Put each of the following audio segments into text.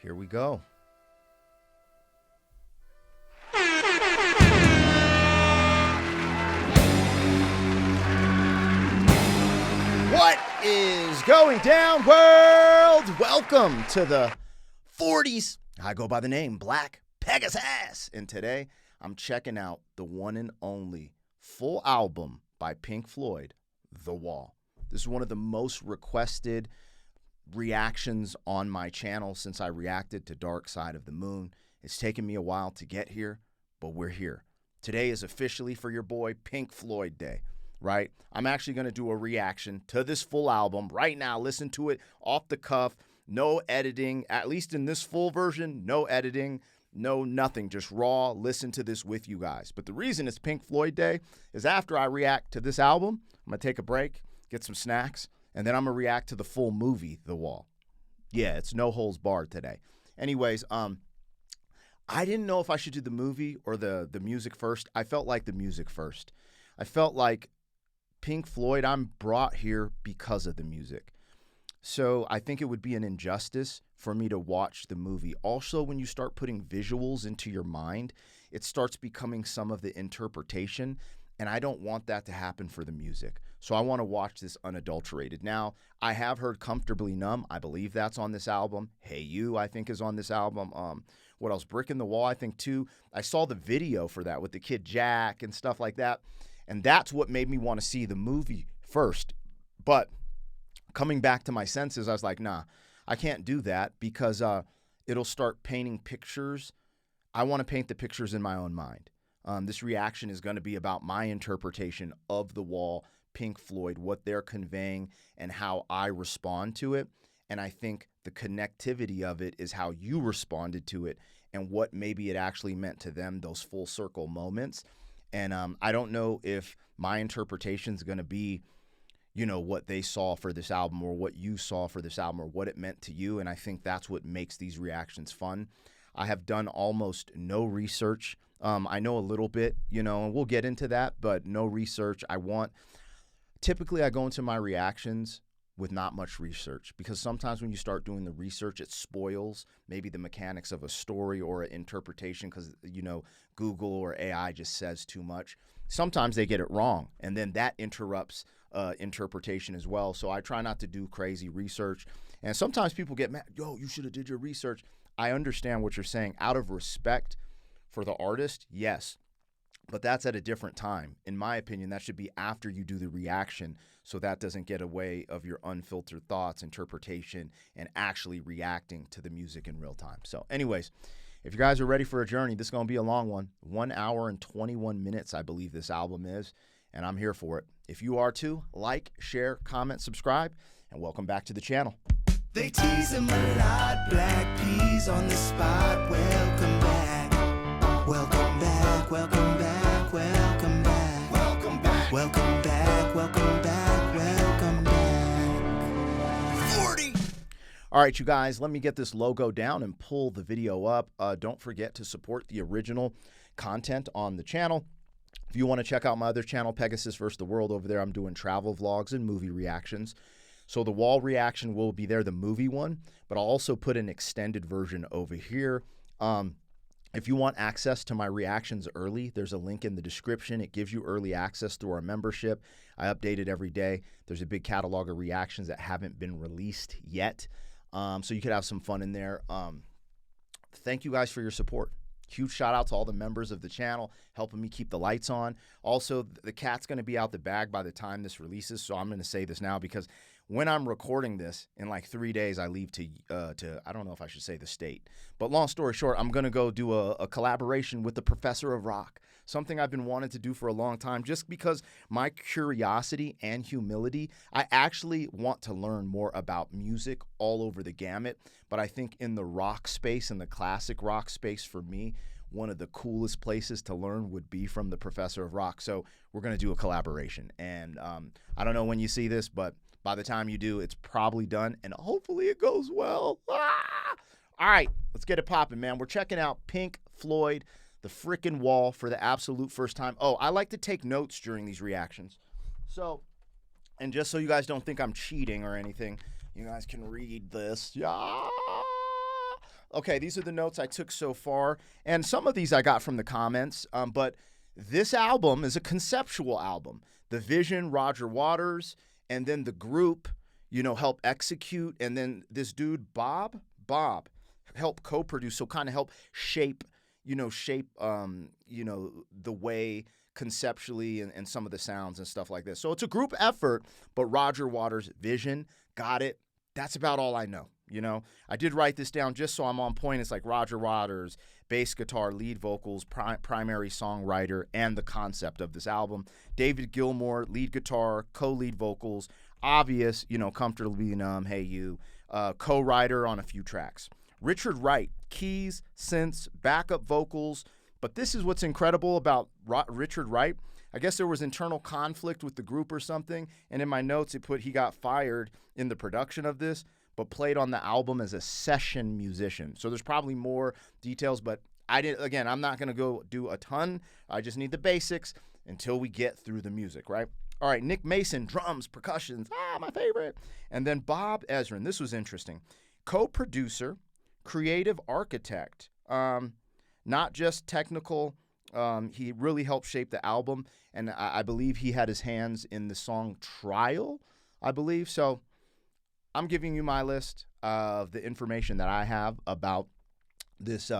Here we go. What is going down, world? Welcome to the 40s. I go by the name Black Pegasus. And today I'm checking out the one and only full album by Pink Floyd, The Wall. This is one of the most requested reactions on my channel since I reacted to Dark Side of the Moon. It's taken me a while to get here, but we're here. Today is officially for your boy Pink Floyd Day, right? I'm actually going to do a reaction to this full album right now. Listen to it off the cuff, no editing, at least in this full version, no editing, no nothing, just raw. Listen to this with you guys. But the reason it's Pink Floyd Day is after I react to this album, I'm going to take a break, get some snacks, and then I'm going to react to the full movie, The Wall. Yeah, it's no holds barred today. Anyways, I didn't know if I should do the movie or the music first. I felt like the music first. I felt like Pink Floyd, I'm brought here because of the music. So I think it would be an injustice for me to watch the movie. Also, when you start putting visuals into your mind, it starts becoming some of the interpretation, and I don't want that to happen for the music. So I want to watch this unadulterated. Now, I have heard Comfortably Numb. I believe that's on this album. Hey You, I think, is on this album. What else? Brick in the Wall, I think, too. I saw the video for that with the kid Jack and stuff like that. And that's what made me want to see the movie first. But coming back to my senses, I was like, nah, I can't do that because it'll start painting pictures. I want to paint the pictures in my own mind. This reaction is going to be about my interpretation of The Wall, Pink Floyd, what they're conveying, and how I respond to it. And I think the connectivity of it is how you responded to it and what maybe it actually meant to them, those full circle moments. And I don't know if my interpretation is going to be, you know, what they saw for this album or what you saw for this album or what it meant to you. And I think that's what makes these reactions fun. I have done almost no research. I know a little bit, you know, and we'll get into that, but no research. Typically I go into my reactions with not much research because sometimes when you start doing the research, it spoils maybe the mechanics of a story or an interpretation because, you know, Google or AI just says too much. Sometimes they get it wrong, and then that interrupts interpretation as well. So I try not to do crazy research. And sometimes people get mad, yo, you should have did your research. I understand what you're saying. Out of respect for the artist, yes. But that's at a different time. In my opinion, that should be after you do the reaction so that doesn't get away of your unfiltered thoughts, interpretation, and actually reacting to the music in real time. So anyways, if you guys are ready for a journey, this is going to be a long one. 1 hour and 21 minutes, I believe this album is, and I'm here for it. If you are too, like, share, comment, subscribe, and welcome back to the channel. They tease him a lot, black peas on the spot. Welcome back, welcome back, welcome back, welcome back, welcome back, welcome back, welcome back, welcome back. 40. All right, you guys, let me get this logo down and pull the video up. Don't forget to support the original content on the channel. If you want to check out my other channel, Pegasus vs. the World, over there, I'm doing travel vlogs and movie reactions. So the Wall reaction will be there, the movie one, but I'll also put an extended version over here. If you want access to my reactions early, there's a link in the description. It gives you early access through our membership. I update it every day. There's a big catalog of reactions that haven't been released yet. So you could have some fun in there. Thank you guys for your support. Huge shout out to all the members of the channel helping me keep the lights on. Also, the cat's going to be out the bag by the time this releases, so I'm going to say this now because when I'm recording this, in like 3 days, I leave to I don't know if I should say the state. But long story short, I'm going to go do a collaboration with the Professor of Rock, something I've been wanting to do for a long time just because my curiosity and humility, I actually want to learn more about music all over the gamut. But I think in the rock space, in the classic rock space for me, one of the coolest places to learn would be from the Professor of Rock. So we're going to do a collaboration. And I don't know when you see this, but by the time you do, it's probably done, and hopefully it goes well. Ah! All right, let's get it popping, man. We're checking out Pink Floyd, The Frickin' Wall, for the absolute first time. Oh, I like to take notes during these reactions. So, and just so you guys don't think I'm cheating or anything, you guys can read this. Yeah. okay, these are the notes I took so far, and some of these I got from the comments, but this album is a conceptual album. The vision, Roger Waters, and then the group, help execute, and then this dude, Bob, help co-produce, so kind of help shape, the way conceptually and some of the sounds and stuff like this. So it's a group effort, but Roger Waters' vision, got it. That's about all I know. I did write this down just so I'm on point. It's like Roger Waters, bass guitar, lead vocals, primary songwriter, and the concept of this album. David Gilmour, lead guitar, co-lead vocals, obvious, Comfortably Numb, Hey You, co-writer on a few tracks. Richard Wright, keys, synths, backup vocals. But this is what's incredible about Richard Wright. I guess there was internal conflict with the group or something, and in my notes it put he got fired in the production of this, but played on the album as a session musician. So there's probably more details, but I'm not going to go do a ton. I just need the basics until we get through the music, right? All right, Nick Mason, drums, percussions, my favorite. And then Bob Ezrin, this was interesting. Co-producer, creative architect, not just technical. He really helped shape the album, and I believe he had his hands in the song Trial, I believe. So I'm giving you my list of the information that I have about this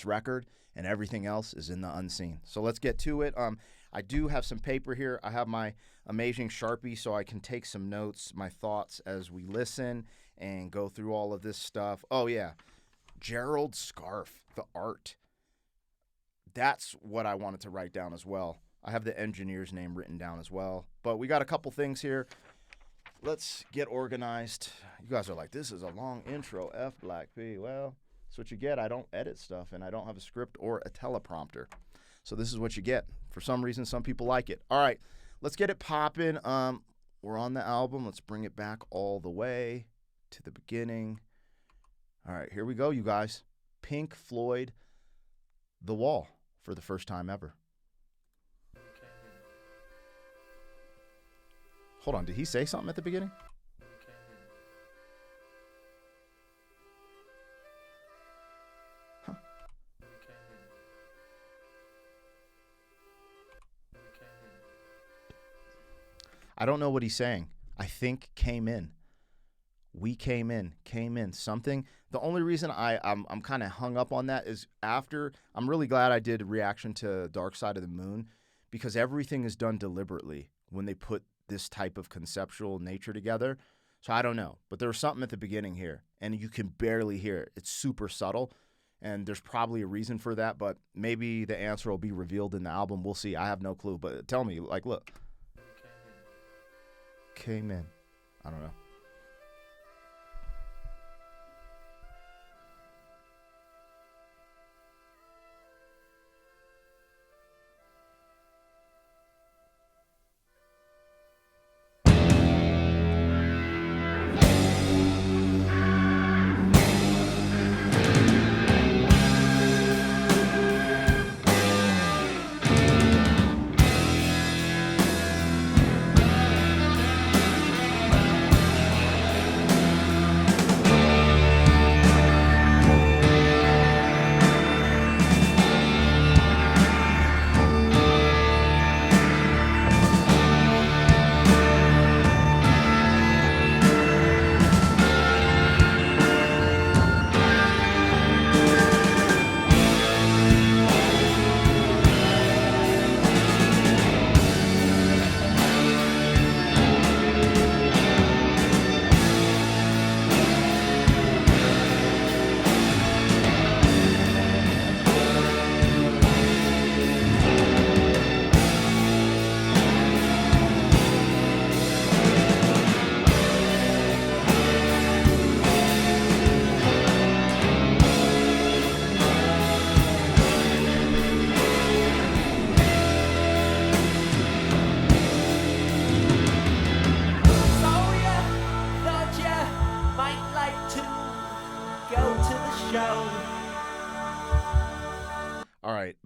record, and everything else is in the unseen. So let's get to it. I do have some paper here. I have my amazing Sharpie so I can take some notes, my thoughts as we listen and go through all of this stuff. Oh, yeah. Gerald Scarf, the art. That's what I wanted to write down as well. I have the engineer's name written down as well. But we got a couple things here. Let's get organized. You guys are like, this is a long intro, F Black P. Well, that's what you get. I don't edit stuff, and I don't have a script or a teleprompter. So this is what you get. For some reason, some people like it. All right, let's get it popping. We're on the album. Let's bring it back all the way to the beginning. All right, here we go, you guys. Pink Floyd, The Wall, for the first time ever. Hold on, did he say something at the beginning? Huh. I don't know what he's saying. I think came in. We came in, something. The only reason I'm kind of hung up on that is after, I'm really glad I did a reaction to Dark Side of the Moon, because everything is done deliberately when they put this type of conceptual nature together. So I don't know, but there was something at the beginning here, and you can barely hear it. It's super subtle, and there's probably a reason for that, but maybe the answer will be revealed in the album. We'll see. I have no clue, but tell me, like, look. Came in. I don't know.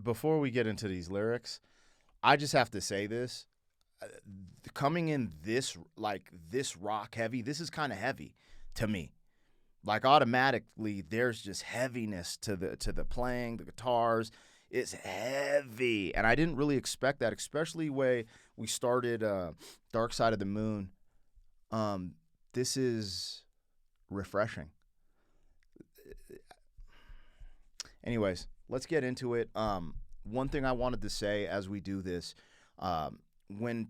Before we get into these lyrics, I just have to say this. Coming in this rock heavy, this is kind of heavy to me. Like automatically there's just heaviness to the playing, the guitars. It's heavy. And I didn't really expect that, especially way we started Dark Side of the Moon. This is refreshing. Anyways, let's get into it. One thing I wanted to say as we do this, when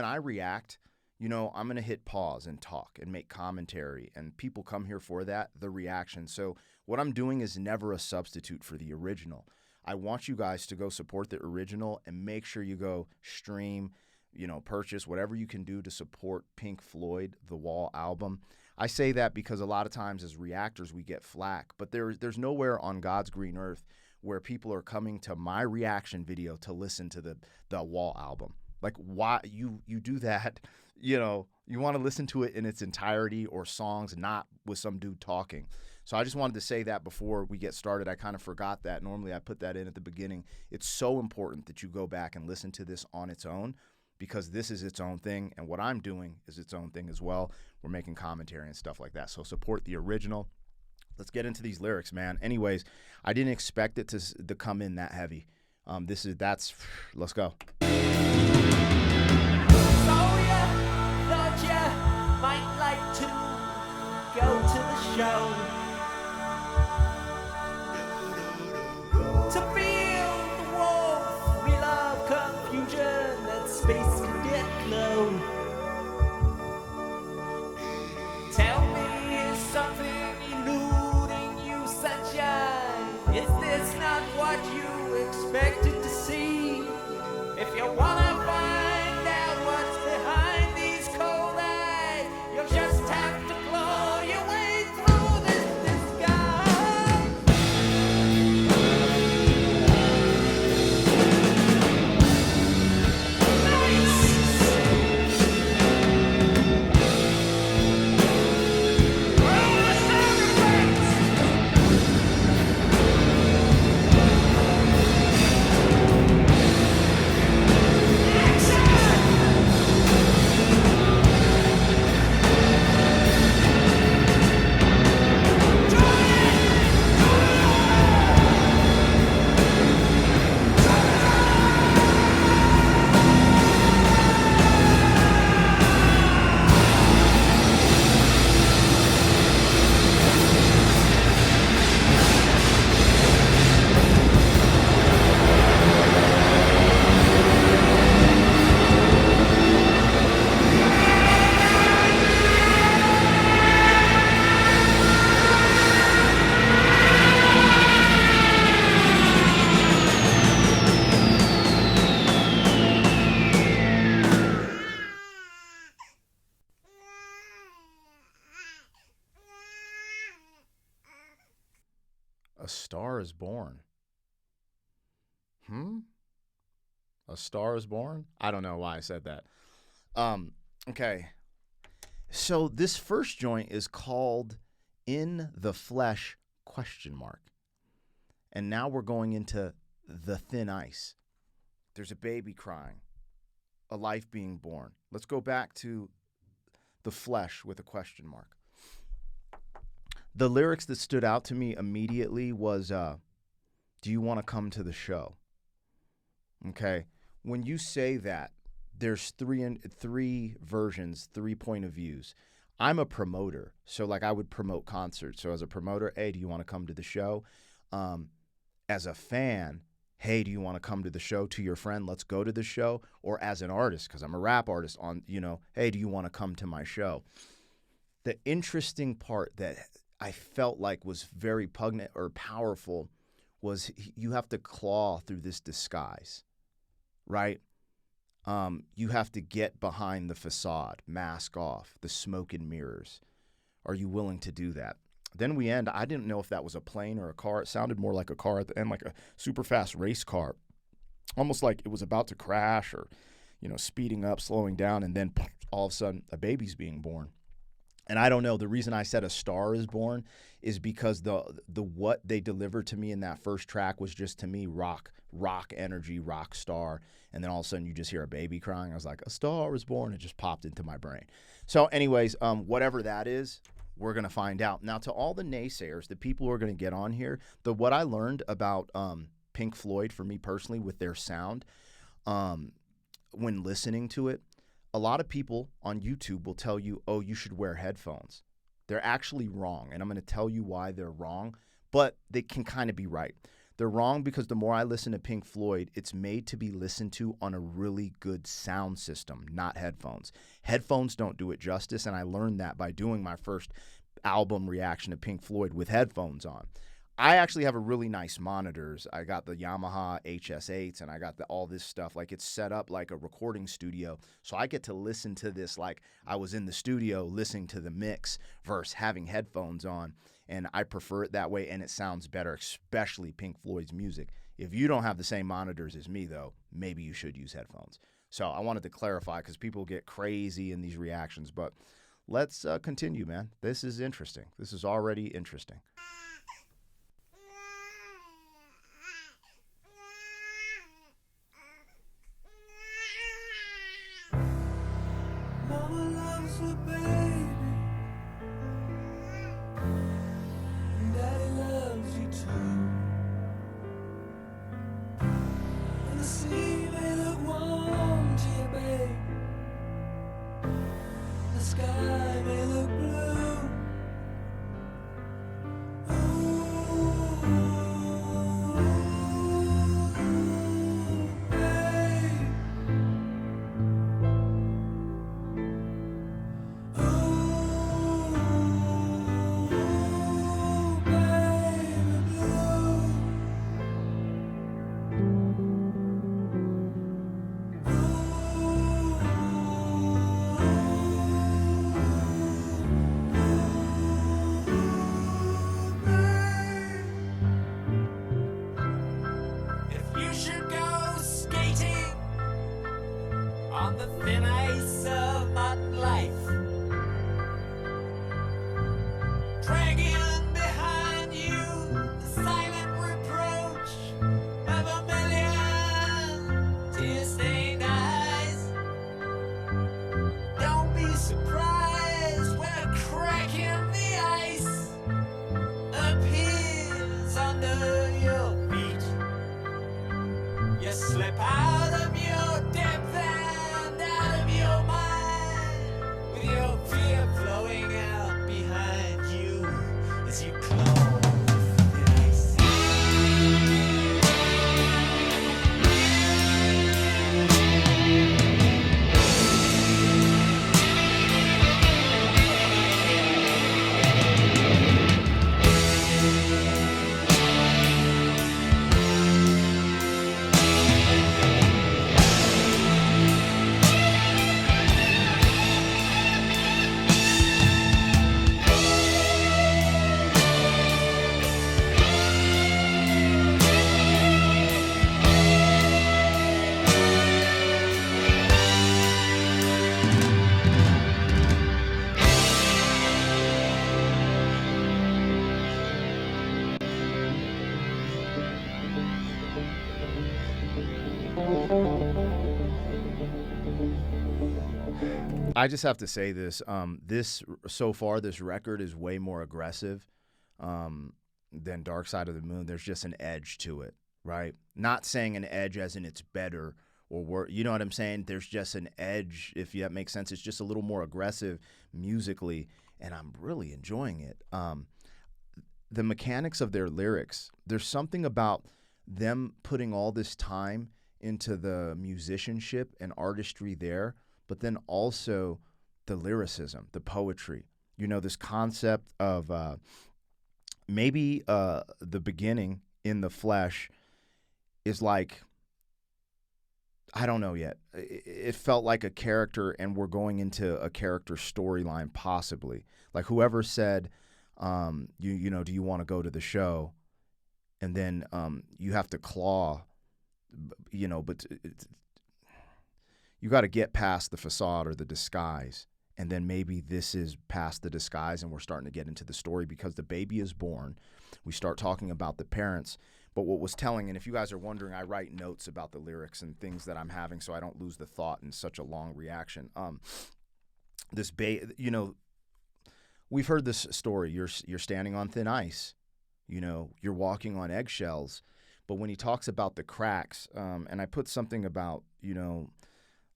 I react, you know, I'm going to hit pause and talk and make commentary, and people come here for that, the reaction. So what I'm doing is never a substitute for the original. I want you guys to go support the original and make sure you go stream, you know, purchase whatever you can do to support Pink Floyd, The Wall album. I say that because a lot of times as reactors we get flack, but there's nowhere on God's green earth where people are coming to my reaction video to listen to the Wall album. Like, why you do that? You know, you want to listen to it in its entirety or songs, not with some dude talking. So I just wanted to say that before we get started. I kind of forgot that. Normally I put that in at the beginning. It's so important that you go back and listen to this on its own, because this is its own thing, and what I'm doing is its own thing as well. We're making commentary and stuff like that. So support the original. Let's get into these lyrics, man. Anyways, I didn't expect it to come in that heavy. Let's go. So you thought you might like to go to the show to feel the warmth, real love, confusion, that space can get low. Tell me, is something eluding you, sunshine? Is this not what you expected to see? If you wanna find out what's behind these cold eyes, you'll just have to claw your way through this disguise. A Star is Born. A Star is Born? I don't know why I said that. Okay. So this first joint is called In the Flesh, ? And now we're going into the thin ice. There's a baby crying, a life being born. Let's go back to the flesh with a question mark. The lyrics that stood out to me immediately was, do you want to come to the show? Okay. When you say that, there's three versions, 3 point of views. I'm a promoter, so like I would promote concerts. So as a promoter, hey, do you want to come to the show? As a fan, hey, do you want to come to the show? To your friend, let's go to the show. Or as an artist, because I'm a rap artist, hey, do you want to come to my show? The interesting part that I felt like was very pungent or powerful was you have to claw through this disguise, right? You have to get behind the facade, mask off, the smoke and mirrors. Are you willing to do that? Then we end, I didn't know if that was a plane or a car. It sounded more like a car at the end, like a super fast race car, almost like it was about to crash or, speeding up, slowing down, and then all of a sudden a baby's being born. And I don't know, the reason I said A Star is Born is because the what they delivered to me in that first track was just, to me, rock energy, rock star. And then all of a sudden you just hear a baby crying. I was like, A Star is Born. It just popped into my brain. So anyways, whatever that is, we're going to find out. Now, to all the naysayers, the people who are going to get on here, what I learned about Pink Floyd, for me personally, with their sound, when listening to it, a lot of people on YouTube will tell you, oh, you should wear headphones. They're actually wrong, and I'm going to tell you why they're wrong, but they can kind of be right. They're wrong because the more I listen to Pink Floyd, it's made to be listened to on a really good sound system, not headphones. Headphones don't do it justice, and I learned that by doing my first album reaction to Pink Floyd with headphones on. I actually have a really nice monitors. I got the Yamaha HS8s, and I got all this stuff. Like, it's set up like a recording studio, so I get to listen to this like I was in the studio listening to the mix versus having headphones on. And I prefer it that way, and it sounds better, especially Pink Floyd's music. If you don't have the same monitors as me, though, maybe you should use headphones. So I wanted to clarify because people get crazy in these reactions. But let's continue, man. This is interesting. This is already interesting. Mama loves her baby, and Daddy loves you too. And the sea may look warm to you, babe. The sky may look blue. You should go skating on the thin ice of modern life, dragging behind you the silent reproach of a million tear-stained eyes. Don't be surprised when a crack in the ice appears under your feet. You slip out of your depth and out of your mind, with your fear flowing out behind you as you claw the ice. I just have to say this. So far, this record is way more aggressive than Dark Side of the Moon. There's just an edge to it, right? Not saying an edge as in it's better or worse. You know what I'm saying? There's just an edge, if that makes sense. It's just a little more aggressive musically, and I'm really enjoying it. The mechanics of their lyrics, there's something about them putting all this time into the musicianship and artistry there, but then also the lyricism, the poetry. You know, this concept of maybe the beginning in the flesh is like, I don't know yet. It felt like a character, and we're going into a character storyline possibly. Like whoever said, you know, do you want to go to the show? And then you have to claw, you know, but you got to get past the facade or the disguise. And then maybe this is past the disguise and we're starting to get into the story because the baby is born. We start talking about the parents. But what was telling, and if you guys are wondering, I write notes about the lyrics and things that I'm having so I don't lose the thought in such a long reaction. You know, we've heard this story. You're standing on thin ice. You're walking on eggshells. But when he talks about the cracks, and I put something about,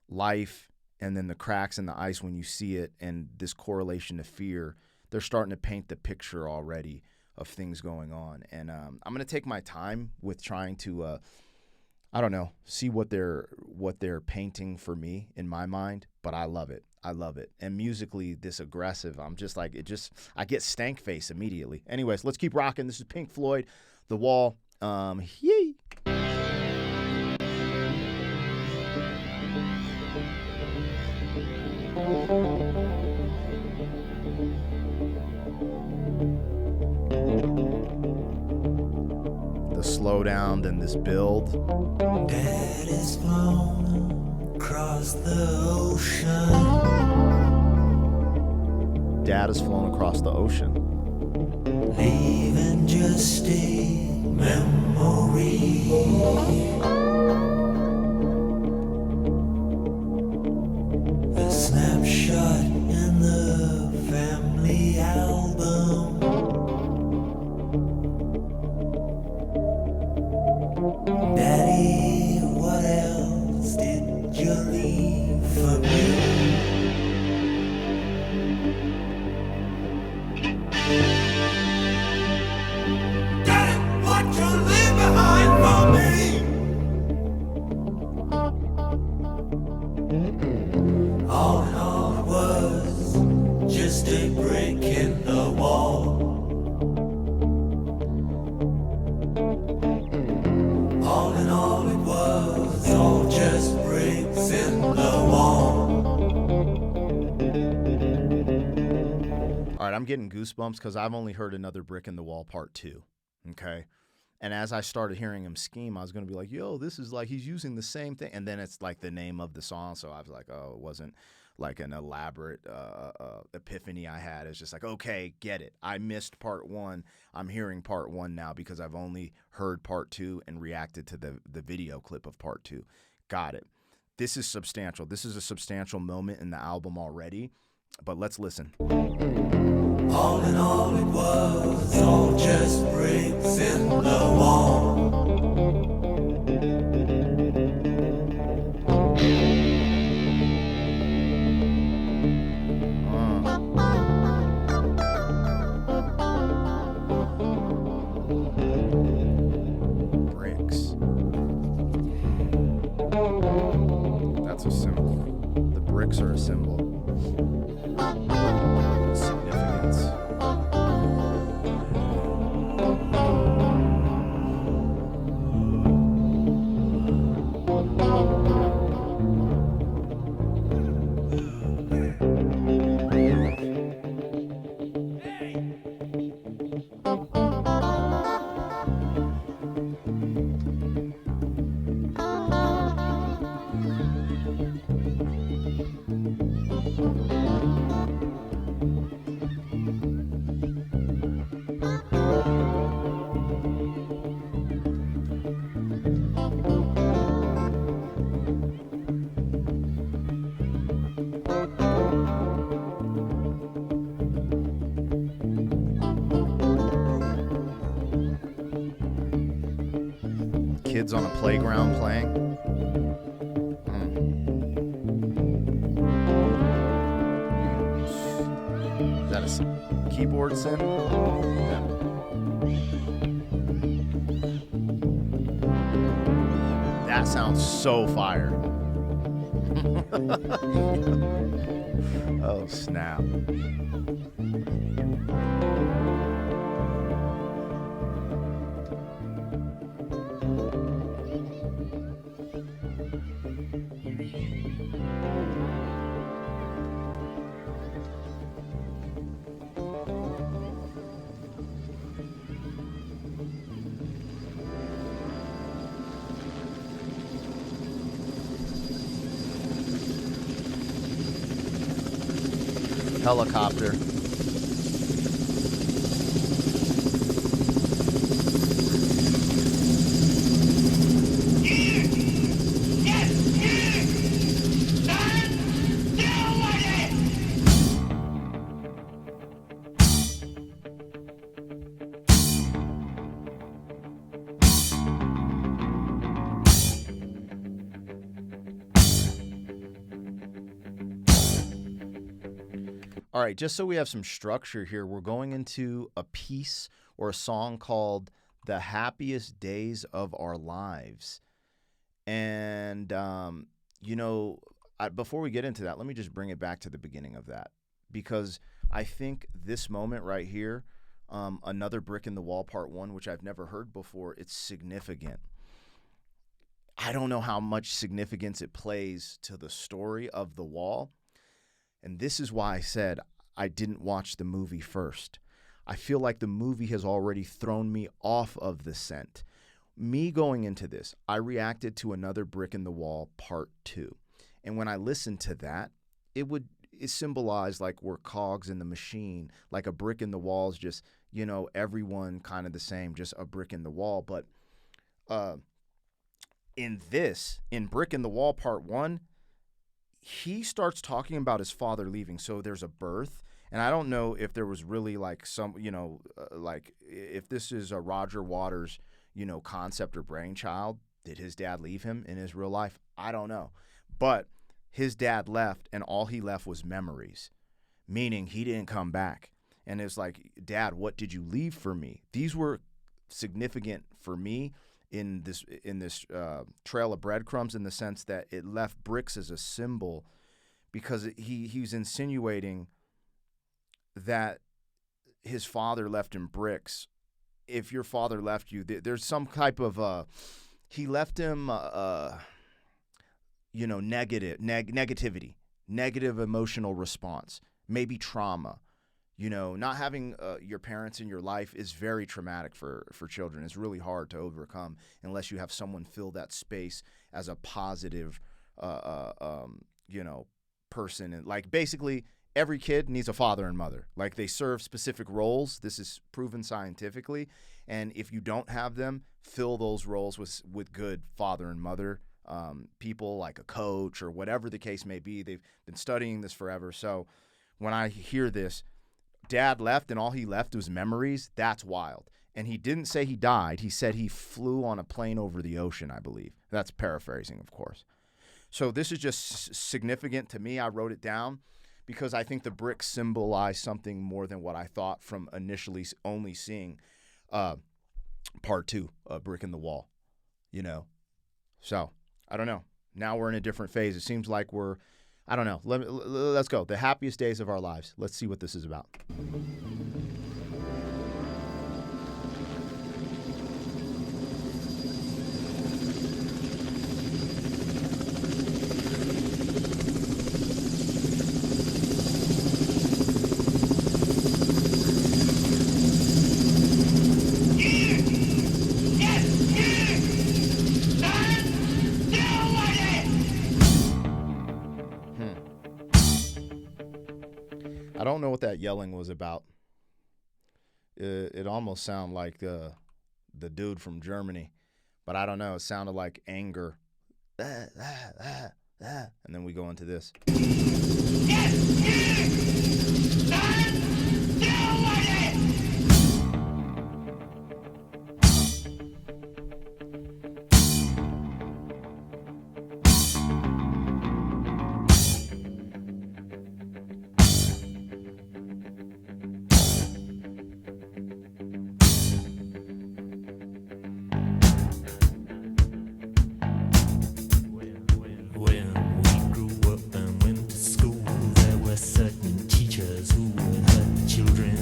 life and then the cracks in the ice when you see it and this correlation to fear, they're starting to paint the picture already of things going on. And I'm going to take my time with trying to, see what they're painting for me in my mind. But I love it. I love it. And musically, this aggressive, I'm just like, I get stank face immediately. Anyways, let's keep rocking. This is Pink Floyd, The Wall. Yay. The slowdown, then this build. Dad is flown across the ocean. Dad has flown across the ocean. Leaving just a memory. A snapshot in the family album. Daddy, what else did you leave for me? All in all, it was just a brick in the wall. All in all, it was all just bricks in the wall. All right, I'm getting goosebumps because I've only heard Another Brick in the Wall Part 2. Okay. And as I started hearing him scheme, I was going to be like, yo, this is like he's using the same thing. And then it's like the name of the song. So I was like, oh, it wasn't like an elaborate epiphany I had. It's just like, okay, get it. I missed part 1. I'm hearing part 1 now because I've only heard part 2 and reacted to the video clip of part 2. Got it. This is substantial. This is a substantial moment in the album already. But let's listen. All in all, it was all just bricks in the wall. Bricks. That's a symbol. The bricks are a symbol. Significance. Kids on a playground playing. Is that a keyboard synth? Yeah. That sounds so fire. Oh, snap. Helicopter. All right, just so we have some structure here, we're going into a piece or a song called The Happiest Days of Our Lives. And, before we get into that, let me just bring it back to the beginning of that. Because I think this moment right here, Another Brick in the Wall Part 1, which I've never heard before, it's significant. I don't know how much significance it plays to the story of The Wall. And this is why I said I didn't watch the movie first. I feel like the movie has already thrown me off of the scent. Me going into this, I reacted to Another Brick in the Wall Part 2. And when I listened to that, it symbolized like we're cogs in the machine, like a brick in the wall is just, everyone kind of the same, just a brick in the wall. But in Brick in the Wall Part 1, he starts talking about his father leaving. So there's a birth. And I don't know if there was really like some, like if this is a Roger Waters, concept or brainchild. Did his dad leave him in his real life? I don't know. But his dad left, and all he left was memories, meaning he didn't come back. And it's like, Dad, what did you leave for me? These were significant for me in this trail of breadcrumbs, in the sense that it left bricks as a symbol, because he's insinuating that his father left him bricks. If your father left you, there's some type of he left him negativity, negative emotional response, maybe trauma. Not having your parents in your life is very traumatic for children. It's really hard to overcome unless you have someone fill that space as a positive, person. And like basically every kid needs a father and mother. Like they serve specific roles. This is proven scientifically. And if you don't have them, fill those roles with good father and mother people, like a coach or whatever the case may be. They've been studying this forever. So when I hear this, Dad left and all he left was memories, that's wild. And he didn't say he died. He said he flew on a plane over the ocean, I believe. That's paraphrasing, of course. So this is just significant to me. I wrote it down because I think the bricks symbolize something more than what I thought from initially only seeing Part 2, Brick in the Wall, So, I don't know. Now we're in a different phase. It seems like I don't know. Let's go. The happiest days of our lives. Let's see what this is about. I don't know what that yelling was about. It almost sounded like the dude from Germany, but I don't know. It sounded like anger. And then we go into this. Certain teachers who would hurt children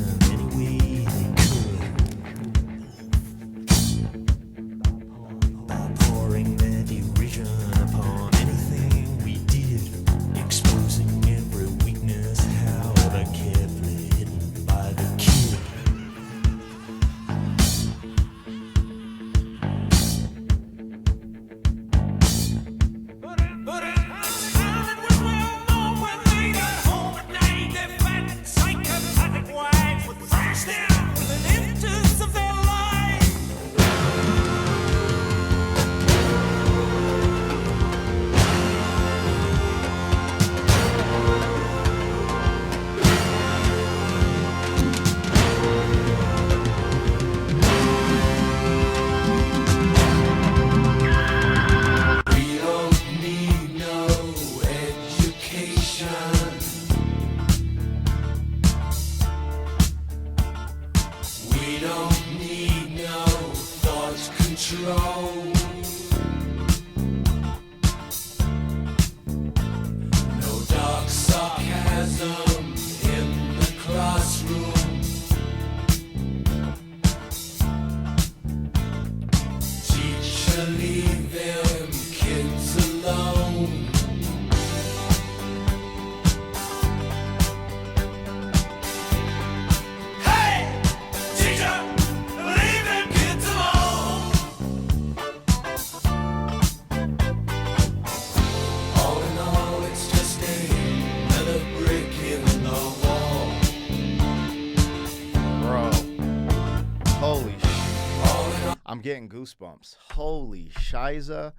getting goosebumps. Holy shiza.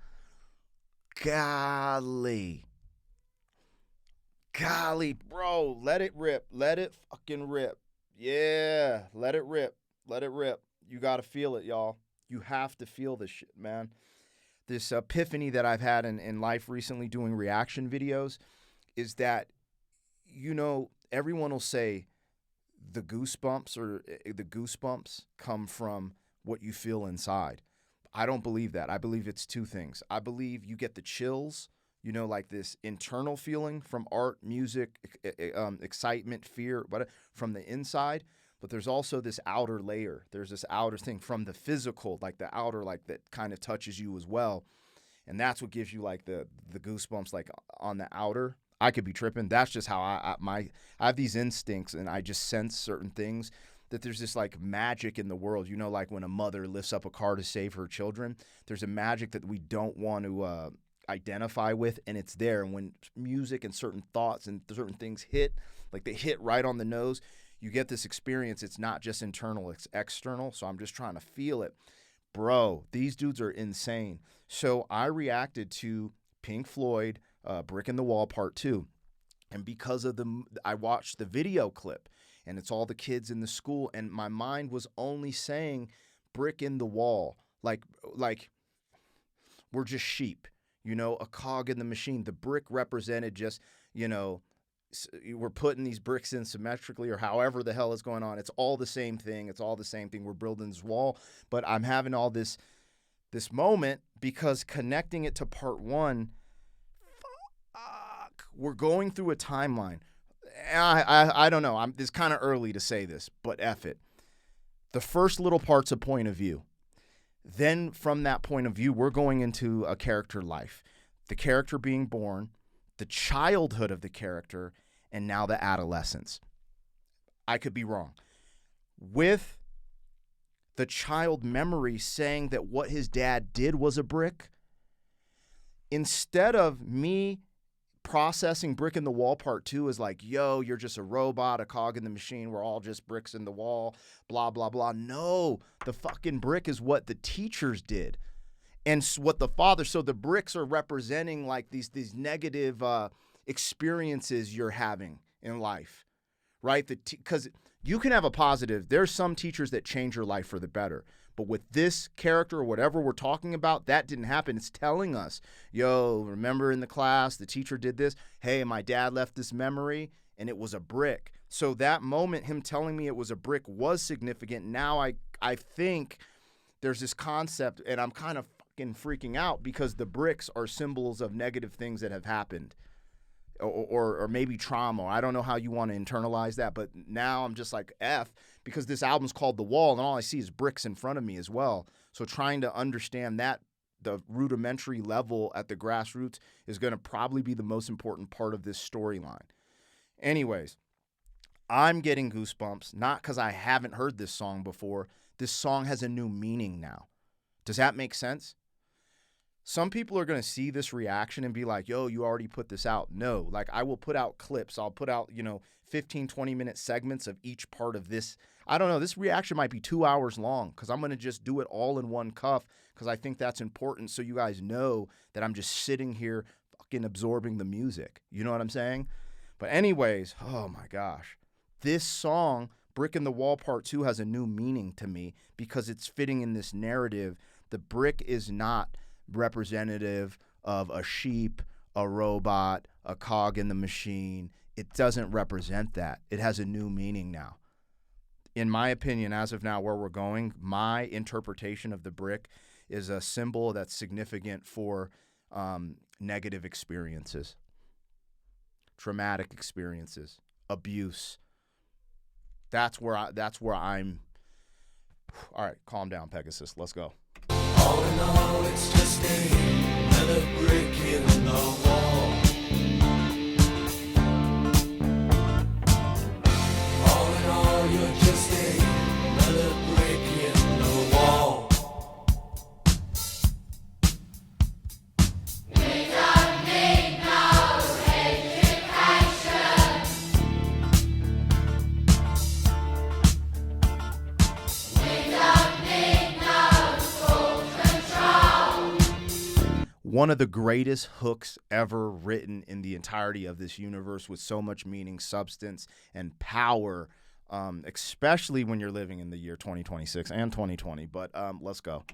Golly, bro, let it rip. Let it fucking rip. Yeah, let it rip. Let it rip. You got to feel it, y'all. You have to feel this shit, man. This epiphany that I've had in life recently doing reaction videos is that, everyone will say the goosebumps come from what you feel inside. I don't believe that. I believe it's two things. I believe you get the chills, like this internal feeling from art, music, excitement, fear, but from the inside. But there's also this outer layer. There's this outer thing from the physical, like the outer, like that kind of touches you as well. And that's what gives you like the goosebumps, like on the outer. I could be tripping. That's just how I have these instincts, and I just sense certain things. That there's this like magic in the world, like when a mother lifts up a car to save her children, there's a magic that we don't want to identify with, and it's there. And when music and certain thoughts and certain things hit, like they hit right on the nose, you get this experience. It's not just internal, it's external. So I'm just trying to feel it. Bro, these dudes are insane. So I reacted to Pink Floyd, Brick in the Wall Part 2. And because of I watched the video clip. And it's all the kids in the school, and my mind was only saying brick in the wall. Like we're just sheep, a cog in the machine. The brick represented just, we're putting these bricks in symmetrically or however the hell is going on. It's all the same thing. We're building this wall. But I'm having all this moment because connecting it to part 1, we're going through a timeline. I don't know. It's kind of early to say this, but F it. The first little part's a point of view. Then from that point of view, we're going into a character life. The character being born, the childhood of the character, and now the adolescence. I could be wrong. With the child memory saying that what his dad did was a brick, instead of me processing Brick in the Wall Part 2 is like, yo, you're just a robot, a cog in the machine. We're all just bricks in the wall, blah, blah, blah. No, the fucking brick is what the teachers did. And what the father, so the bricks are representing like these negative experiences you're having in life, right? Because you can have a positive. There's some teachers that change your life for the better. But with this character or whatever we're talking about, that didn't happen. It's telling us, yo, remember in the class, the teacher did this. Hey, my dad left this memory, and it was a brick. So that moment, him telling me it was a brick was significant. Now I think there's this concept, and I'm kind of fucking freaking out because the bricks are symbols of negative things that have happened. Or maybe trauma. I don't know how you want to internalize that, but now I'm just like F because this album's called The Wall and all I see is bricks in front of me as well. So trying to understand that, the rudimentary level at the grassroots is going to probably be the most important part of this storyline. Anyways, I'm getting goosebumps, not because I haven't heard this song before. This song has a new meaning now. Does that make sense? Some people are going to see this reaction and be like, yo, you already put this out. No, like I will put out clips. I'll put out, 15, 20-minute segments of each part of this. I don't know. This reaction might be 2 hours long because I'm going to just do it all in one cuff because I think that's important so you guys know that I'm just sitting here fucking absorbing the music. You know what I'm saying? But anyways, oh my gosh. This song, Brick in the Wall Part 2, has a new meaning to me because it's fitting in this narrative. The brick is not representative of a sheep, a robot, a cog in the machine. It doesn't represent that. It has a new meaning now. In my opinion, as of now, where we're going, my interpretation of the brick is a symbol that's significant for negative experiences, traumatic experiences, abuse. That's where I'm. All right, calm down, Pegasus. Let's go. All in all, it's just another brick in the wall. All in all, you're just another brick in the wall. We don't need no education. We don't need no school. one of the greatest hooks ever written in the entirety of this universe, with so much meaning, substance, and power, especially when you're living in the year 2026 and 2020. But let's go.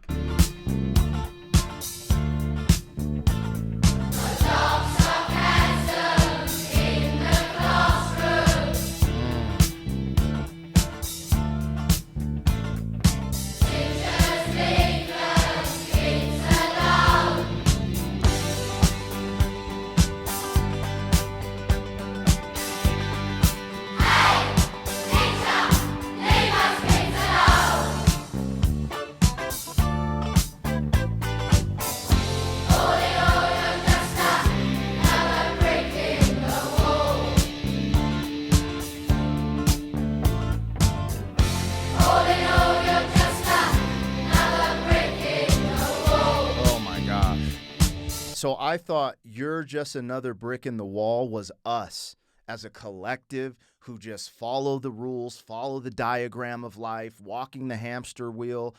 So I thought You're Just Another Brick in the Wall was us as a collective who just follow the rules, follow the diagram of life, walking the hamster wheel.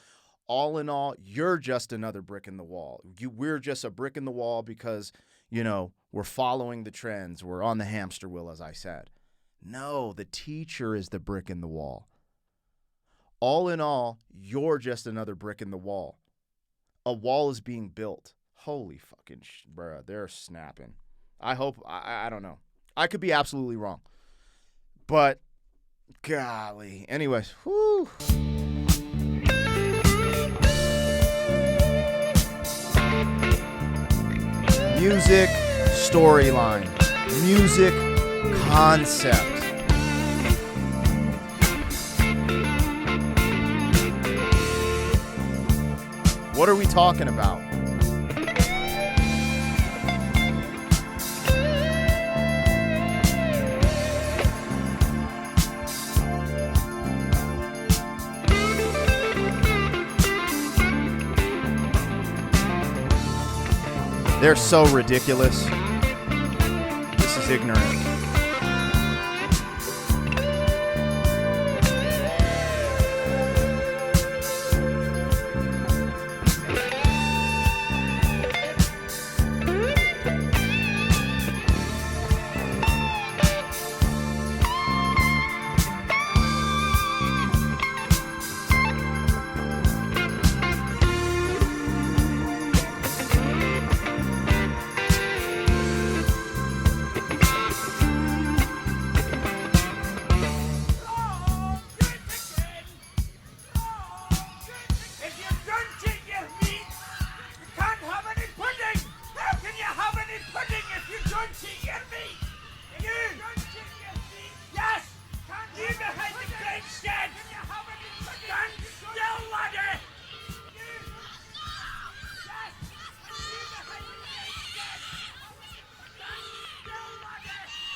All in all, you're just another brick in the wall. We're just a brick in the wall because, we're following the trends. We're on the hamster wheel, as I said. No, the teacher is the brick in the wall. All in all, you're just another brick in the wall. A wall is being built. Holy fucking bruh, they're snapping. I hope, I don't know. I could be absolutely wrong. But, golly. Anyways, whew. Music, storyline. Music, concept. What are we talking about? They're so ridiculous. This is ignorant.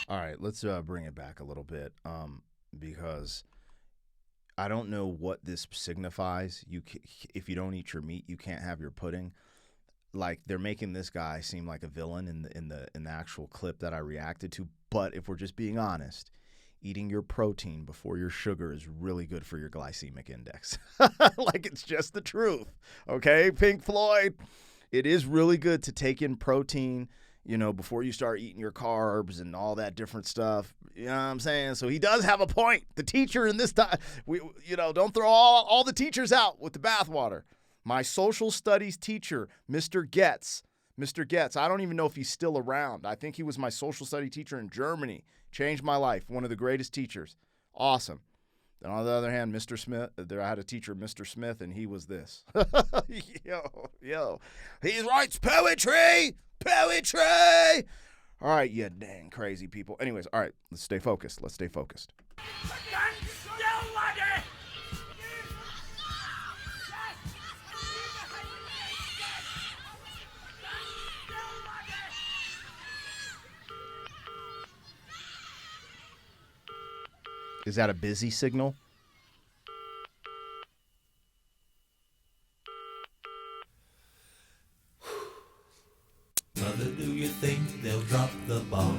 All right, let's bring it back a little bit because I don't know what this signifies. If you don't eat your meat, you can't have your pudding. Like, they're making this guy seem like a villain in the actual clip that I reacted to. But if we're just being honest, eating your protein before your sugar is really good for your glycemic index. Like, it's just the truth. Okay, Pink Floyd, it is really good to take in protein, before you start eating your carbs and all that different stuff. You know what I'm saying? So he does have a point. The teacher in this time, don't throw all the teachers out with the bathwater. My social studies teacher, Mr. Getz, I don't even know if he's still around. I think he was my social study teacher in Germany. Changed my life. One of the greatest teachers. Awesome. Then on the other hand, Mr. Smith, I had a teacher, Mr. Smith, and he was this. Yo. He writes poetry. All right, you dang crazy people. Anyways, all right, let's stay focused. Is that a busy signal? Mother, do you think they'll drop the bomb?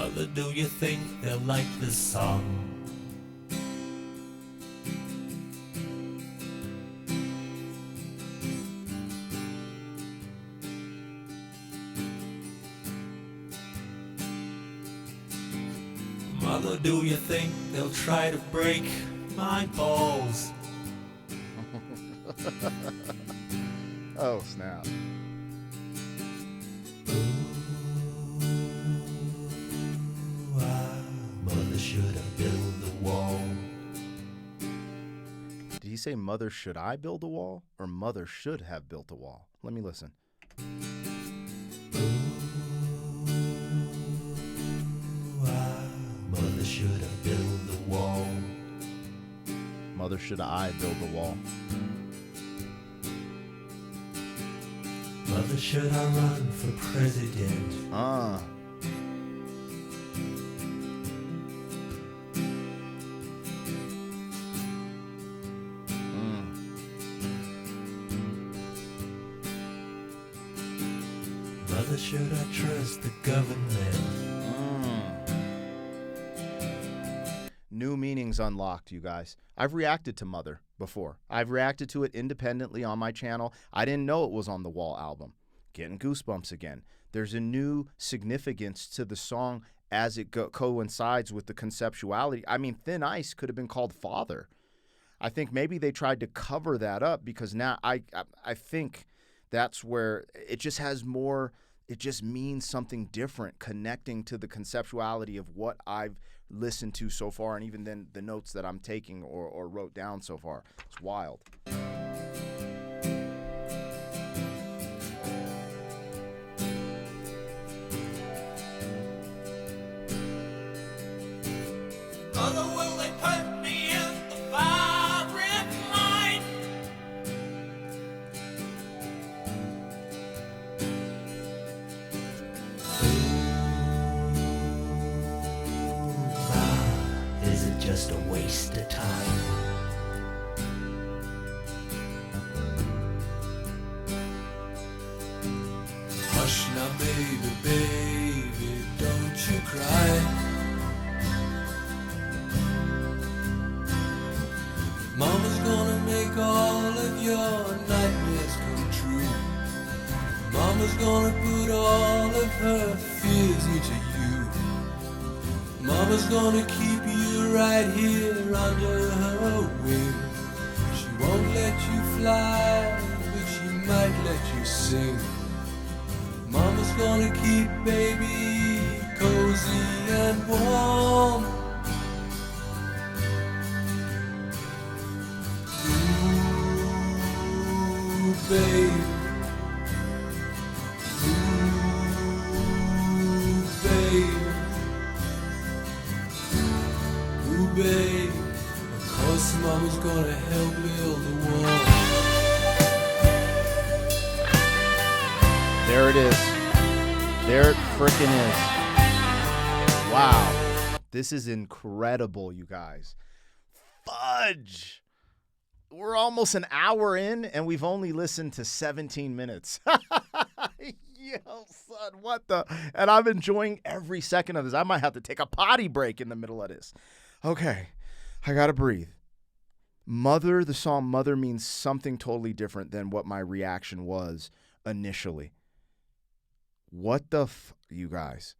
Mother, do you think they'll like this song? Mother, do you think they'll try to break my balls? Oh, snap. Mother should have built the wall. Did he say mother should I build a wall or mother should have built a wall? Let me listen. Mother should have built the wall. Mother should I build the wall? Mother, should I run for president? Mother, should I trust the government? New meanings unlocked, you guys. I've reacted to Mother before. I've reacted to it independently on my channel. I didn't know it was on the Wall album. Getting goosebumps again. There's a new significance to the song as it coincides with the conceptuality. I mean, Thin Ice could have been called Father. I think maybe they tried to cover that up because now I think that's where it just has more, it just means something different, connecting to the conceptuality of what I've listened to so far, and even then the notes that I'm taking or wrote down so far. It's wild. Mother, will they put me in the firing line? Is it just a waste of time? Hush now, baby, baby, don't you cry. Mama's gonna make all of your nightmares come true. Mama's gonna put all of her fears into you. Mama's gonna keep you right here under her wing. She won't let you fly, but she might let you sing. Mama's gonna keep baby cozy and warm. Ooh, babe. Ooh, babe. Ooh, babe. Of course, Mama's gonna help build the wall. There it is. There it frickin' is. Wow. This is incredible, you guys. Fudge. We're almost an hour in, and we've only listened to 17 minutes. Yo, son, what the? And I'm enjoying every second of this. I might have to take a potty break in the middle of this. Okay, I gotta breathe. Mother, the song Mother means something totally different than what my reaction was initially. What the you guys?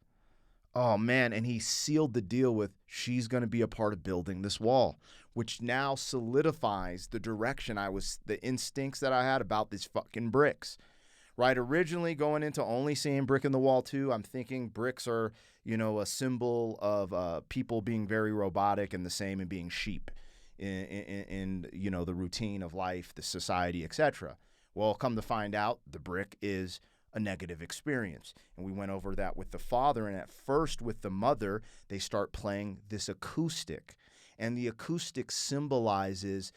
Oh, man, and he sealed the deal with she's going to be a part of building this wall, which now solidifies the direction the instincts that I had about these fucking bricks, right? Originally going into only seeing brick in the wall 2, I'm thinking bricks are, a symbol of people being very robotic and the same and being sheep in the routine of life, the society, etc. Well, come to find out, the brick is a negative experience. And we went over that with the father. And at first with the mother, they start playing this acoustic. And the acoustic symbolizes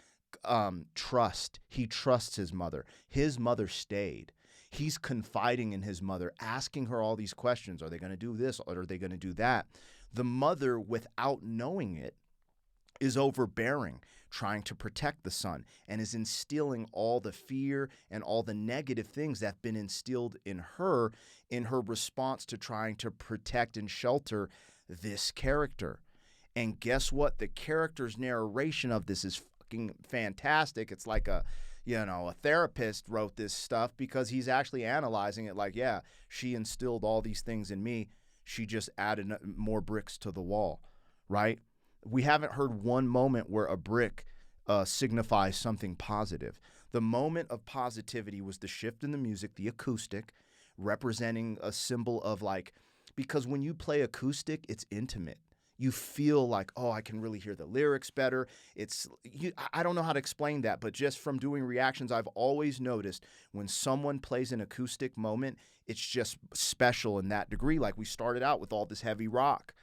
trust. He trusts his mother. His mother stayed. He's confiding in his mother, asking her all these questions. Are they going to do this? Or are they going to do that? The mother, without knowing it, is overbearing, trying to protect the son, and is instilling all the fear and all the negative things that have been instilled in her response to trying to protect and shelter this character. And guess what? The character's narration of this is fucking fantastic. It's like a therapist wrote this stuff because he's actually analyzing it like, yeah, she instilled all these things in me. She just added more bricks to the wall, right? We haven't heard one moment where a brick signifies something positive. The moment of positivity was the shift in the music, the acoustic, representing a symbol of like, because when you play acoustic, it's intimate. You feel like, oh, I can really hear the lyrics better. I don't know how to explain that, but just from doing reactions, I've always noticed when someone plays an acoustic moment, it's just special in that degree. Like we started out with all this heavy rock.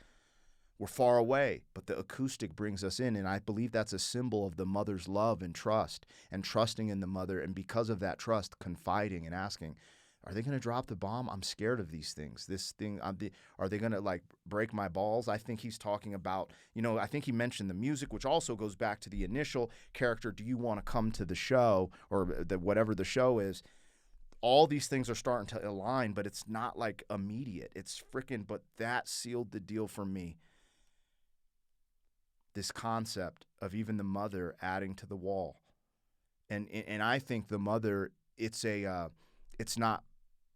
We're far away, but the acoustic brings us in, and I believe that's a symbol of the mother's love and trust, and trusting in the mother, and because of that trust, confiding and asking, are they going to drop the bomb? I'm scared of these things. This thing, are they going to like break my balls? I think he's talking about, I think he mentioned the music, which also goes back to the initial character. Do you want to come to the show or whatever the show is? All these things are starting to align, but it's not like immediate. It's freaking, but that sealed the deal for me. This concept of even the mother adding to the wall. And I think the mother, it's not,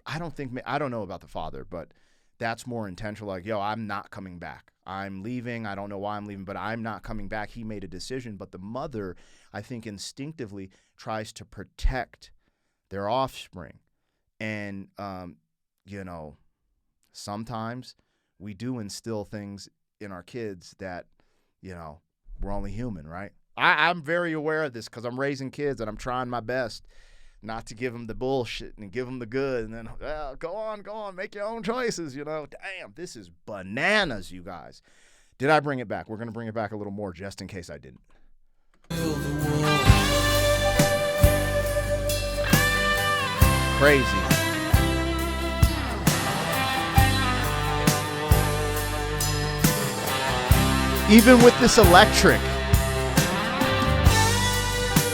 I don't know about the father, but that's more intentional. Like, yo, I'm not coming back. I'm leaving. I don't know why I'm leaving, but I'm not coming back. He made a decision. But the mother, I think instinctively tries to protect their offspring. And, sometimes we do instill things in our kids that, we're only human, right? I'm very aware of this because I'm raising kids and I'm trying my best not to give them the bullshit and give them the good. And then, go on, make your own choices, Damn, this is bananas, you guys. Did I bring it back? We're going to bring it back a little more just in case I didn't. Crazy. Even with this electric,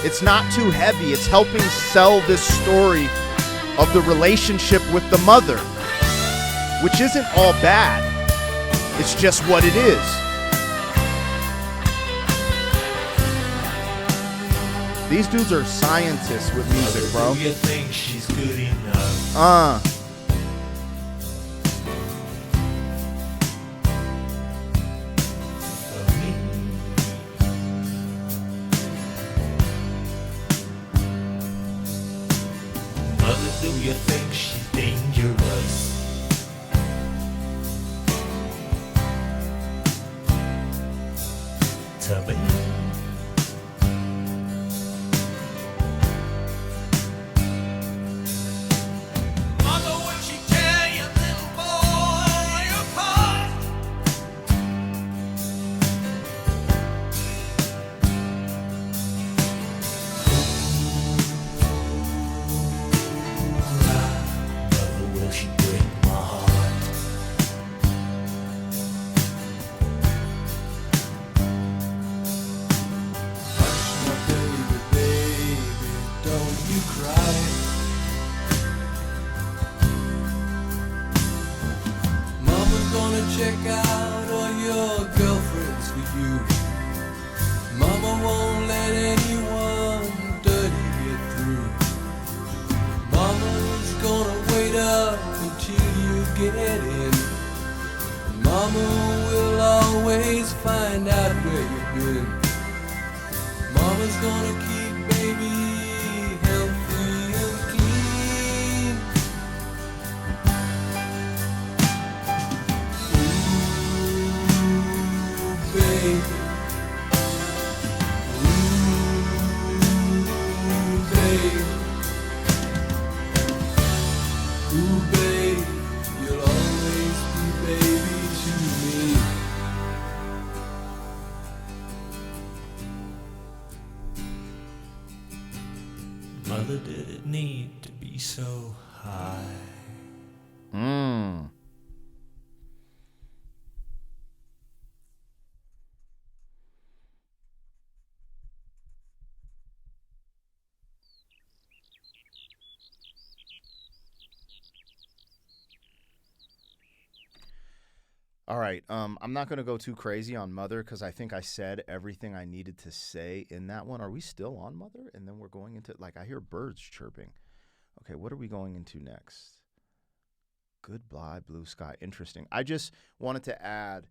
it's not too heavy. It's helping sell this story of the relationship with the mother, which isn't all bad. It's just what it is. These dudes are scientists with music, bro. Do you think she's good enough? Do you think she's dangerous? Tell me. Mother, would she tear your little boy apart? Check out all your girlfriends for you. Mama won't let anyone dirty get through. Mama's gonna wait up until you get in. Mama will always find out where you've been. Mama's gonna keep baby healthy and clean. Baby, ooh, baby, you'll always be baby to me. Mother, did it need to be so high? All right. I'm not going to go too crazy on Mother because I think I said everything I needed to say in that one. Are we still on Mother? And then we're going into, like, I hear birds chirping. Okay, what are we going into next? Goodbye, Blue Sky. Interesting. I just wanted to add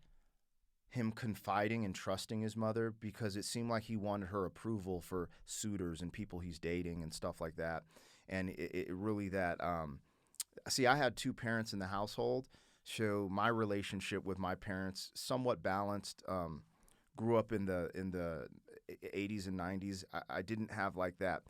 him confiding and trusting his mother because it seemed like he wanted her approval for suitors and people he's dating and stuff like that. And it really that, see, I had two parents in the household, so my relationship with my parents somewhat balanced. Grew up in the 80s and 90s. I didn't have like that.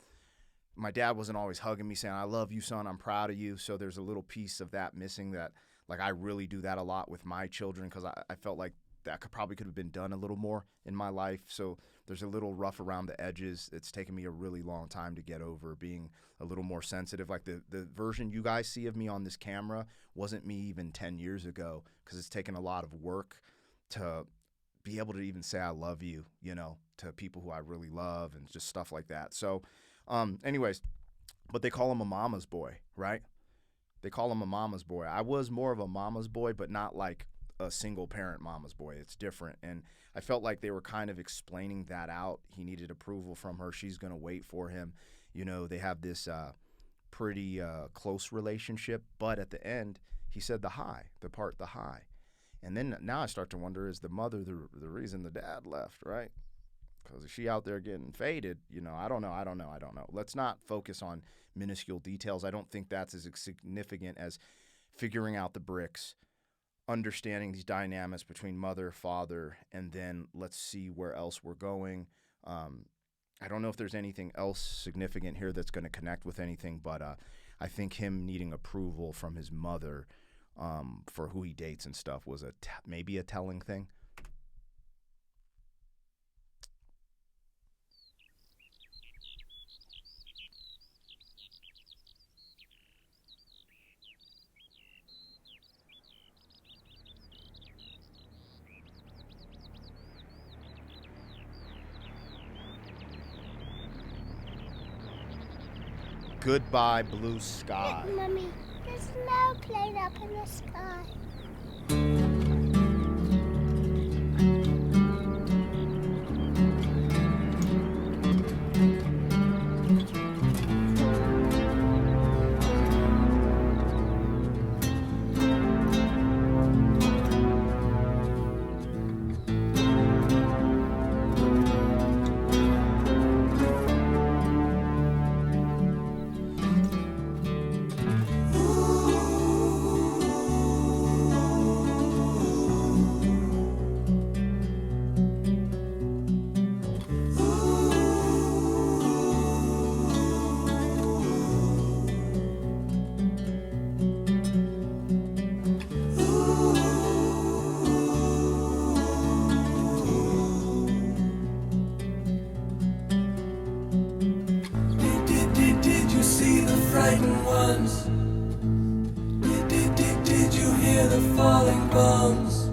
My dad wasn't always hugging me saying, I love you, son, I'm proud of you. So there's a little piece of that missing that, like, I really do that a lot with my children because I felt like that could have been done a little more in my life. So there's a little rough around the edges. It's taken me a really long time to get over being a little more sensitive. Like the version you guys see of me on this camera wasn't me even 10 years ago because it's taken a lot of work to be able to even say I love you, you know, to people who I really love and just stuff like that. So anyways, but they call him a mama's boy, right? They call him a mama's boy. I was more of a mama's boy, but not like a single parent mama's boy. It's different. And I felt like they were kind of explaining that out. He needed approval from her. She's going to wait for him. You know, they have this pretty close relationship. But at the end, he said the high. And then now I start to wonder, is the mother the reason the dad left, right? Because is she out there getting faded? You know, I don't know. Let's not focus on minuscule details. I don't think that's as significant as figuring out the bricks, understanding these dynamics between mother, father, and then let's see where else we're going. I don't know if there's anything else significant here that's going to connect with anything, but I think him needing approval from his mother for who he dates and stuff was maybe a telling thing. Goodbye, Blue Sky. Mummy, there's no plane up in the sky. Did you see the frightened ones? Did you hear the falling bombs?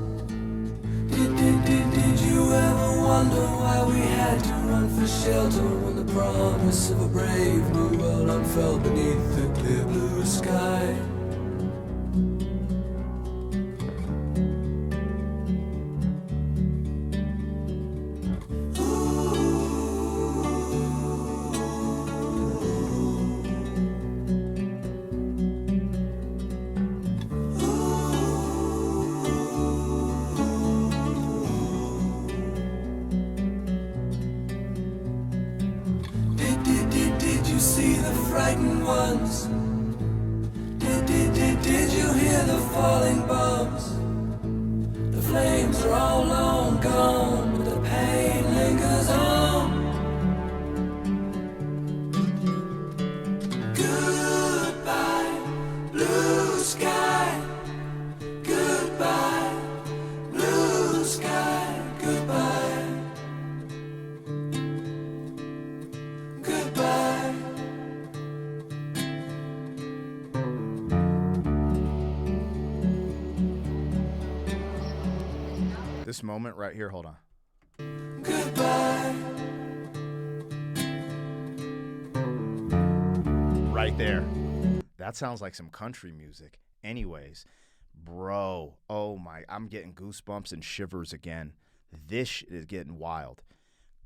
Did you ever wonder why we had to run for shelter when the promise of a brave new world unfurled beneath the clear blue sky? Did you see the frightened ones? Did you hear the falling bombs? The flames are all long gone, but the pain lingers on. Goodbye, blue sky. Goodbye, blue sky. Goodbye. Goodbye. This moment right here, hold on. Goodbye. Right there. That sounds like some country music. Anyways, Bro, oh my, I'm getting goosebumps and shivers again. This shit is getting wild.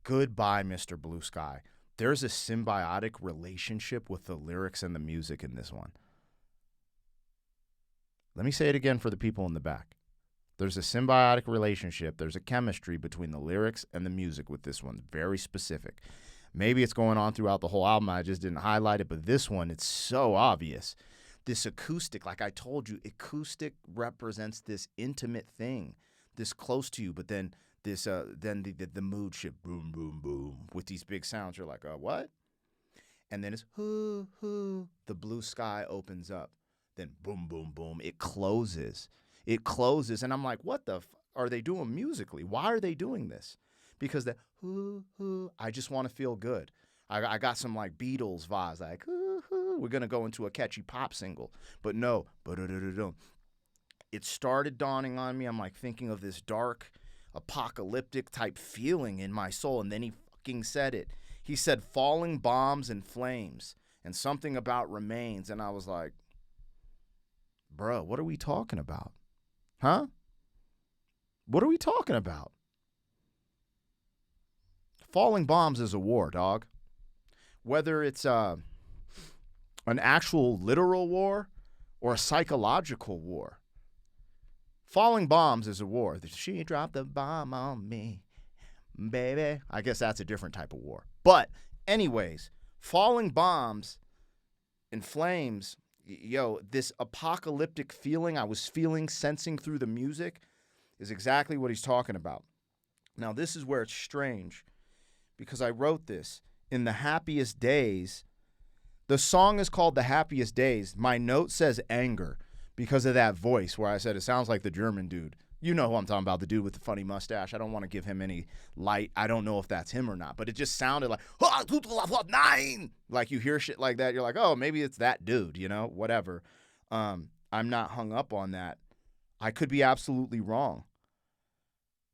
Goodbye, Mr. Blue Sky. There's a symbiotic relationship with the lyrics and the music in this one. Let me say it again for the people in the back. There's a symbiotic relationship. There's a chemistry between the lyrics and the music with this one. Very specific. Maybe it's going on throughout the whole album. I just didn't highlight it, but this one, it's so obvious. This acoustic, like I told you, acoustic represents this intimate thing, this close to you, but then this, then the mood shift, boom, boom, boom, with these big sounds. You're like, what? And then it's hoo, hoo. The blue sky opens up. Then boom, boom, boom. It closes. It closes, and I'm like, what the are they doing musically? Why are they doing this? Because the hoo, hoo, I just want to feel good. I got some like Beatles vibes, like hoo, hoo. We're gonna go into a catchy pop single, but no, it started dawning on me. I'm like thinking of this dark, apocalyptic type feeling in my soul, and then he fucking said it. He said falling bombs and flames, and something about remains, and I was like, bro, what are we talking about? Huh? What are we talking about? Falling bombs is a war, dog. Whether it's an actual literal war or a psychological war. Falling bombs is a war. She dropped the bomb on me, baby. I guess that's a different type of war. But anyways, falling bombs and flames, yo, this apocalyptic feeling I was sensing through the music is exactly what he's talking about. Now, this is where it's strange because I wrote this in the happiest days. The song is called The Happiest Days. My note says anger because of that voice where I said it sounds like the German dude. You know who I'm talking about, the dude with the funny mustache. I don't want to give him any light. I don't know if that's him or not, but it just sounded like, like you hear shit like that. You're like, oh, maybe it's that dude, you know, whatever. I'm not hung up on that. I could be absolutely wrong.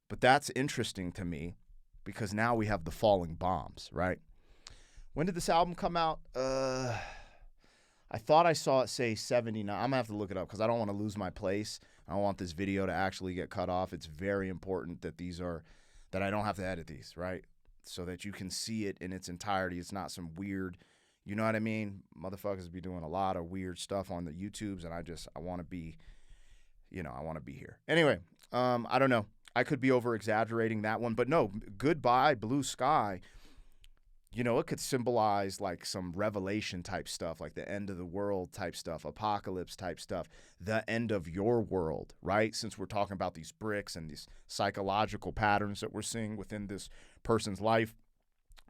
But that's interesting to me because now we have the falling bombs, right? When did this album come out? I thought I saw it say 79. I'm going to have to look it up because I don't want to lose my place. I don't want this video to actually get cut off. It's very important that that I don't have to edit these, right? So that you can see it in its entirety. It's not some weird, you know what I mean? Motherfuckers be doing a lot of weird stuff on the YouTubes, and I want to be, I want to be here. Anyway, I don't know. I could be over-exaggerating that one, but no, Goodbye, Blue Sky, it could symbolize like some revelation type stuff, like the end of the world type stuff, apocalypse type stuff, the end of your world, right? Since we're talking about these bricks and these psychological patterns that we're seeing within this person's life.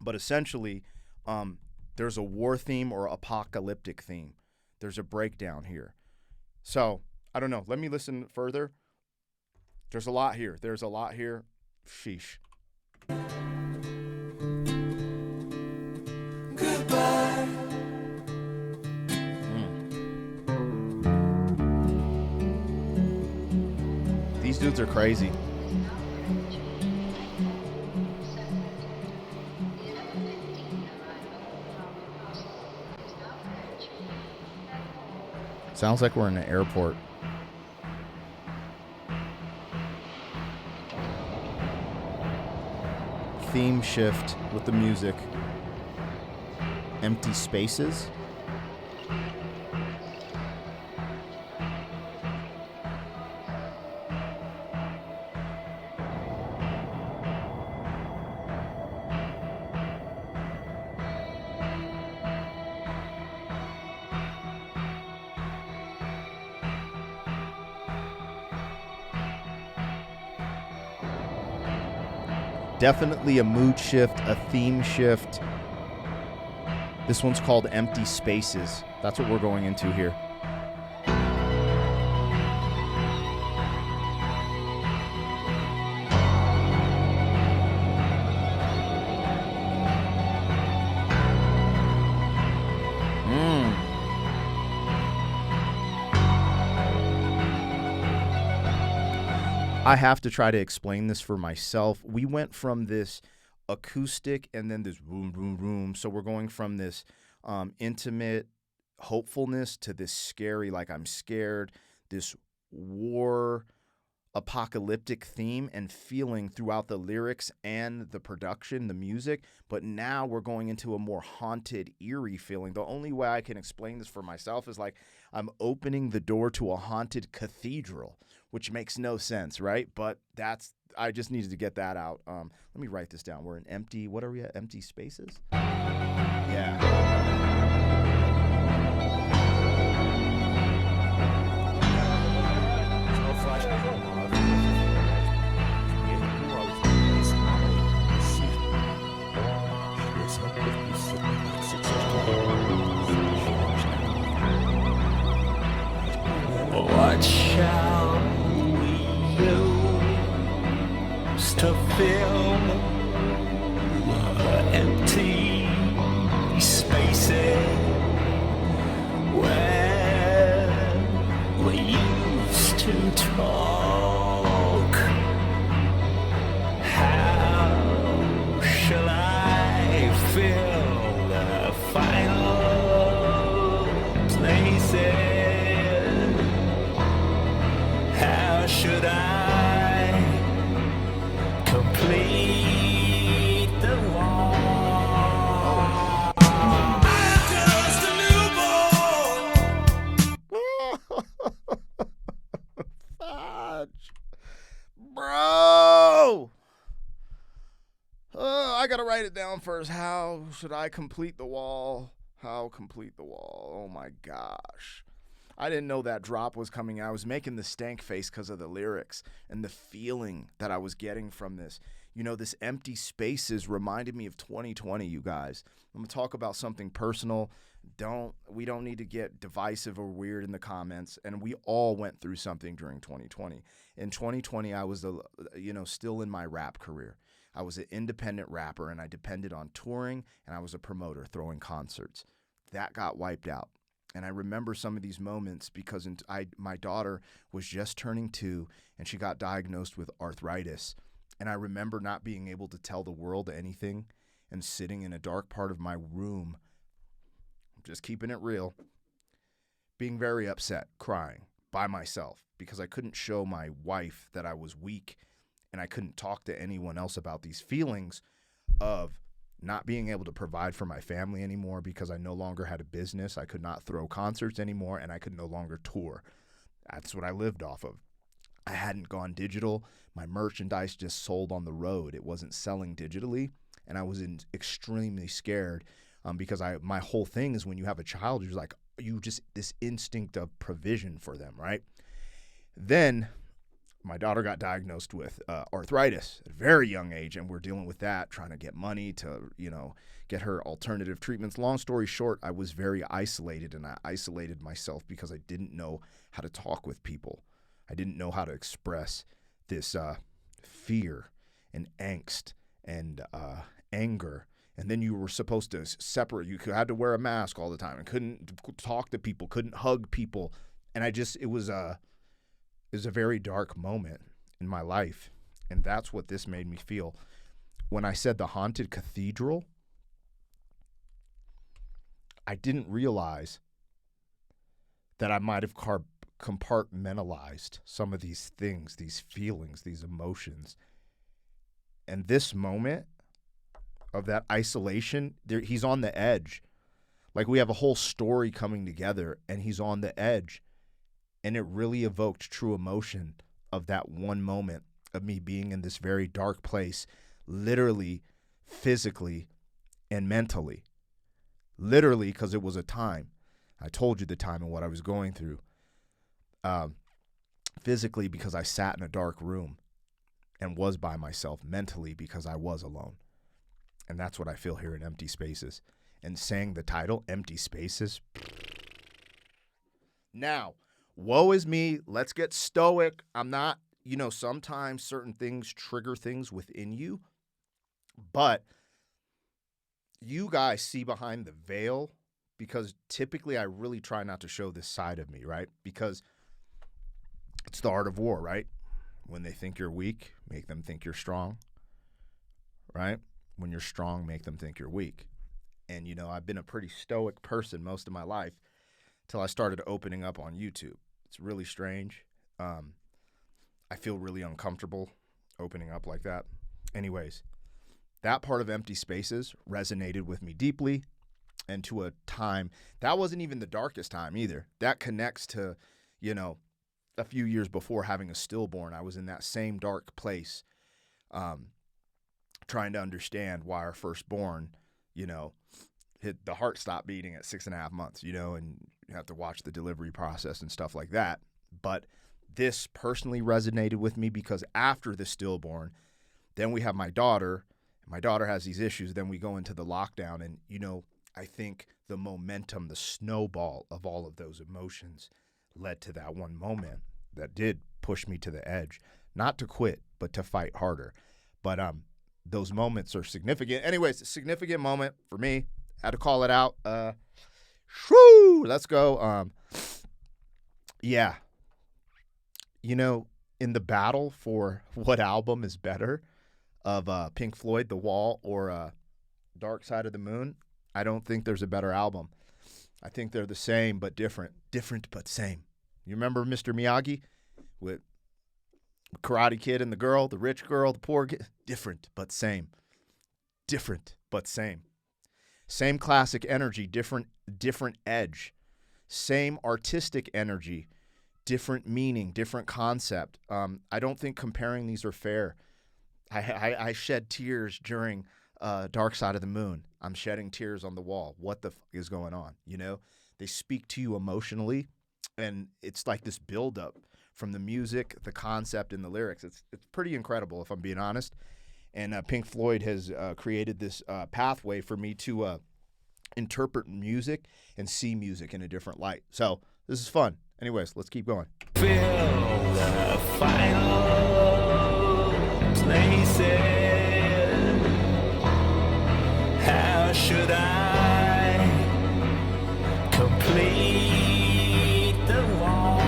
But essentially, there's a war theme or apocalyptic theme. There's a breakdown here. So, I don't know. Let me listen further. There's a lot here. Sheesh. Goodbye. These dudes are crazy. Sounds like we're in an airport. Theme shift with the music. Empty spaces. Definitely a mood shift, a theme shift. This one's called Empty Spaces. That's what we're going into here. I have to try to explain this for myself. We went from this acoustic and then this boom, boom, boom. So we're going from this intimate hopefulness to this scary, like I'm scared, this war apocalyptic theme and feeling throughout the lyrics and the production, the music, but now we're going into a more haunted, eerie feeling. The only way I can explain this for myself is like I'm opening the door to a haunted cathedral, which makes no sense, right? But I just needed to get that out. Let me write this down. We're in empty, what are we at? Empty spaces? Yeah. What shall we use to fill the empty spaces where we used to talk? How shall I fill the final places? How should I complete the wall? I'm just a newborn. Fudge. Bro! I gotta write it down first. How should I complete the wall? How complete the wall? Oh my gosh. I didn't know that drop was coming. I was making the stank face because of the lyrics and the feeling that I was getting from this. You know, this empty spaces reminded me of 2020, you guys. I'm going to talk about something personal. We don't need to get divisive or weird in the comments. And we all went through something during 2020. In 2020, I was, still in my rap career. I was an independent rapper, and I depended on touring, and I was a promoter throwing concerts. That got wiped out. And I remember some of these moments because my daughter was just turning 2 and she got diagnosed with arthritis. And I remember not being able to tell the world anything and sitting in a dark part of my room, just keeping it real, being very upset, crying by myself because I couldn't show my wife that I was weak and I couldn't talk to anyone else about these feelings of not being able to provide for my family anymore because I no longer had a business. I could not throw concerts anymore, and I could no longer tour. That's what I lived off of. I hadn't gone digital. My merchandise just sold on the road. It wasn't selling digitally, and I was extremely scared because my whole thing is when you have a child, you're like, this instinct of provision for them, right? Then my daughter got diagnosed with arthritis at a very young age, and we're dealing with that, trying to get money to, get her alternative treatments. Long story short, I was very isolated, and I isolated myself because I didn't know how to talk with people. I didn't know how to express this fear and angst and anger. And then you were supposed to separate. You had to wear a mask all the time and couldn't talk to people, couldn't hug people. And it was a very dark moment in my life. And that's what this made me feel. When I said the haunted cathedral, I didn't realize that I might have compartmentalized some of these things, these feelings, these emotions. And this moment of that isolation, he's on the edge. Like we have a whole story coming together and he's on the edge. And it really evoked true emotion of that one moment of me being in this very dark place, literally, physically, and mentally. Literally, because it was a time. I told you the time and what I was going through. Physically, because I sat in a dark room and was by myself. Mentally, because I was alone. And that's what I feel here in Empty Spaces. And saying the title, Empty Spaces. Now, woe is me. Let's get stoic. I'm not, sometimes certain things trigger things within you. But you guys see behind the veil because typically I really try not to show this side of me, right? Because it's the art of war, right? When they think you're weak, make them think you're strong, right? When you're strong, make them think you're weak. And, I've been a pretty stoic person most of my life till I started opening up on YouTube. It's really strange. I feel really uncomfortable opening up like that. Anyways, that part of Empty Spaces resonated with me deeply, and to a time that wasn't even the darkest time either. That connects to, a few years before having a stillborn. I was in that same dark place, trying to understand why our firstborn, the heart stopped beating at 6.5 months, and you have to watch the delivery process and stuff like that. But this personally resonated with me because after the stillborn, then we have my daughter. My daughter has these issues. Then we go into the lockdown. And, I think the momentum, the snowball of all of those emotions led to that one moment that did push me to the edge. Not to quit, but to fight harder. But those moments are significant. Anyways, a significant moment for me. Had to call it out. Let's go. Yeah. In the battle for what album is better of Pink Floyd, The Wall, or Dark Side of the Moon, I don't think there's a better album. I think they're the same but different. Different but same. You remember Mr. Miyagi with Karate Kid and the girl, the rich girl, the poor kid? Different but same. Different but same. Same classic energy, different edge. Same artistic energy, different meaning, different concept. I don't think comparing these are fair. I shed tears during Dark Side of the Moon. I'm shedding tears on The Wall. What the is going on? They speak to you emotionally, and it's like this buildup from the music, the concept, and the lyrics. It's pretty incredible, if I'm being honest. And Pink Floyd has created this pathway for me to interpret music and see music in a different light. So this is fun. Anyways, let's keep going. Fill the final places. How should I complete the wall?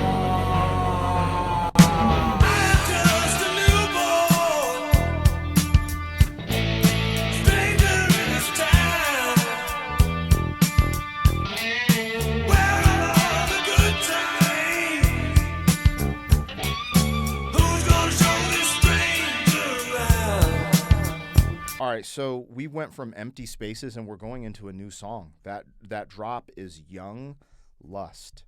I'm just a newborn, stranger in this town. Where are all the good times? Who's gonna show this stranger around? All right, so we went from Empty Spaces and we're going into a new song. That drop is Young Lust.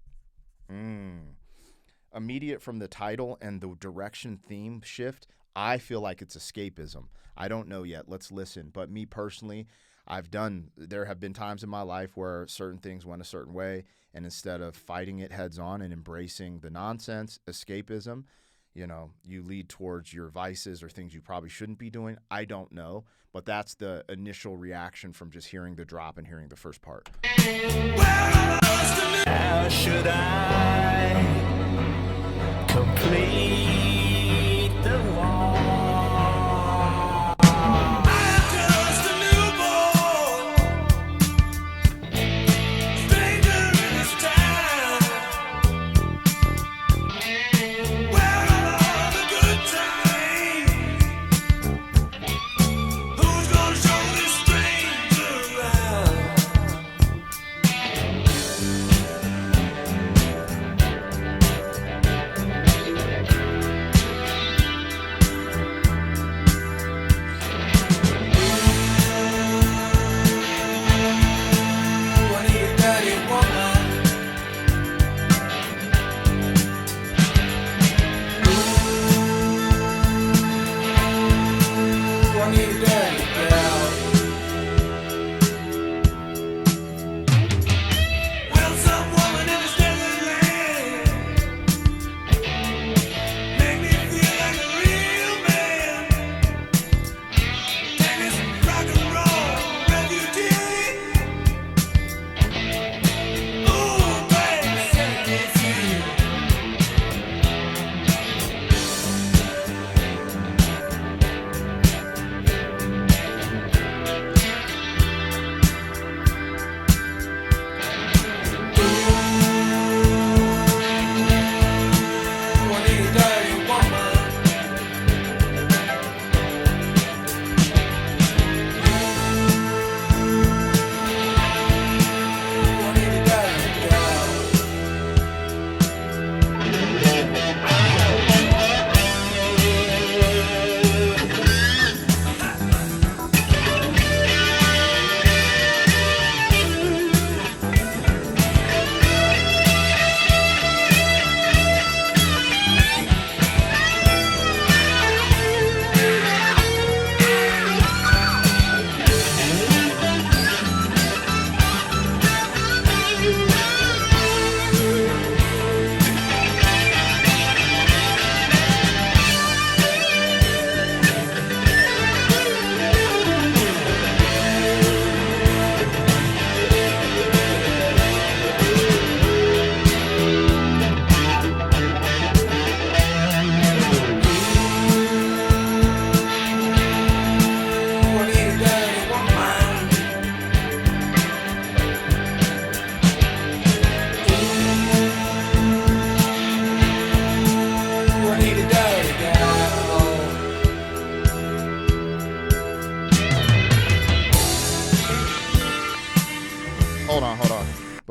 Immediate from the title and the direction theme shift, I feel like it's escapism. I don't know yet. Let's listen. But me personally, there have been times in my life where certain things went a certain way, and instead of fighting it heads on and embracing the nonsense, escapism, you lead towards your vices or things you probably shouldn't be doing. I don't know, but that's the initial reaction from just hearing the drop and hearing the first part. How should I complete the wall? I'm just a newborn, stranger in this town. Where are all the good times? Who's gonna show this stranger around? I need a dirty woman. I need a dirty girl. Well, some woman in this desert land make me feel like a real man. Take this rock and roll refugee. Ooh, baby, set me free.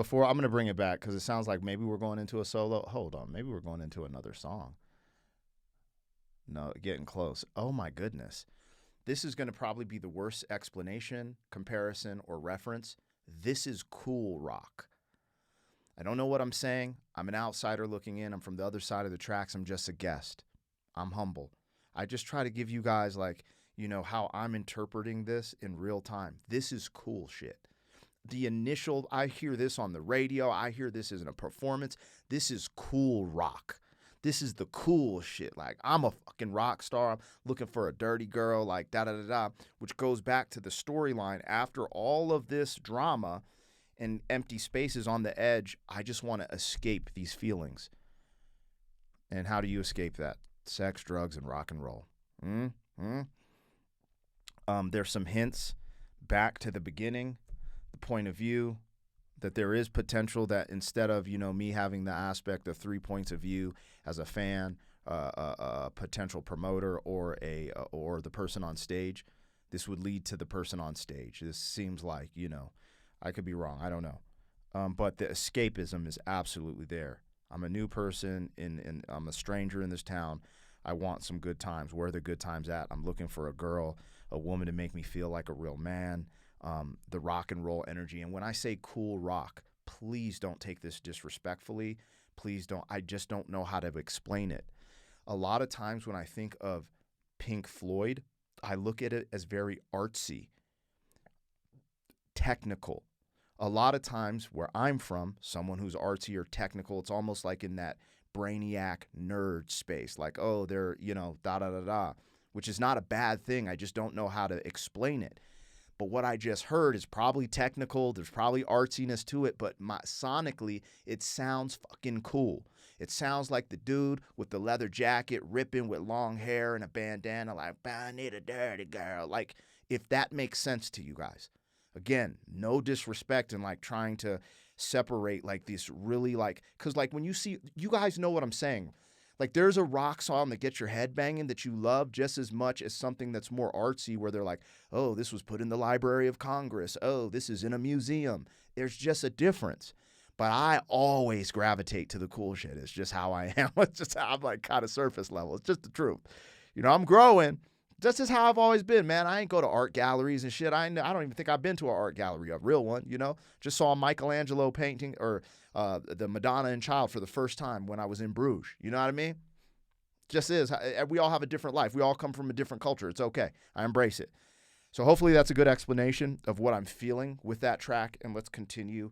before, I'm going to bring it back because it sounds like maybe we're going into a solo. Hold on. Maybe we're going into another song. No, getting close. Oh, my goodness. This is going to probably be the worst explanation, comparison, or reference. This is cool rock. I don't know what I'm saying. I'm an outsider looking in. I'm from the other side of the tracks. I'm just a guest. I'm humble. I just try to give you guys, like, you know, how I'm interpreting this in real time. This is cool shit. The initial, I hear this on the radio. I hear this as a performance. This is cool rock. This is the cool shit. Like, I'm a fucking rock star. I'm looking for a dirty girl, like da-da-da-da, which goes back to the storyline. After all of this drama and empty spaces on the edge, I just want to escape these feelings. And how do you escape that? Sex, drugs, and rock and roll. There's some hints back to the beginning, the point of view, that there is potential that instead of, you know, me having the aspect of 3 points of view as a fan, a potential promoter, or the person on stage, this would lead to the person on stage. This seems like, you know, I could be wrong. I don't know. But the escapism is absolutely there. I'm a new person, and I'm a stranger in this town. I want some good times. Where are the good times at? I'm looking for a girl, a woman to make me feel like a real man. The rock and roll energy. And when I say cool rock, please don't take this disrespectfully. Please don't. I just don't know how to explain it. A lot of times when I think of Pink Floyd, I look at it as very artsy, technical. A lot of times where I'm from, someone who's artsy or technical, it's almost like in that brainiac nerd space. Like, oh, they're, you know, da-da-da-da, which is not a bad thing. I just don't know how to explain it. But what I just heard is probably technical. There's probably artsiness to it, but sonically, it sounds fucking cool. It sounds like the dude with the leather jacket ripping with long hair and a bandana, like, I need a dirty girl. Like, if that makes sense to you guys. Again, no disrespect and like trying to separate like this really like, because like when you see, you guys know what I'm saying. Like there's a rock song that gets your head banging that you love just as much as something that's more artsy where they're like, oh, this was put in the Library of Congress. Oh, this is in a museum. There's just a difference. But I always gravitate to the cool shit. It's just how I am. It's just how I'm like kind of surface level. It's just the truth. You know, I'm growing. This is how I've always been, man. I ain't go to art galleries and shit. I don't even think I've been to an art gallery, a real one, you know. Just saw a Michelangelo painting or the Madonna and Child for the first time when I was in Bruges. You know what I mean? Just is. We all have a different life. We all come from a different culture. It's okay. I embrace it. So hopefully that's a good explanation of what I'm feeling with that track, and let's continue.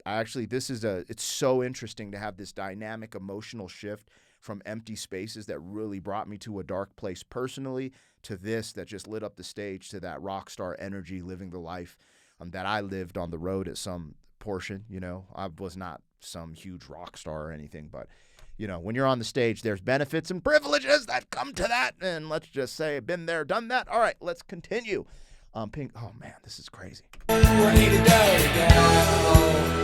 It's so interesting to have this dynamic emotional shift from empty spaces that really brought me to a dark place personally to this that just lit up the stage to that rock star energy, living the life that I lived on the road at some portion. You know, I was not some huge rock star or anything, but you know, when you're on the stage, there's benefits and privileges that come to that. And let's just say, been there, done that. All right, let's continue. Pink. Oh man, this is crazy. I need a dirty girl.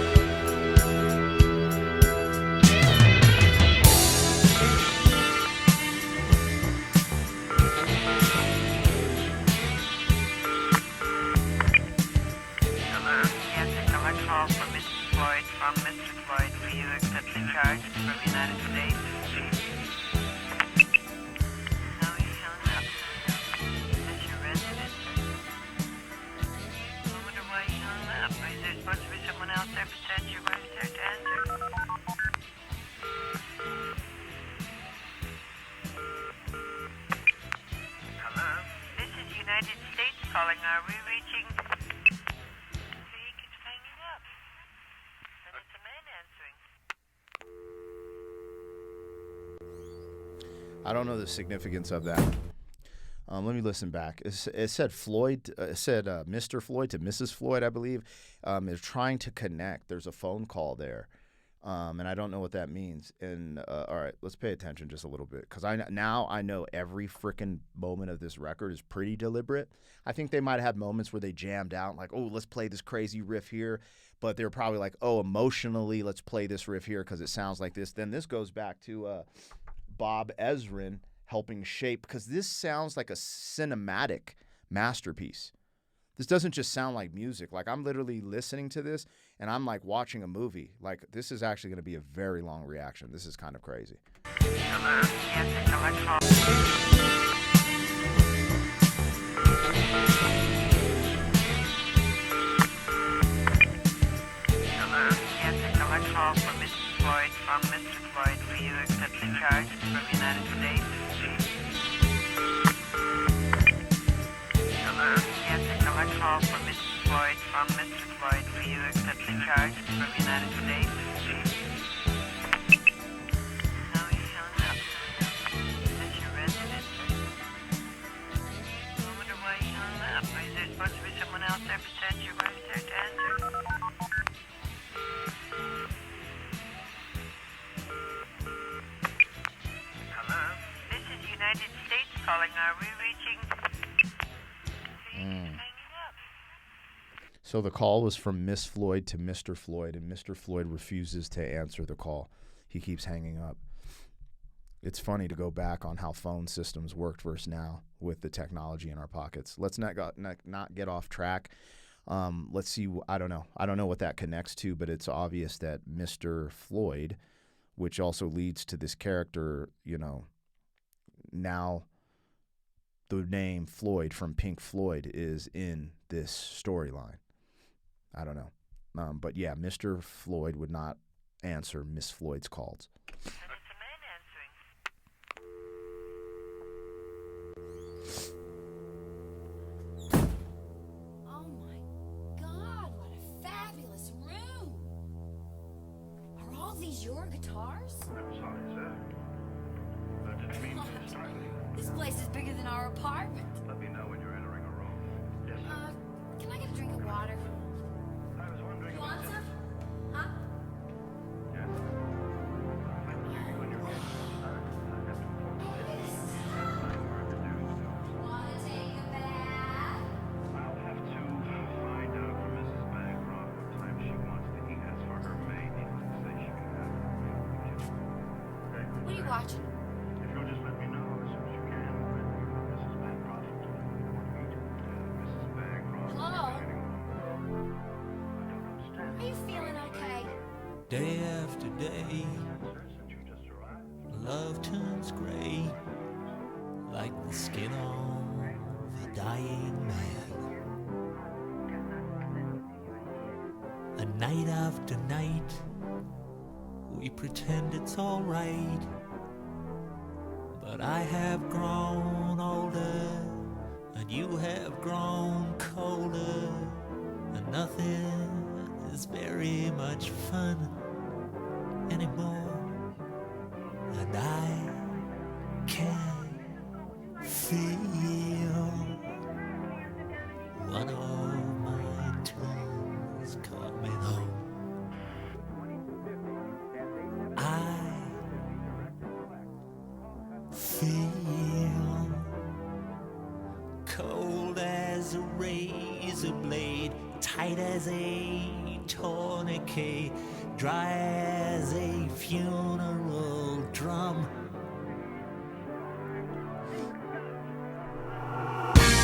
Call for Mrs. Floyd from Mr. Floyd. For you accepting charges from the United States? No, he hung up. Is this your residence? I wonder why he hung up. Is there supposed to be someone else there besides your wife there to answer? Hello? This is the United States calling. Are we reaching... I don't know the significance of that. Let me listen back. It said Floyd. It said Mr. Floyd to Mrs. Floyd, I believe. Is trying to connect. There's a phone call there, and I don't know what that means. And all right, let's pay attention just a little bit because I know every freaking moment of this record is pretty deliberate. I think they might have had moments where they jammed out, like, oh, let's play this crazy riff here. But they're probably like, oh, emotionally, let's play this riff here because it sounds like this. Then this goes back to Bob Ezrin helping shape, because this sounds like a cinematic masterpiece. This doesn't just sound like music. Like, I'm literally listening to this, and I'm like watching a movie. Like, this is actually going to be a very long reaction. This is kind of crazy. Hello? Yes, collect call. Hello? Yes, collect call from Mrs. Floyd. From Mr. Floyd. Will you accept the charge from United States? Hello? Yes, collect call from Mrs. Floyd. From Mr. Floyd. Will you accept the charge from United States? No, he's hung up. Is this your residence? I wonder why he hung up. Is there supposed to be someone else there besides your wife there to answer? Hello? This is United States calling. Are we reaching? Hanging up. So the call was from Miss Floyd to Mr. Floyd, and Mr. Floyd refuses to answer the call. He keeps hanging up. It's funny to go back on how phone systems worked versus now with the technology in our pockets. Let's not get off track. Let's see. I don't know what that connects to, but it's obvious that Mr. Floyd, which also leads to this character, now the name Floyd from Pink Floyd is in this storyline. I don't know. But yeah, Mr. Floyd would not answer Miss Floyd's calls. And it's a man answering. Oh my God, what a fabulous room! Are all these your guitars? I'm sorry, sir. I didn't mean to startle you. This place is bigger than our apartment. Let me know when you're entering a room. Yes, sir. Can I get a drink of water? I was wondering. You want some? Huh? Yes. I will see you when you're in. I have to inform you. Wherever due to. Wanna take a bath? I'll have to find out from Mrs. Bancroft what time she wants to eat. As for her maid, needless to say, she can have her meal in the kitchen. Okay? What are you watching? If you'll just let me know as soon as you can when Mrs. Bancroft will meet Mrs. Bancroft. Hello? I don't understand. Are you feeling okay? Day after day, Sir, since you just arrived. love turns gray, like the skin on the dying man. And night after night, we pretend it's alright. But I have grown older, and you have grown colder, and nothing is very much fun anymore. And I can feel one of my twins coming home. I feel cold as a razor blade, tight as a tourniquet, dry as a funeral drum.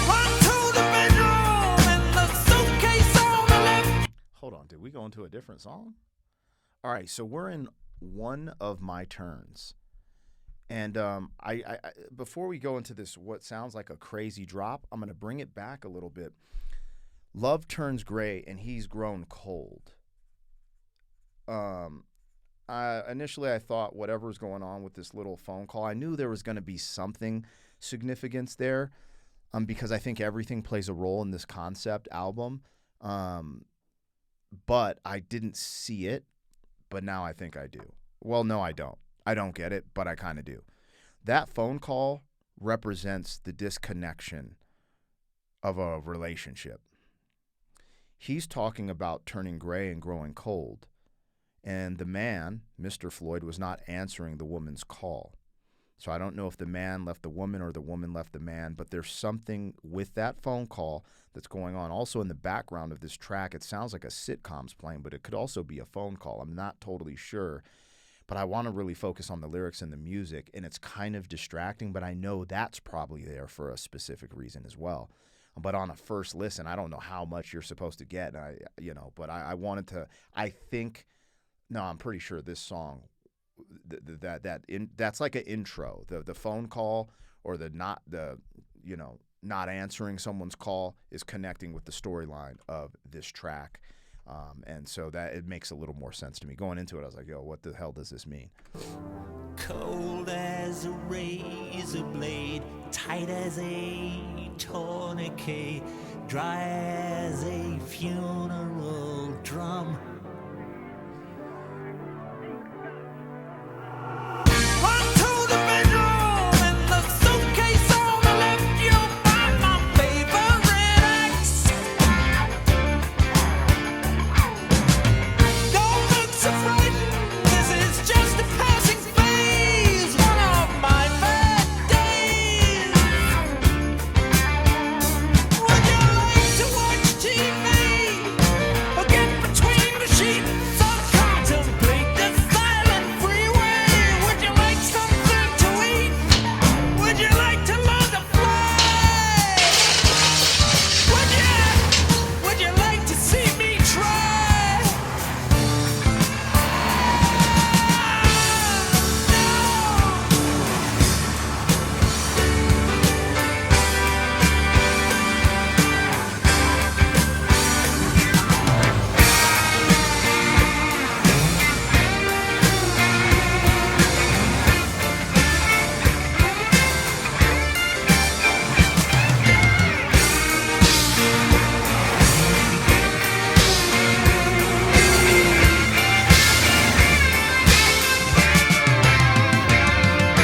Run to the bedroom and the suitcase on the left. Hold on, did we go into a different song? All right, so we're in One of My Turns. And I before we go into this, what sounds like a crazy drop, I'm going to bring it back a little bit. Love turns gray, and he's grown cold. Initially, I thought whatever's going on with this little phone call, I knew there was going to be something significance there, because I think everything plays a role in this concept album. But I didn't see it, but now I think I do. Well, no, I don't. I don't get it, but I kind of do. That phone call represents the disconnection of a relationship. He's talking about turning gray and growing cold. And the man, Mr. Floyd, was not answering the woman's call. So I don't know if the man left the woman or the woman left the man, but there's something with that phone call that's going on. Also in the background of this track, it sounds like a sitcom's playing, but it could also be a phone call. I'm not totally sure. But I want to really focus on the lyrics and the music, and it's kind of distracting, but I know that's probably there for a specific reason as well. But on a first listen, I don't know how much you're supposed to get. But I wanted to. I'm pretty sure this song, that's like an intro. The phone call or not answering someone's call is connecting with the storyline of this track. And so that it makes a little more sense to me. Going into it, I was like, yo, what the hell does this mean? Cold as a razor blade, tight as a tourniquet, dry as a funeral drum. Run to the bedroom and the suitcase on the left, you'll find my favorite ex. Don't look so frightened, this is just a passing phase, one of my bad days. Would you like to watch TV or get between the sheets or contemplate the silent freeway? Would you like something to eat? Would you like to learn to fly? Would you like to see me try?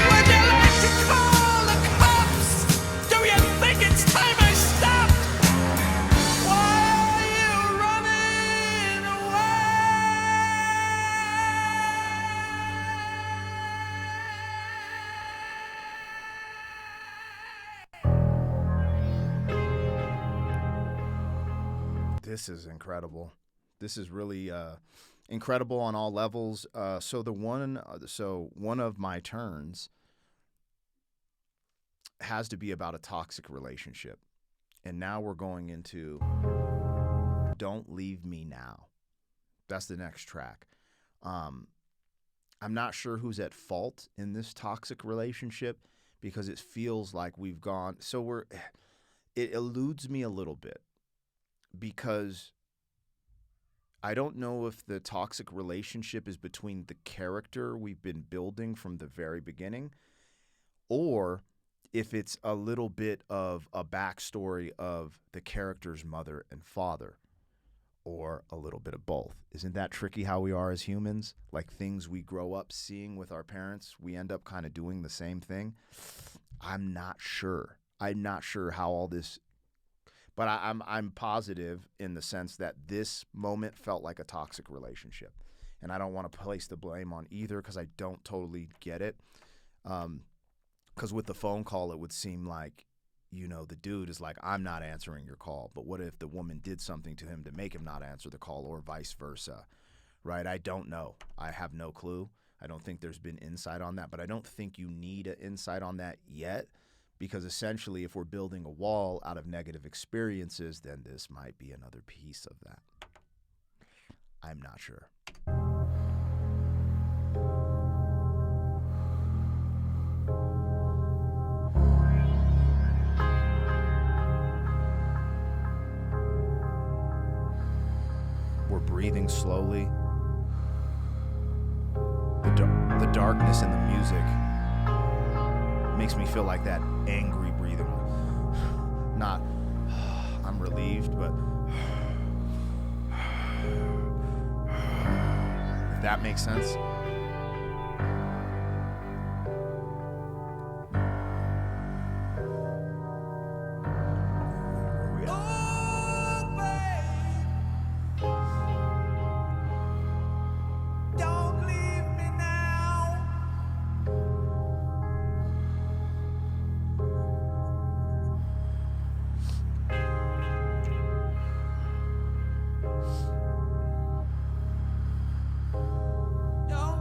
Would you like to call the cops? Do you think it's time I stopped? Why are you running This is incredible. This is really incredible on all levels. So one of my turns has to be about a toxic relationship. And now we're going into Don't Leave Me Now. That's the next track. I'm not sure who's at fault in this toxic relationship because it feels like we've gone. It eludes me a little bit because I don't know if the toxic relationship is between the character we've been building from the very beginning or if it's a little bit of a backstory of the character's mother and father, or a little bit of both. Isn't that tricky how we are as humans? Like things we grow up seeing with our parents, we end up kind of doing the same thing. I'm not sure how all this, but I'm positive in the sense that this moment felt like a toxic relationship. And I don't want to place the blame on either because I don't totally get it. Because with the phone call, it would seem like, the dude is like, I'm not answering your call. But what if the woman did something to him to make him not answer the call or vice versa, right? I don't know. I have no clue. I don't think there's been insight on that. But I don't think you need an insight on that yet because essentially if we're building a wall out of negative experiences, then this might be another piece of that. I'm not sure. We're breathing slowly. The darkness in the music makes me feel like that angry breathing. Not, I'm relieved, but if that makes sense. Don't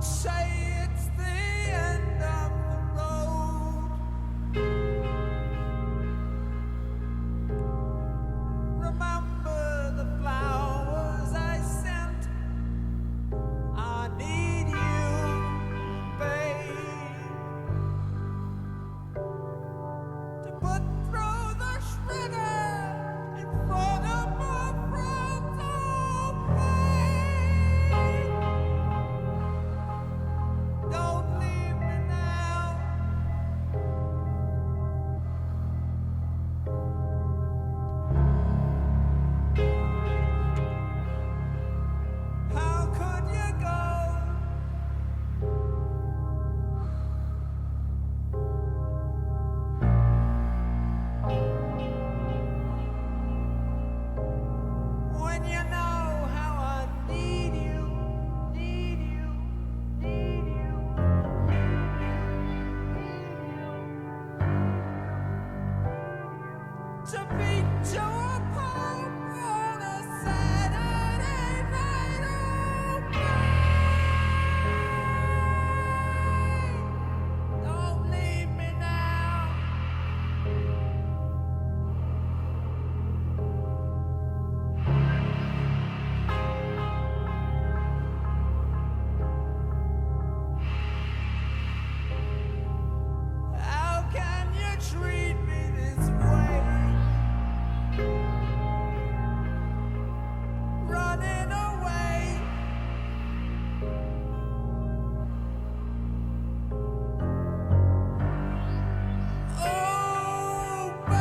to beat to a pulp on a Saturday night. Oh, babe, don't leave me now. How can you treat me this way? Running away. Oh, babe,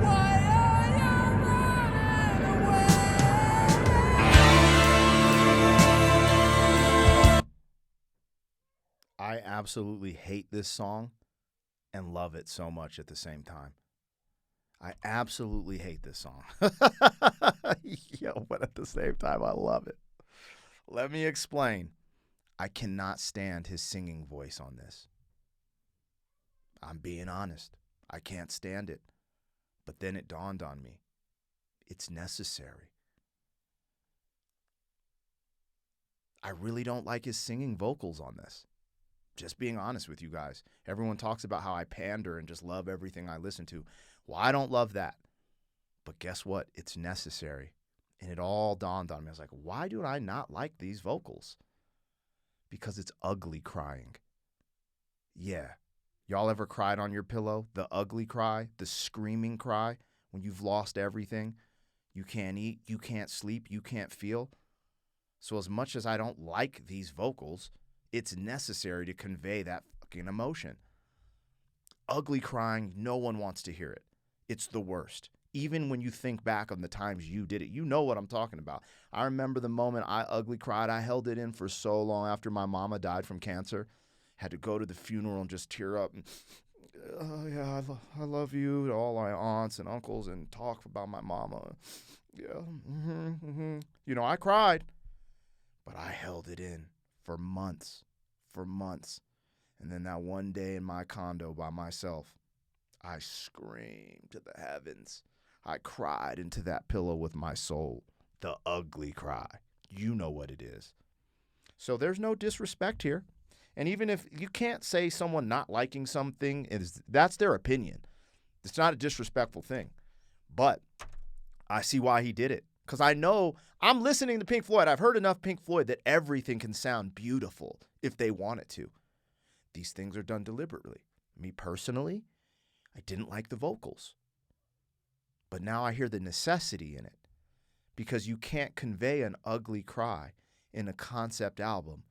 why are you running away? I absolutely hate this song and love it so much at the same time. I absolutely hate this song. Yo, but at the same time, I love it. Let me explain. I cannot stand his singing voice on this. I'm being honest. I can't stand it. But then it dawned on me. It's necessary. I really don't like his singing vocals on this. Just being honest with you guys. Everyone talks about how I pander and just love everything I listen to. Well, I don't love that. But guess what? It's necessary. And it all dawned on me. I was like, why do I not like these vocals? Because it's ugly crying. Yeah. Y'all ever cried on your pillow? The ugly cry, the screaming cry, when you've lost everything. You can't eat, you can't sleep, you can't feel. So as much as I don't like these vocals, it's necessary to convey that fucking emotion. Ugly crying, no one wants to hear it. It's the worst. Even when you think back on the times you did it, you know what I'm talking about. I remember the moment I ugly cried. I held it in for so long after my mama died from cancer. Had to go to the funeral and just tear up. And, oh, yeah, I love you to all my aunts and uncles and talk about my mama. Yeah, You know, I cried. But I held it in for months. And then that one day in my condo by myself, I screamed to the heavens. I cried into that pillow with my soul. The ugly cry. You know what it is. So there's no disrespect here. And even if you can't say someone not liking something, that's their opinion. It's not a disrespectful thing. But I see why he did it. Because I know I'm listening to Pink Floyd. I've heard enough Pink Floyd that everything can sound beautiful if they want it to. These things are done deliberately. Me personally, I didn't like the vocals. But now I hear the necessity in it. Because you can't convey an ugly cry in a concept album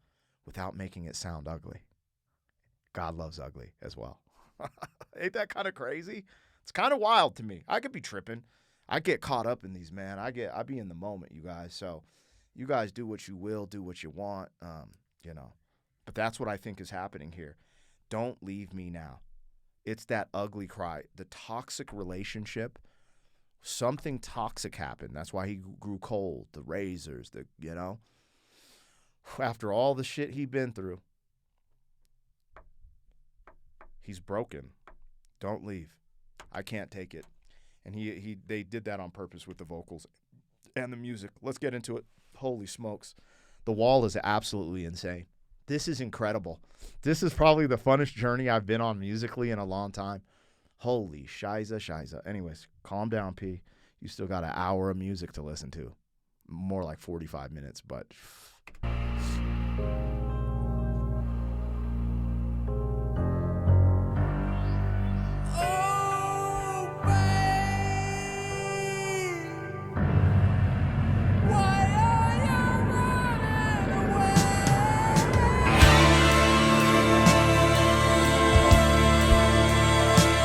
without making it sound ugly. God loves ugly as well. Ain't that kind of crazy? It's kind of wild to me. I could be tripping. I get caught up in these, man. I be in the moment, you guys. So you guys do what you will, do what you want, But that's what I think is happening here. Don't leave me now. It's that ugly cry. The toxic relationship, something toxic happened. That's why he grew cold. The razors, after all the shit he'd been through, he's broken. Don't leave. I can't take it. And they did that on purpose with the vocals and the music. Let's get into it. Holy smokes. The Wall is absolutely insane. This is incredible. This is probably the funnest journey I've been on musically in a long time. Holy shiza. Anyways, calm down, P. You still got an hour of music to listen to. More like 45 minutes, but...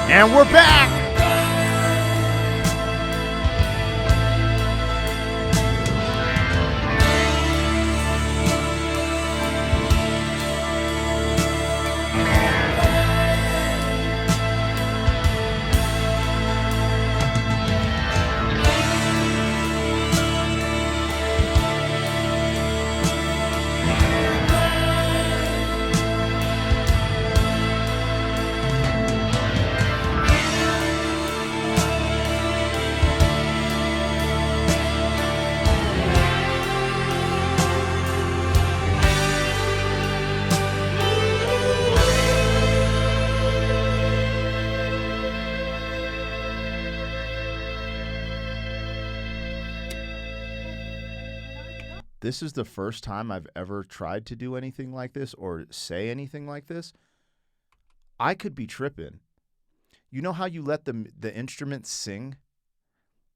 And we're back. this is the first time I've ever tried to do anything like this or say anything like this. I could be tripping. You know how you let the instrument sing?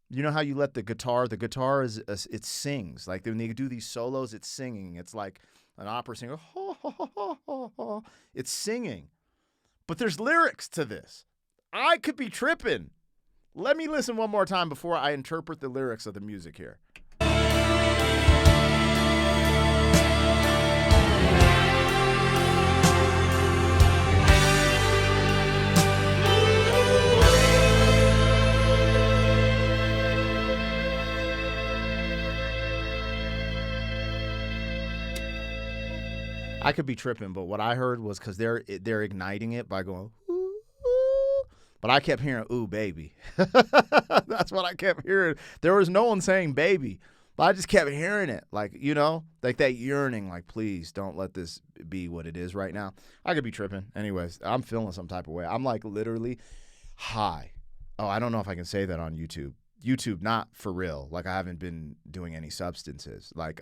You know how you let the guitar it sings. Like when they do these solos, it's singing. It's like an opera singer. It's singing. But there's lyrics to this. I could be tripping. Let me listen one more time before I interpret the lyrics of the music here. I could be tripping, but what I heard was because they're igniting it by going, ooh, ooh. But I kept hearing, ooh, baby. That's what I kept hearing. There was no one saying baby, but I just kept hearing it. Like, you know, like that yearning, like, please don't let this be what it is right now. I could be tripping. Anyways, I'm feeling some type of way. I'm like literally high. Oh, I don't know if I can say that on YouTube. YouTube, not for real. Like I haven't been doing any substances. Like,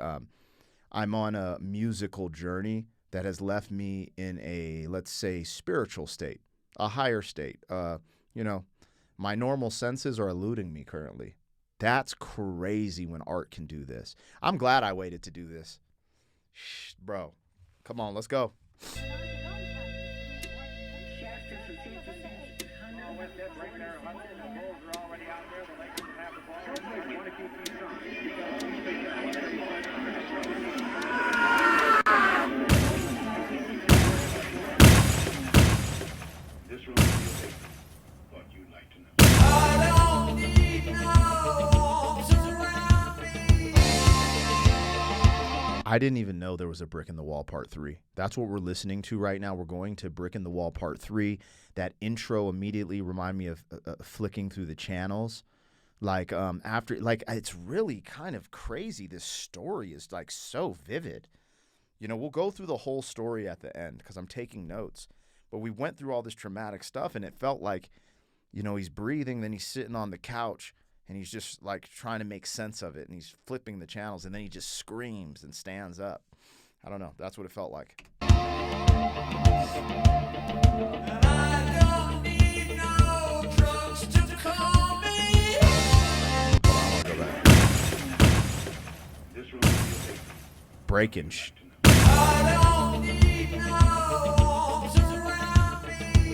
I'm on a musical journey that has left me in a, let's say, spiritual state, a higher state. You know, my normal senses are eluding me currently. That's crazy when art can do this. I'm glad I waited to do this. Shh, bro, come on, let's go. This will be your paper. Thought you'd like to know. I didn't even know there was a Brick in the Wall Part 3. That's what we're listening to right now. We're going to Brick in the Wall Part 3. That intro immediately reminded me of flicking through the channels. Like, after, like, it's really kind of crazy. This story is, like, so vivid. You know, we'll go through the whole story at the end because I'm taking notes. But we went through all this traumatic stuff, and it felt like, you know, he's breathing, then he's sitting on the couch, and he's just, like, trying to make sense of it, and he's flipping the channels, and then he just screams and stands up. I don't know. That's what it felt like. This will be your paper. Breaking.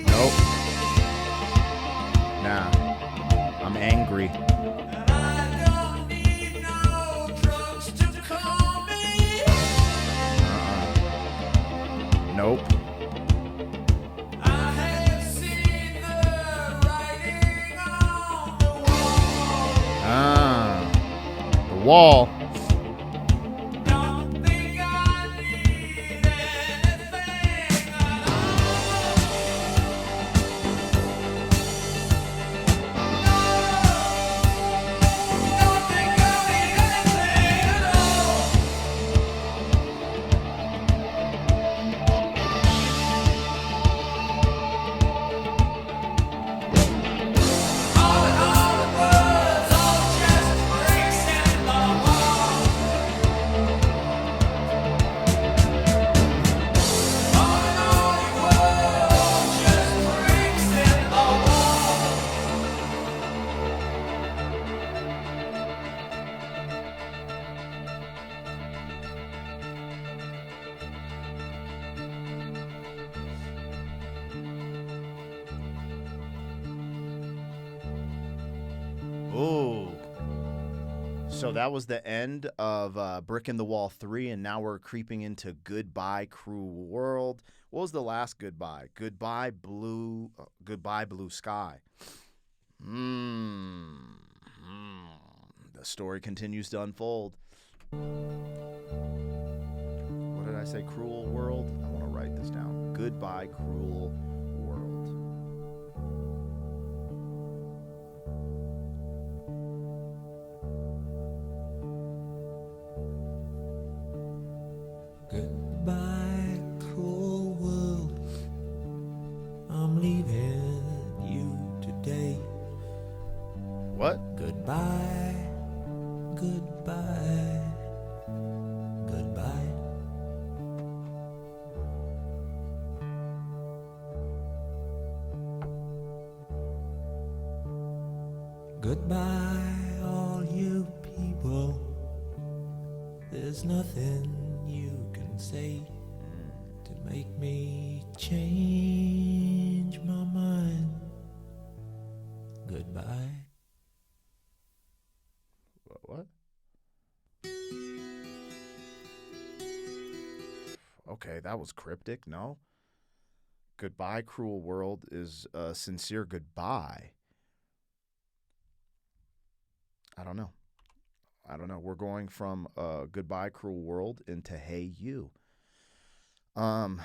Nope. Nah. I'm angry. Nope. The wall. Ooh. So that was the end of Brick in the Wall 3, and now we're creeping into Goodbye Cruel World. What was the last goodbye? Goodbye Blue Sky. The story continues to unfold. What did I say? Cruel World? I want to write this down. Goodbye Cruel World. Goodbye, cruel world. I'm leaving you today. What? Goodbye, goodbye. Goodbye, all you people. There's nothing you can say to make me change my mind. Goodbye. What? Okay, that was cryptic. No. Goodbye, cruel world is a sincere goodbye. I don't know. We're going from Goodbye, Cruel World into Hey You. When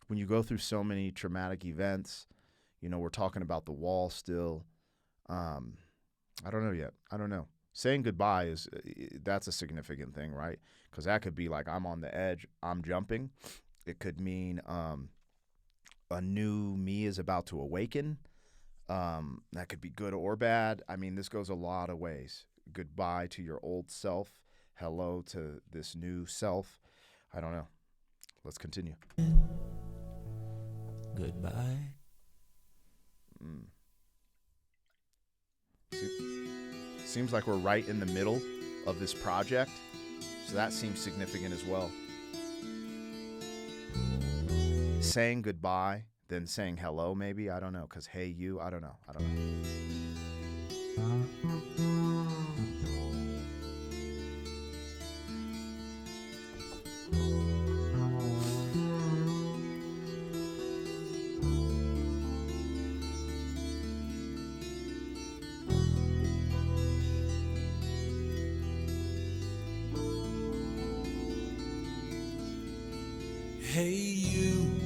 you go through so many traumatic events, we're talking about the wall still. I don't know yet. I don't know. Saying goodbye that's a significant thing, right? Because that could be like I'm on the edge, I'm jumping. It could mean a new me is about to awaken. That could be good or bad. I mean, this goes a lot of ways. Goodbye to your old self. Hello to this new self. I don't know. Let's continue. Goodbye. Seems like we're right in the middle of this project, so that seems significant as well. Saying goodbye, then saying hello, maybe. I don't know, because hey, you, I don't know. Hey you,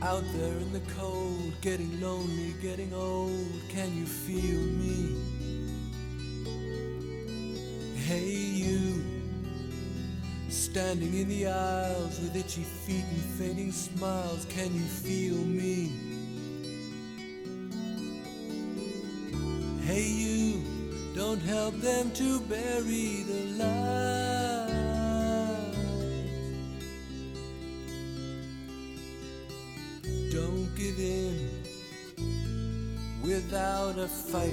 out there in the cold, getting lonely, getting old, can you feel me? Hey you, standing in the aisles with itchy feet and fading smiles, can you feel me? Hey you, don't help them to bury the light. Don't give in without a fight.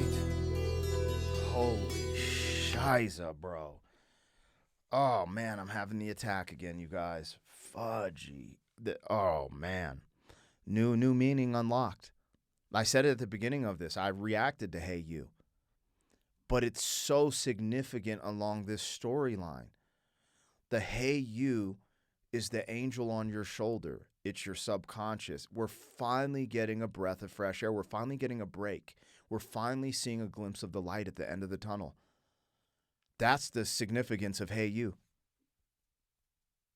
Holy shiza, bro. Oh, man, I'm having the attack again, you guys. Fudgy. Oh, man. New meaning unlocked. I said it at the beginning of this. I reacted to Hey You. But it's so significant along this storyline. The Hey You is the angel on your shoulder. It's your subconscious. We're finally getting a breath of fresh air. We're finally getting a break. We're finally seeing a glimpse of the light at the end of the tunnel. That's the significance of Hey You.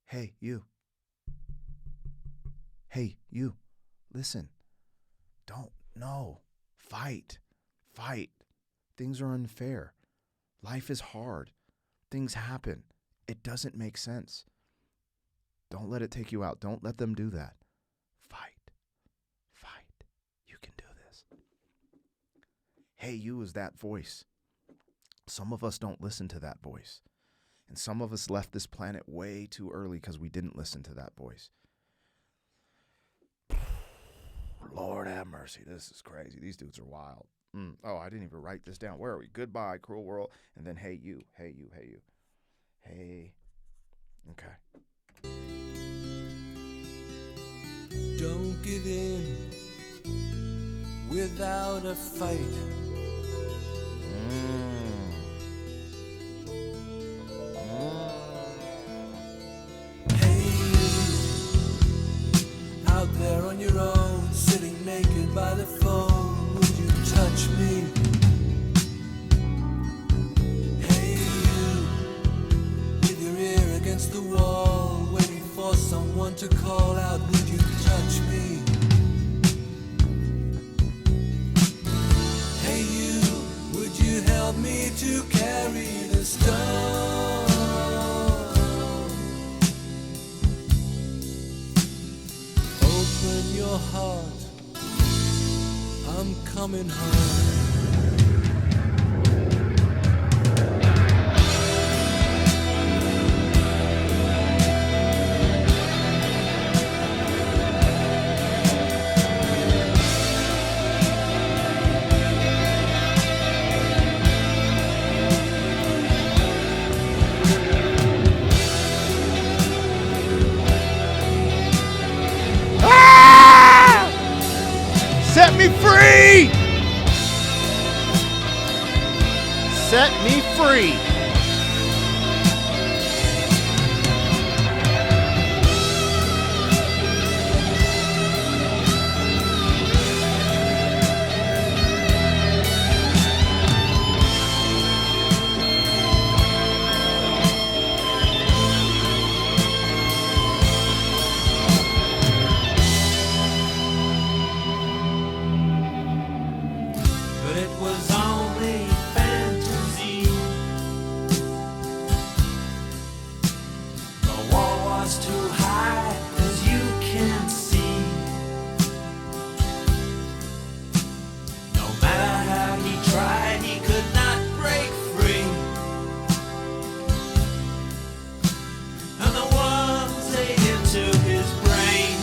Hey You. Hey You. Listen. No. Fight. Things are unfair. Life is hard. Things happen. It doesn't make sense. Don't let it take you out. Don't let them do that. Fight. You can do this. Hey You is that voice. Some of us don't listen to that voice. And some of us left this planet way too early because we didn't listen to that voice. Lord have mercy. This is crazy. These dudes are wild. Oh, I didn't even write this down. Where are we? Goodbye, cruel world. And then Hey You. Hey. Okay. Don't give in without a fight. Hey you, out there on your own, sitting naked by the phone, would you touch me? Hey you, with your ear against the wall, waiting for someone to call out, would you touch me? Hey you, would you help me to carry the stone? Open your heart, I'm coming home. free! Set me free. But it was only fantasy. The wall was too high, as you can see. No matter how he tried, he could not break free. And the ones ate into his brain.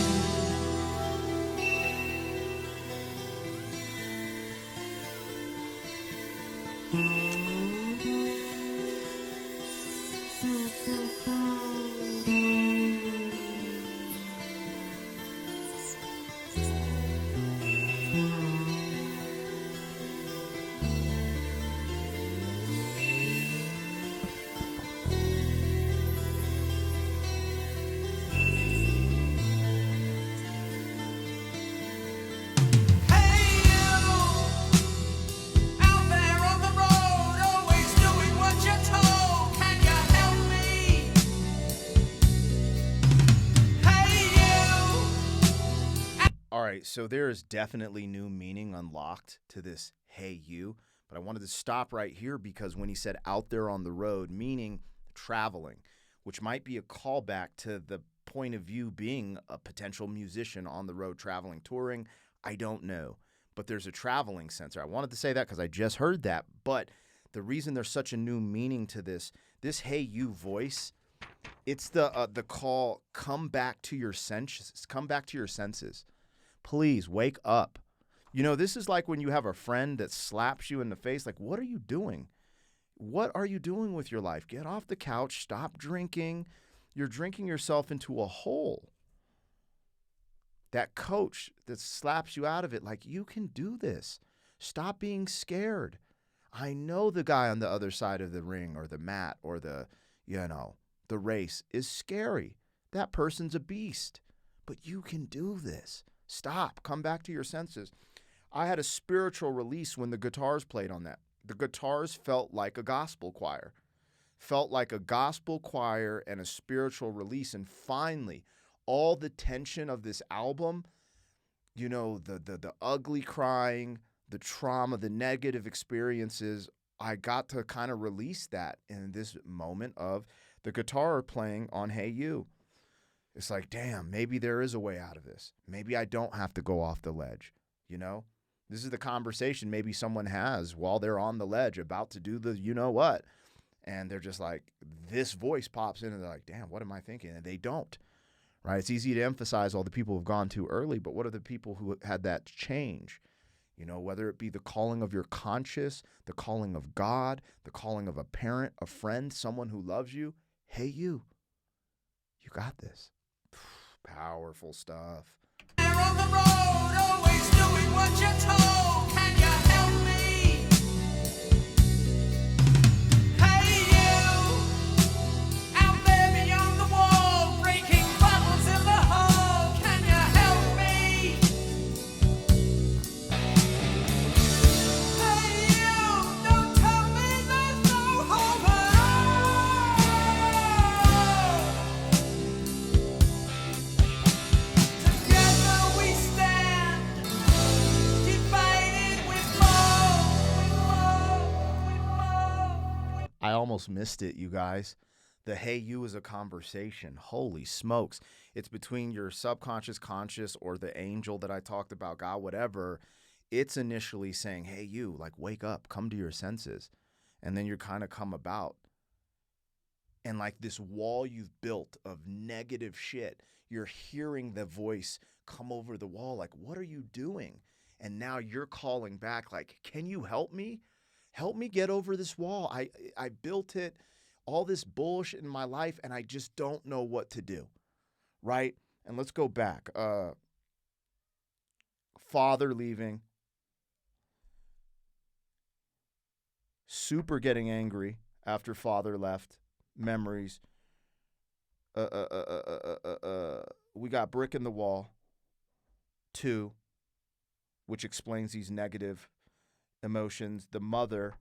Hey you, out there on the road, always doing what you're told. Can you help me? Hey you. All right, so there is definitely new meaning unlocked to this "hey you," but I wanted to stop right here because when he said "out there on the road," meaning traveling, which might be a callback to the point of view being a potential musician on the road traveling, touring. I don't know, but there's a traveling sense. I wanted to say that because I just heard that, but the reason there's such a new meaning to this "hey you" voice, it's the call, come back to your senses, come back to your senses. Please wake up. You know, this is like when you have a friend that slaps you in the face. Like, what are you doing? What are you doing with your life? Get off the couch. Stop drinking. You're drinking yourself into a hole. That coach that slaps you out of it, like, you can do this. Stop being scared. I know the guy on the other side of the ring or the mat or the race is scary. That person's a beast. But you can do this. Stop. Come back to your senses. I had a spiritual release when the guitars played on that. The guitars felt like a gospel choir. Felt like a gospel choir and a spiritual release. And finally, all the tension of this album, you know, the ugly crying, the trauma, the negative experiences, I got to kind of release that in this moment of the guitar playing on "Hey You." It's like, damn, maybe there is a way out of this. Maybe I don't have to go off the ledge, you know? This is the conversation maybe someone has while they're on the ledge about to do the you know what. And they're just like, this voice pops in and they're like, damn, what am I thinking? And they don't, right? It's easy to emphasize all the people who've gone too early, but what are the people who had that change? You know, whether it be the calling of your conscience, the calling of God, the calling of a parent, a friend, someone who loves you. Hey, you got this. Powerful stuff. There on the road, always doing what you're told. Can you help me? Hey you, out there beyond the wall, breaking bottles in the hall. Can you help me? Hey you, don't tell me there's no hope at all. Together we stand, divided with love. I almost missed it, you guys. The "hey you" is a conversation. Holy smokes. It's between your subconscious, conscious, or the angel that I talked about, God, whatever. It's initially saying, hey you, like, wake up, come to your senses. And then you're kind of come about. And like this wall you've built of negative shit, you're hearing the voice come over the wall. Like, what are you doing? And now you're calling back like, can you help me? Help me get over this wall. I built it, all this bullshit in my life, and I just don't know what to do, right? And let's go back. Father leaving, super getting angry after father left, memories. We got brick in the wall, 2, which explains these negative emotions. The mother,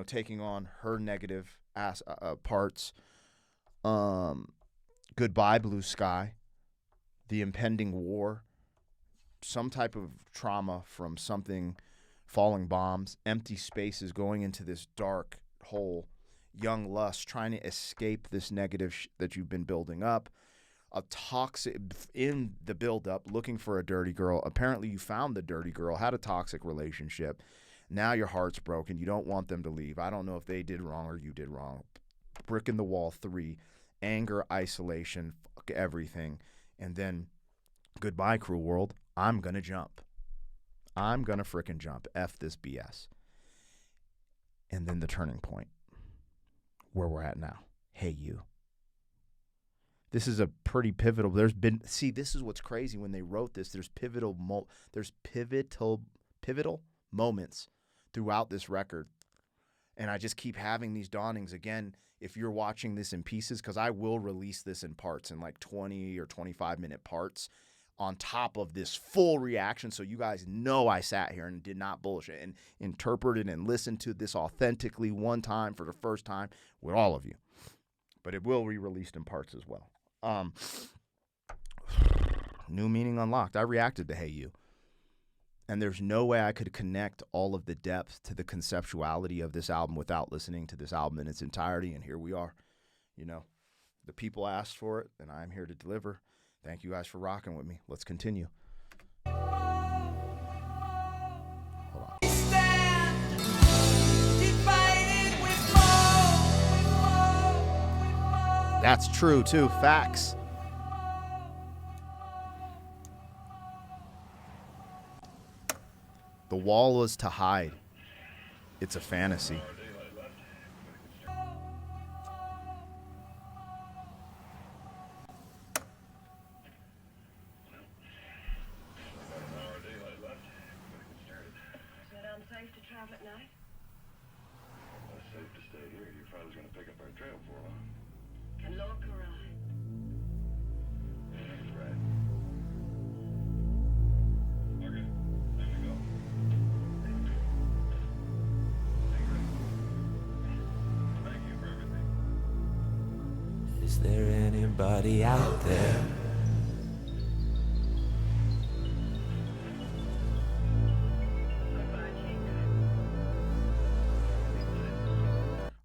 taking on her negative parts. Goodbye, blue sky. The impending war. Some type of trauma from something, falling bombs. Empty spaces, going into this dark hole. Young lust, trying to escape this negative that you've been building up. A toxic, in the buildup, looking for a dirty girl. Apparently you found the dirty girl, had a toxic relationship. Now your heart's broken. You don't want them to leave. I don't know if they did wrong or you did wrong. Brick in the wall, 3. Anger, isolation, fuck everything. And then, goodbye, cruel world. I'm going to jump. I'm going to frickin' jump. F this BS. And then the turning point, where we're at now. Hey, you. This is a pretty pivotal. This is what's crazy. When they wrote this, there's pivotal moments throughout this record. And I just keep having these dawnings. Again, if you're watching this in pieces, because I will release this in parts, in like 20 or 25-minute parts, on top of this full reaction, so you guys know I sat here and did not bullshit and interpreted and listened to this authentically one time for the first time with all of you. But it will be released in parts as well. New meaning unlocked. I reacted to Hey You. And there's no way I could connect all of the depth to the conceptuality of this album without listening to this album in its entirety. And here we are. The people asked for it, and I'm here to deliver. Thank you guys for rocking with me. Let's continue. Hold on. That's true, too. Facts. The wall was to hide. It's a fantasy. Is there anybody out there?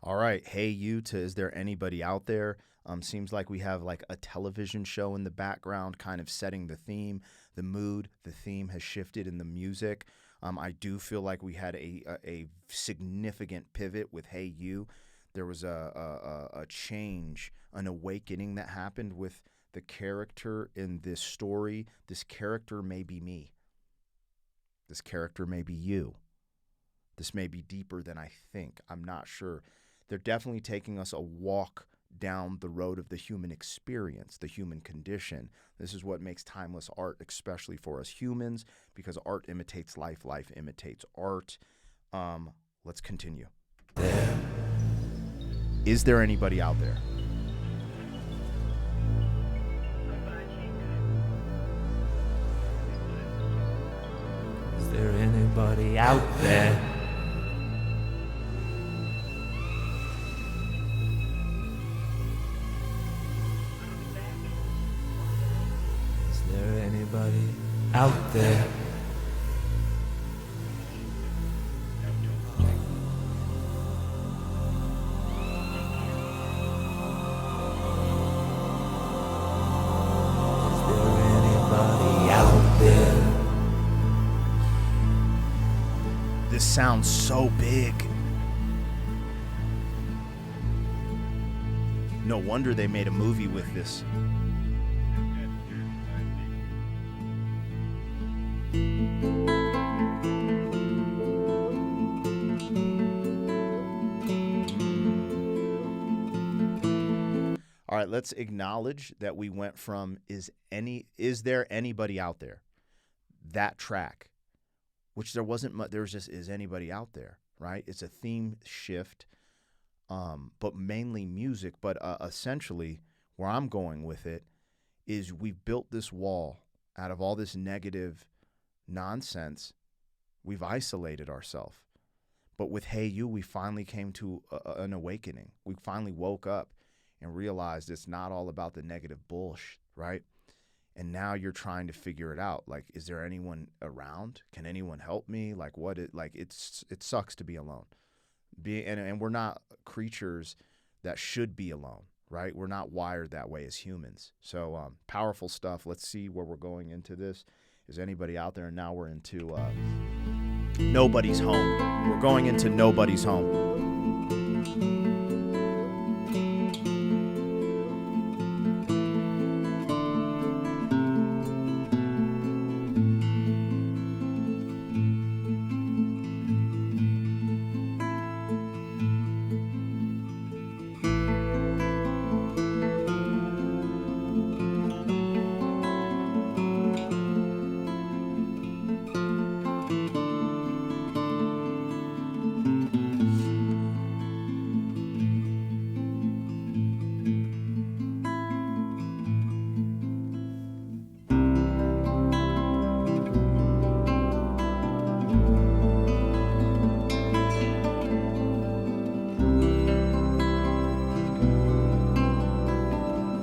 All right, Hey You to Is There Anybody Out There? Seems like we have like a television show in the background kind of setting the theme, the mood. The theme has shifted in the music. I do feel like we had a significant pivot with Hey You. There was a change, an awakening that happened with the character in this story. This character may be me. This character may be you. This may be deeper than I think. I'm not sure. They're definitely taking us a walk down the road of the human experience, the human condition. This is what makes timeless art, especially for us humans, because art imitates life, life imitates art. Let's continue. Is there anybody out there? Is there anybody out there? Is there anybody out there? Is there anybody out there? This sounds so big. No wonder they made a movie with this. All right, let's acknowledge that we went from Is There Anybody Out There? That track, which there wasn't much, there was just Is Anybody Out There? right? It's a theme shift, but mainly music. But essentially, where I'm going with it is we've built this wall out of all this negative nonsense. We've isolated ourselves. But with Hey You, we finally came to an awakening. We finally woke up and realized it's not all about the negative bullshit, right? And now you're trying to figure it out. Like, is there anyone around? Can anyone help me? Like, it sucks to be alone. And we're not creatures that should be alone, right? We're not wired that way as humans. So powerful stuff. Let's see where we're going into this. Is anybody out there? And now we're into Nobody's Home. We're going into Nobody's Home.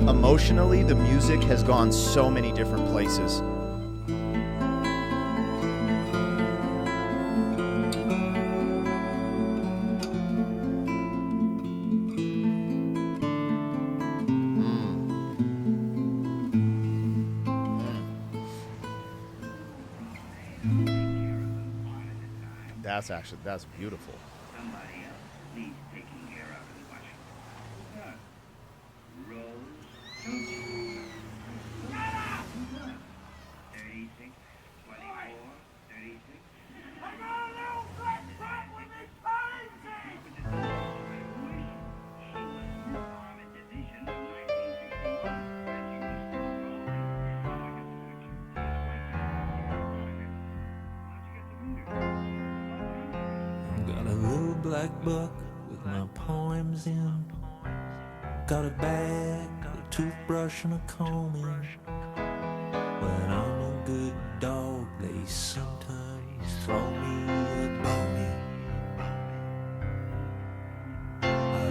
Emotionally, the music has gone so many different places. That's beautiful. Somebody else needs taking care of in Washington. Rose, 36, 24, 36. I got a little black truck with me crazy! She was in the Army Division of 1961, and she was still Got a little black book with my poems in. Got a bag, a toothbrush and a comb in. When I'm a good dog, they sometimes throw me a bone. I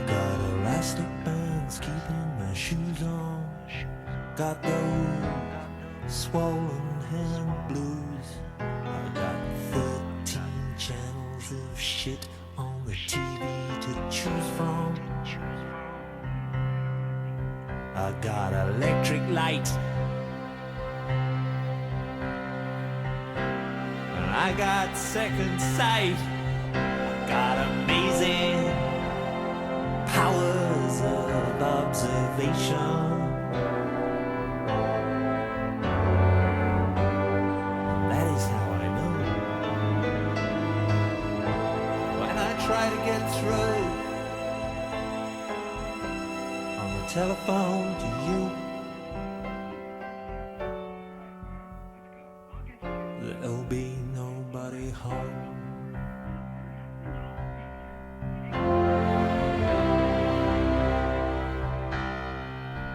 got elastic bands keeping my shoes on. Got those swollen hand blues. I got 13 channels of shit on the TV to choose from. I got electric light, and I got second sight. I got amazing powers of observation. That is how I know. When I try to get through on the telephone to you, there'll be nobody home.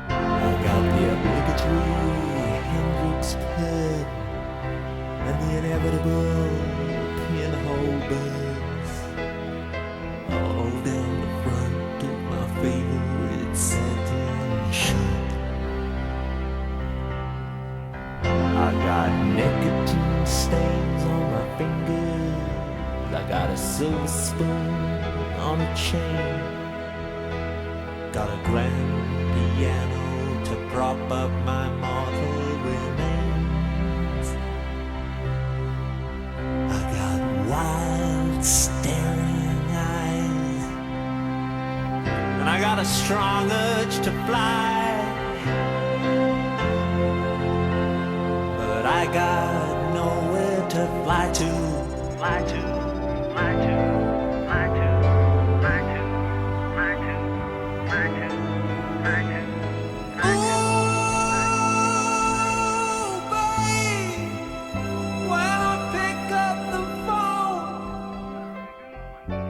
I got the obligatory Hendrix pen and the inevitable pinhole buds all down the front of my favorite satin shirt. I got nicotine stains on my fingers. I got a silver spoon on a chain. Got a grand piano to prop up my mortal remains. I got wild staring eyes, and I got a strong urge to fly. But I got nowhere to fly to. Fly to, fly to, fly to, fly to, fly to, fly to, fly to. Ooh, babe, when I pick up the phone,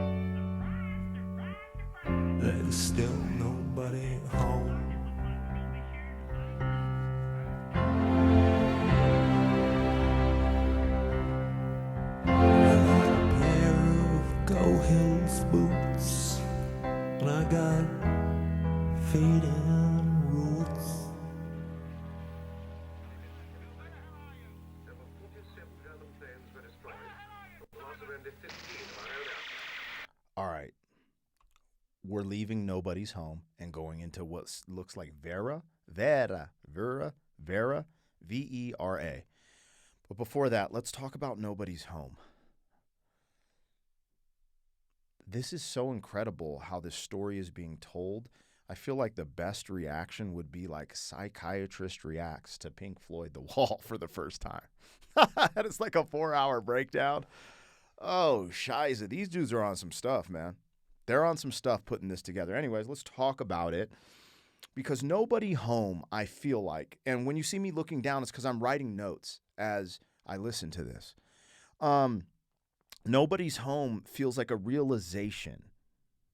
boots, and I got fading roots. All right. We're leaving nobody's home and going into what looks like Vera, Vera, V-E-R-A. But before that, let's talk about nobody's home. This is so incredible how this story is being told. I feel like the best reaction would be like psychiatrist reacts to Pink Floyd The Wall for the first time. It's like a 4-hour breakdown. Oh, shiza. These dudes are on some stuff, man. They're on some stuff putting this together. Anyways, let's talk about it. Because nobody home, I feel like, and when you see me looking down, it's because I'm writing notes as I listen to this. Nobody's home feels like a realization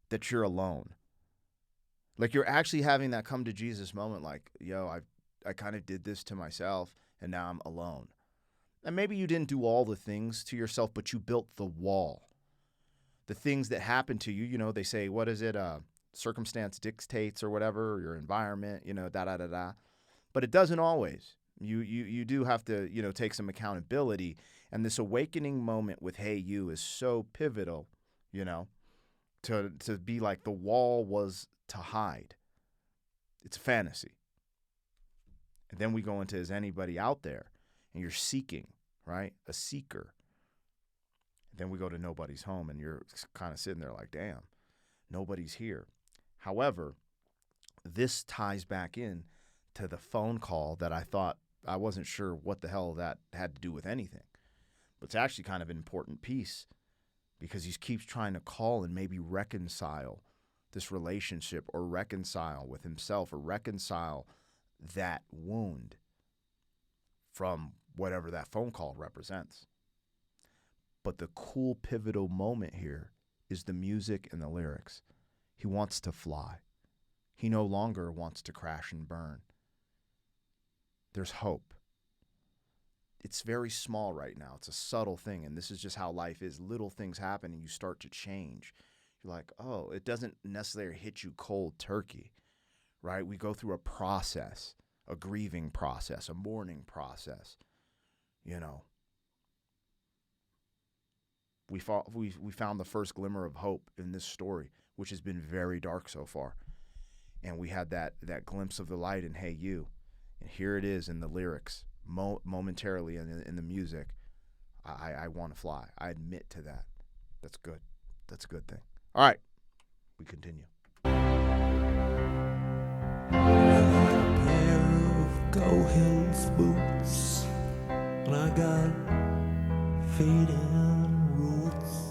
that you're alone. Like you're actually having that come to Jesus moment, like, yo, I kind of did this to myself, and now I'm alone. And maybe you didn't do all the things to yourself, but you built the wall. The things that happen to you, you know, they say, what is it? Circumstance dictates or whatever, or your environment, you know, da-da-da-da. But it doesn't always. You do have to, you know, take some accountability. And this awakening moment with Hey You is so pivotal, you know, to be like the wall was to hide. It's a fantasy. And then we go into, is anybody out there? And you're seeking, right? A seeker. Then we go to nobody's home, and you're kind of sitting there like, damn, nobody's here. However, this ties back in to the phone call that I thought, I wasn't sure what the hell that had to do with anything. But it's actually kind of an important piece because he keeps trying to call and maybe reconcile this relationship or reconcile with himself or reconcile that wound from whatever that phone call represents. But the cool pivotal moment here is the music and the lyrics. He wants to fly. He no longer wants to crash and burn. There's hope. It's very small right now. It's a subtle thing, and this is just how life is. Little things happen, and you start to change. You're like, oh, it doesn't necessarily hit you cold turkey, right? We go through a process, a grieving process, a mourning process, you know. We found the first glimmer of hope in this story, which has been very dark so far. And we had that glimpse of the light in Hey You. And here it is in the lyrics, momentarily in the music. I want to fly. I admit to that. That's good. That's a good thing. All right, we continue. A pair of Go Hills boots, and I got fading roots.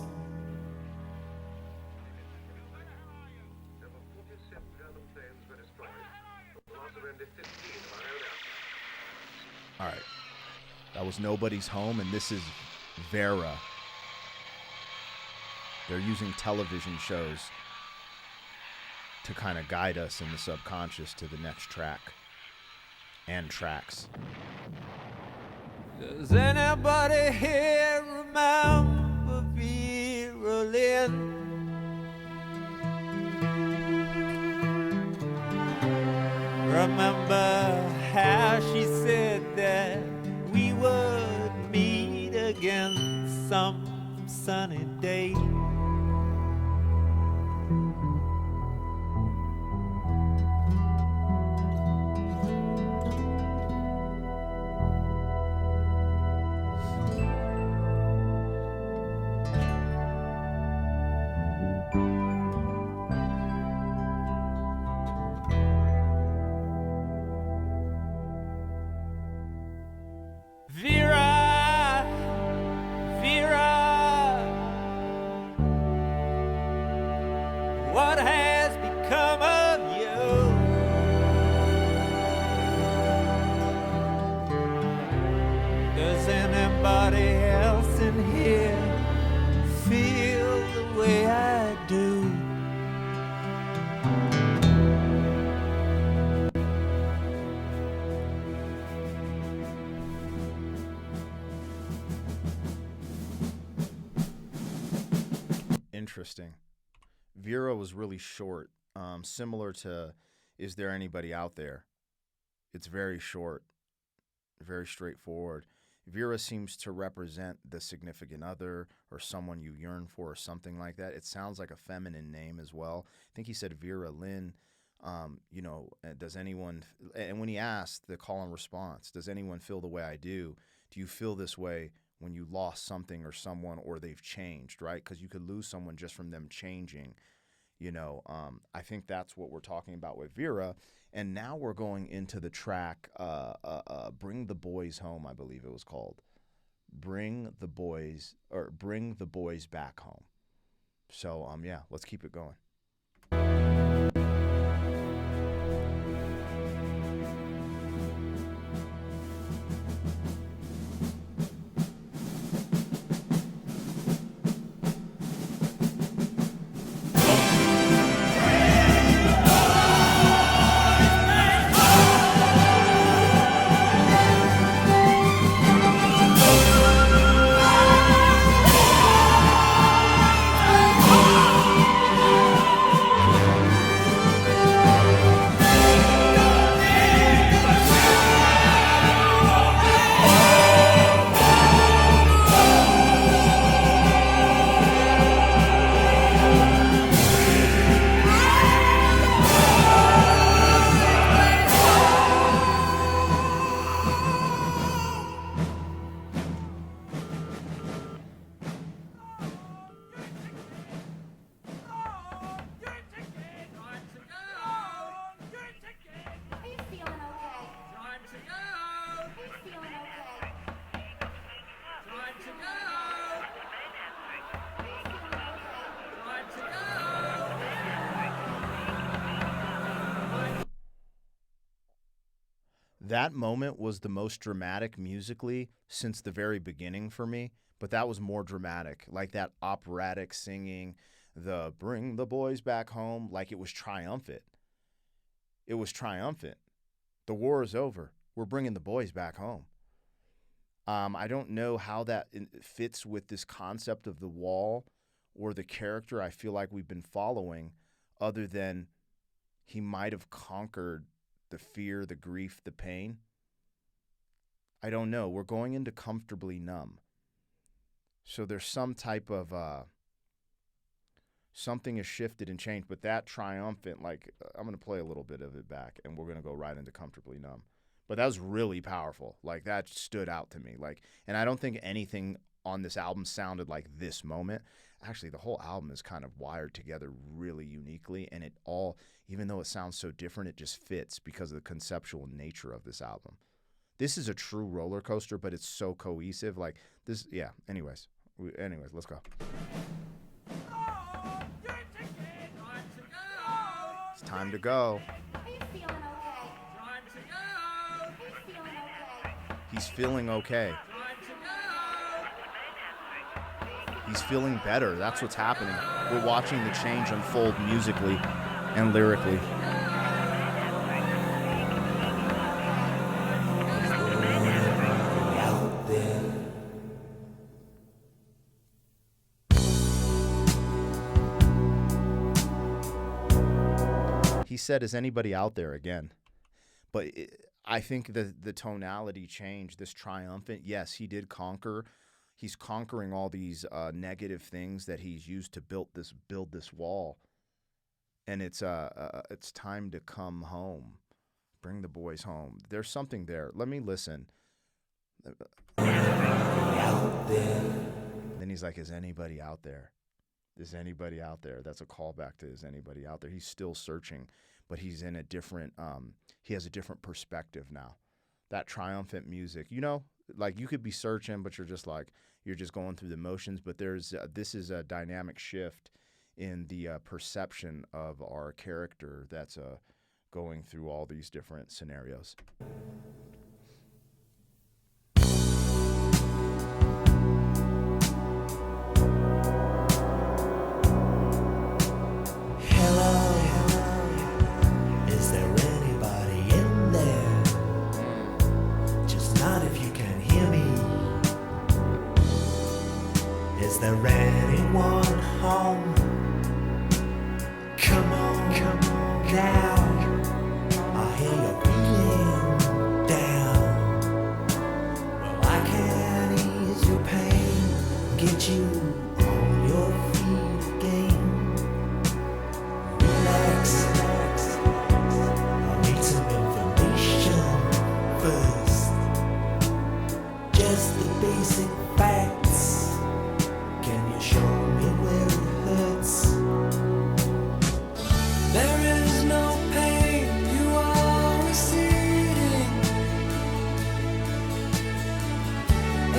All right, that was Nobody's Home, and this is Vera. They're using television shows to kind of guide us in the subconscious to the next track and tracks. Does anybody here remember Vera Lynn? Remember how she said that we would meet again some sunny day? What has become of you? Does anybody else in here feel the way I do? Interesting. Vera was really short, similar to "Is There Anybody Out There?" It's very short, very straightforward. Vera seems to represent the significant other or someone you yearn for or something like that. It sounds like a feminine name as well. I think he said Vera Lynn. Does anyone, and when he asked the call and response, does anyone feel the way I do? Do you feel this way when you lost something or someone or they've changed, right? Because you could lose someone just from them changing. I think that's what we're talking about with Vera. And now we're going into the track, Bring the Boys Home, I believe it was called. Bring the Boys Back Home. So, yeah, let's keep it going. Are you feeling okay? Are you feeling okay? That moment was the most dramatic musically since the very beginning for me, but that was more dramatic, like that operatic singing, the "Bring the Boys Back Home," like it was triumphant. It was triumphant. The war is over. We're bringing the boys back home. I don't know how that fits with this concept of the wall or the character I feel like we've been following, other than he might have conquered the fear, the grief, the pain. I don't know. We're going into Comfortably Numb. So there's some type of something has shifted and changed, but that triumphant, I'm going to play a little bit of it back and we're going to go right into Comfortably Numb. But that was really powerful. Like, that stood out to me. And I don't think anything on this album sounded like this moment. Actually, the whole album is kind of wired together really uniquely, and it all, even though it sounds so different, it just fits because of the conceptual nature of this album. This is a true roller coaster, but it's so cohesive. Like this, yeah. Anyways, let's go. It's time to go. Are you feeling okay? Are you feeling okay? He's feeling okay. He's feeling better. That's what's happening. We're watching the change unfold musically and lyrically. He said, "Is anybody out there?" again. But I think the tonality changed, this triumphant. Yes, he did conquer. He's conquering all these negative things that he's used to build this wall. And it's time to come home. Bring the boys home. There's something there. Let me listen. Then he's like, "Is anybody out there? Is anybody out there?" That's a callback to "Is anybody out there?" He's still searching, but he's in a different, he has a different perspective now. That triumphant music, like you could be searching, but you're just going through the motions. But this is a dynamic shift in the perception of our character that's going through all these different scenarios. Is there anyone home? get you on your feet again. Relax, I need some information first. Just the basic facts. Can you show me where it hurts? There is no pain, you are receding.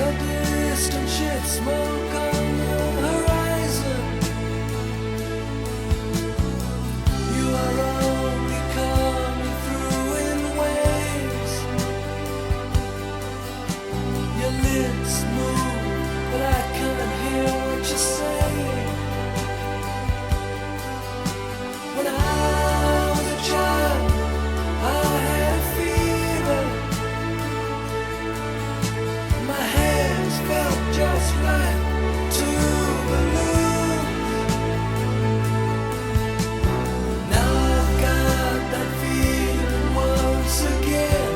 A distant ship smoke on the horizon. You are only coming through in waves. Your lips move, but I can't hear what you're saying. When I was a child, I had a fever. My hands felt just like two balloons. Now I've got that feeling once again.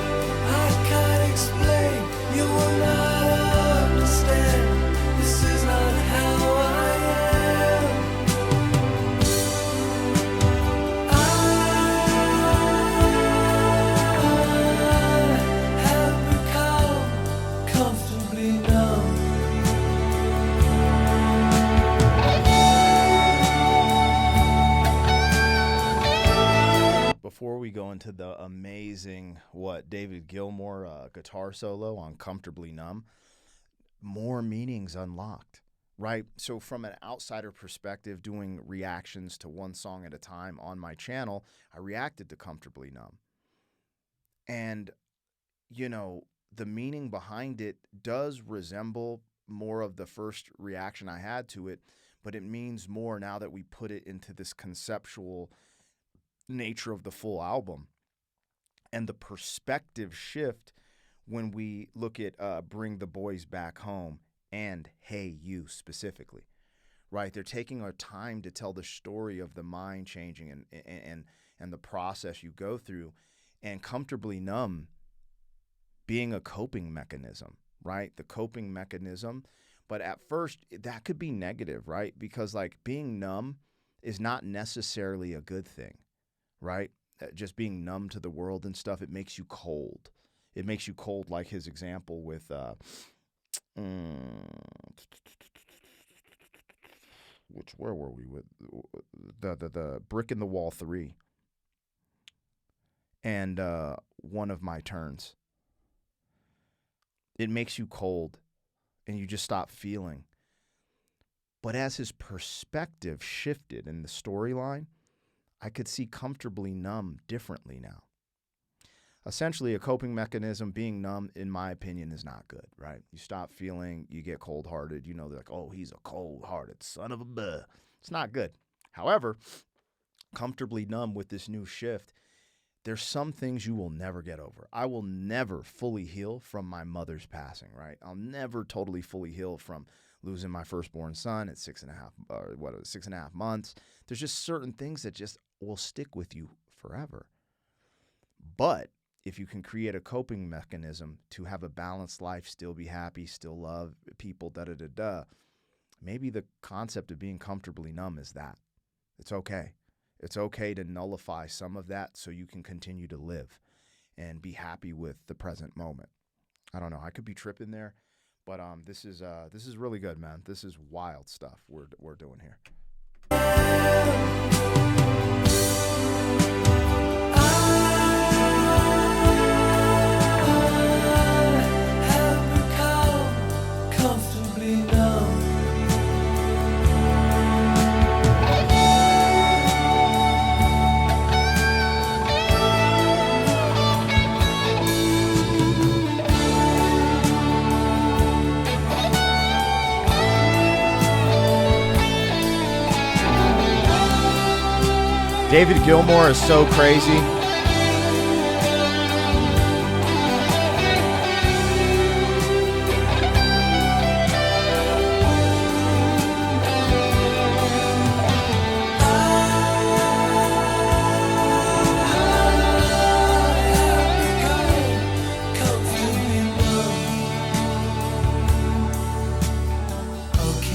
I can't explain, you will not understand. This is not how I am. I have become comfortably numb. Before we go into the amazing, David Gilmour guitar solo on Comfortably Numb, more meanings unlocked, right? So from an outsider perspective, doing reactions to one song at a time on my channel, I reacted to Comfortably Numb. And, you know, the meaning behind it does resemble more of the first reaction I had to it, but it means more now that we put it into this conceptual nature of the full album. And the perspective shift when we look at Bring the Boys Back Home and Hey You specifically, right? They're taking our time to tell the story of the mind changing and the process you go through, and Comfortably Numb being a coping mechanism, right? The coping mechanism. But at first, that could be negative, right? Because like being numb is not necessarily a good thing, right? Just being numb to the world and stuff, it makes you cold. It makes you cold, like his example with where were we with the Brick in the Wall 3 and One of My Turns. It makes you cold and you just stop feeling. But as his perspective shifted in the storyline, I could see Comfortably Numb differently now. Essentially, a coping mechanism, being numb, in my opinion, is not good, right? You stop feeling, you get cold-hearted. You know, they're like, oh, he's a cold-hearted son of a buh. It's not good. However, Comfortably Numb with this new shift, there's some things you will never get over. I will never fully heal from my mother's passing, right? I'll never totally fully heal from losing my firstborn son at 6.5 months. There's just certain things that just will stick with you forever. But if you can create a coping mechanism to have a balanced life, still be happy, still love people, maybe the concept of being comfortably numb is that. It's okay. It's okay to nullify some of that so you can continue to live and be happy with the present moment. I don't know. I could be tripping there, but this is really good, man. This is wild stuff we're doing here. David Gilmour is so crazy. Okay.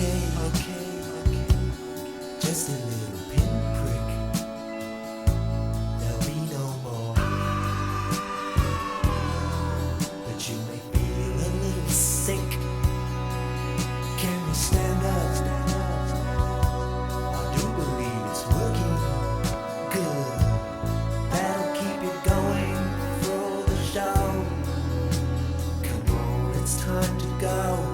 now.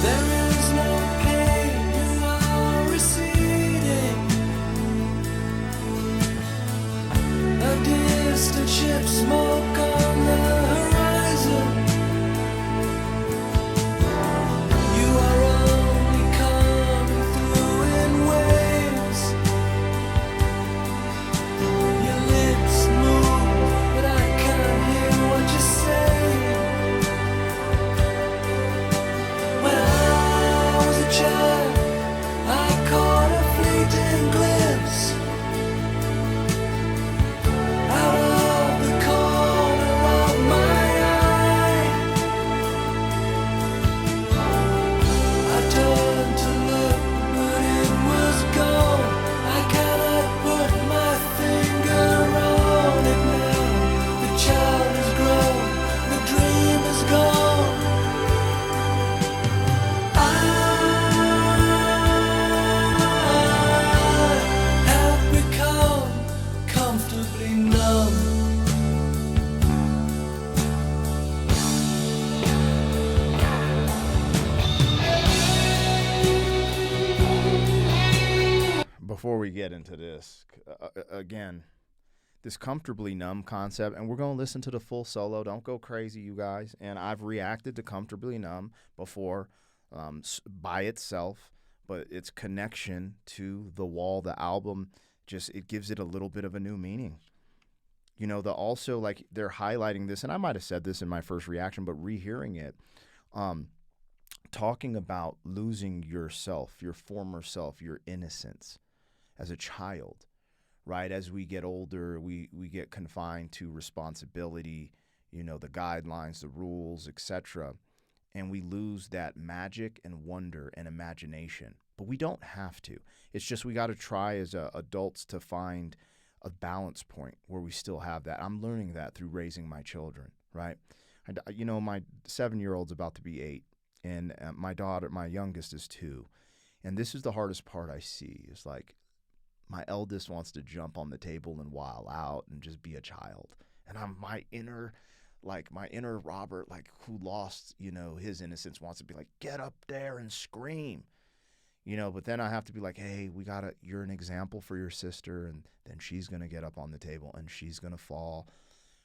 There is no pain, you are receding. A distant ship, smoke on the horizon. You are only coming through in waves. Your lips move, but I can't hear what you say. When I was a child, I caught a fleeting glimpse out of the corner of my eye. I turned to look, but it was gone. I cannot put my finger on it now. The child is grown, the dream is gone. I have become comfortably numb. Before we get into this, again, this comfortably numb concept, and we're going to listen to the full solo. Don't go crazy, you guys. And I've reacted to comfortably numb before by itself, but its connection to The Wall, the album, just it gives it a little bit of a new meaning. You know, also like they're highlighting this, and I might have said this in my first reaction, but rehearing it, talking about losing yourself, your former self, your innocence as a child, right? As we get older, we get confined to responsibility, you know, the guidelines, the rules, etc. And we lose that magic and wonder and imagination. But we don't have to. It's just we got to try as adults to find a balance point where we still have that. I'm learning that through raising my children, right? You know, my 7-year-old's about to be 8, and my youngest is 2. And this is the hardest part I see is like my eldest wants to jump on the table and wild out and just be a child. And my inner Robert, like who lost, you know, his innocence, wants to be like, get up there and scream. You know, but then I have to be like, hey, you're an example for your sister, and then she's going to get up on the table and she's going to fall.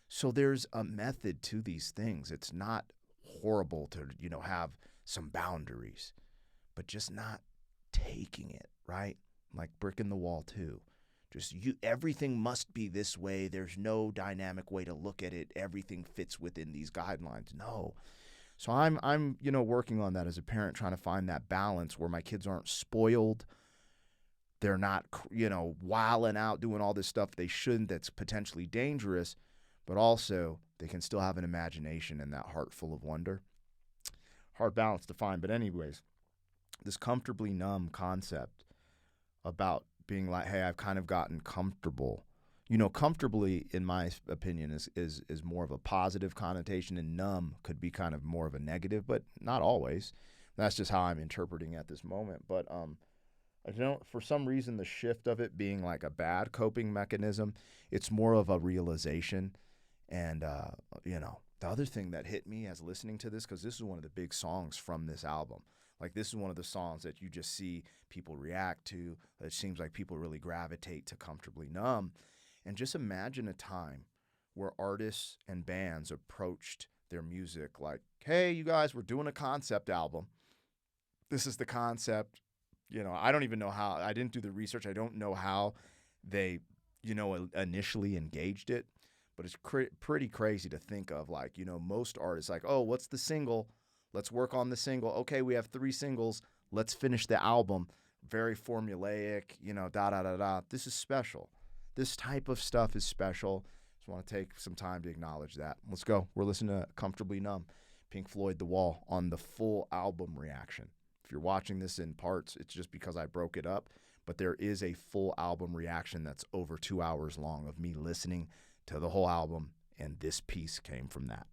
So there's a method to these things. It's not horrible to, you know, have some boundaries, but just not taking it, right? Like brick in the wall too. Just everything must be this way. There's no dynamic way to look at it. Everything fits within these guidelines. No. So I'm you know, working on that as a parent, trying to find that balance where my kids aren't spoiled. They're not, you know, wilding out, doing all this stuff they shouldn't that's potentially dangerous, but also they can still have an imagination and that heart full of wonder. Hard balance to find. But anyways, this comfortably numb concept about being like, hey, I've kind of gotten comfortable. You know, comfortably, in my opinion, is more of a positive connotation, and numb could be kind of more of a negative, but not always. That's just how I'm interpreting at this moment. But I don't, for some reason, the shift of it being like a bad coping mechanism, it's more of a realization. And, you know, the other thing that hit me as listening to this, because this is one of the big songs from this album. Like, this is one of the songs that you just see people react to. It seems like people really gravitate to Comfortably Numb. And just imagine a time where artists and bands approached their music like, hey, you guys, we're doing a concept album. This is the concept. You know, I don't even know how. I didn't do the research. I don't know how they, you know, initially engaged it. But it's pretty crazy to think of, like, you know, most artists like, oh, what's the single? Let's work on the single. Okay, we have 3 singles. Let's finish the album. Very formulaic, you know, da-da-da-da. This is special. This type of stuff is special. Just want to take some time to acknowledge that. Let's go. We're listening to Comfortably Numb, Pink Floyd, The Wall, on the full album reaction. If you're watching this in parts, it's just because I broke it up. But there is a full album reaction that's over 2 hours long of me listening to the whole album, and this piece came from that.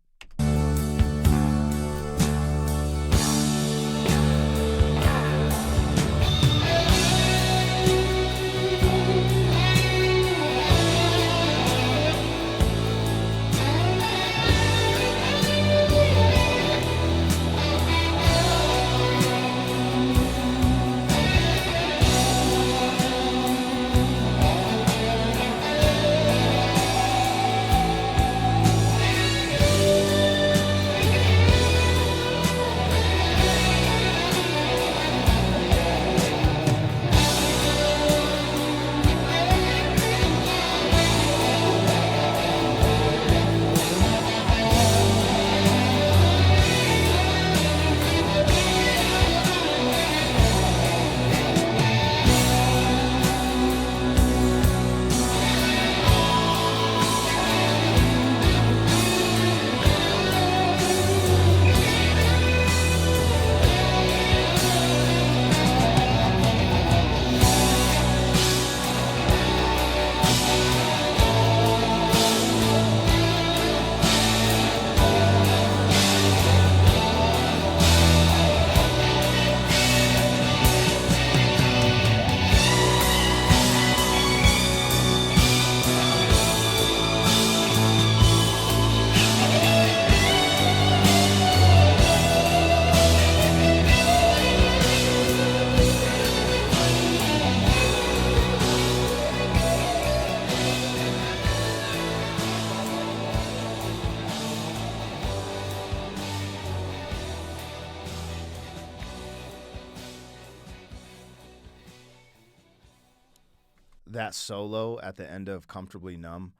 that solo at the end of Comfortably Numb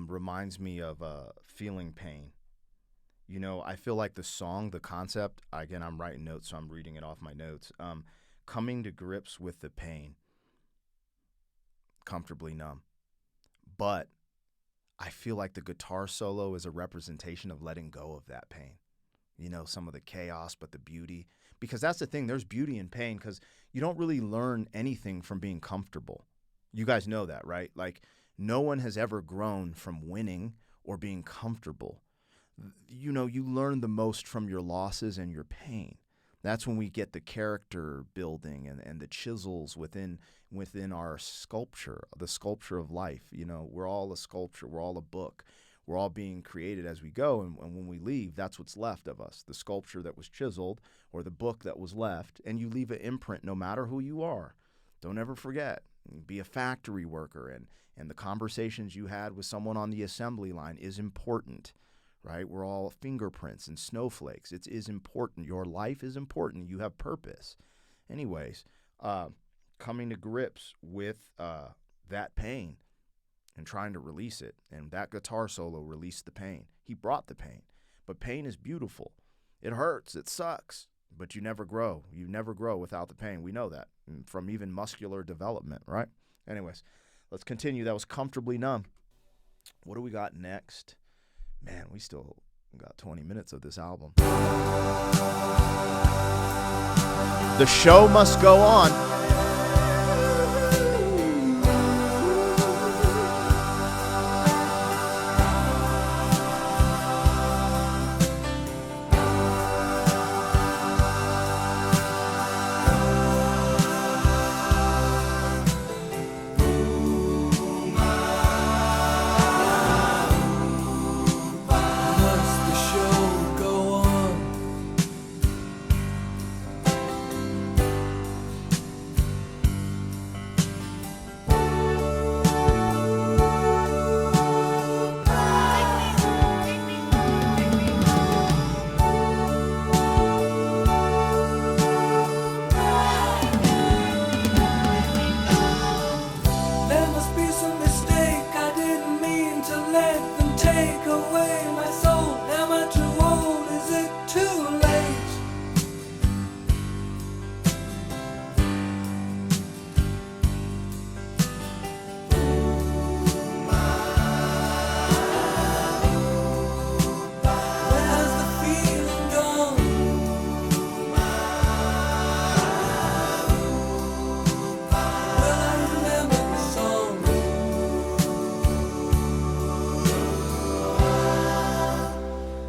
reminds me of Feeling Pain. You know, I feel like the song, the concept, again, I'm writing notes, so I'm reading it off my notes. Coming to grips with the pain, Comfortably Numb. But I feel like the guitar solo is a representation of letting go of that pain. You know, some of the chaos, but the beauty. Because that's the thing, there's beauty in pain, because you don't really learn anything from being comfortable. You guys know that, right? Like, no one has ever grown from winning or being comfortable. You know, you learn the most from your losses and your pain. That's when we get the character building and the chisels within our sculpture, the sculpture of life. You know, we're all a sculpture. We're all a book. We're all being created as we go. And when we leave, that's what's left of us, the sculpture that was chiseled or the book that was left. And you leave an imprint no matter who you are. Don't ever forget. Be a factory worker. And the conversations you had with someone on the assembly line is important. Right? We're all fingerprints and snowflakes. It is important. Your life is important. You have purpose. Anyways, coming to grips with that pain and trying to release it. And that guitar solo released the pain. He brought the pain. But pain is beautiful. It hurts. It sucks. But you never grow. You never grow without the pain. We know that from even muscular development, right? Anyways, let's continue. That was Comfortably Numb. What do we got next? Man, we still got 20 minutes of this album. The show must go on.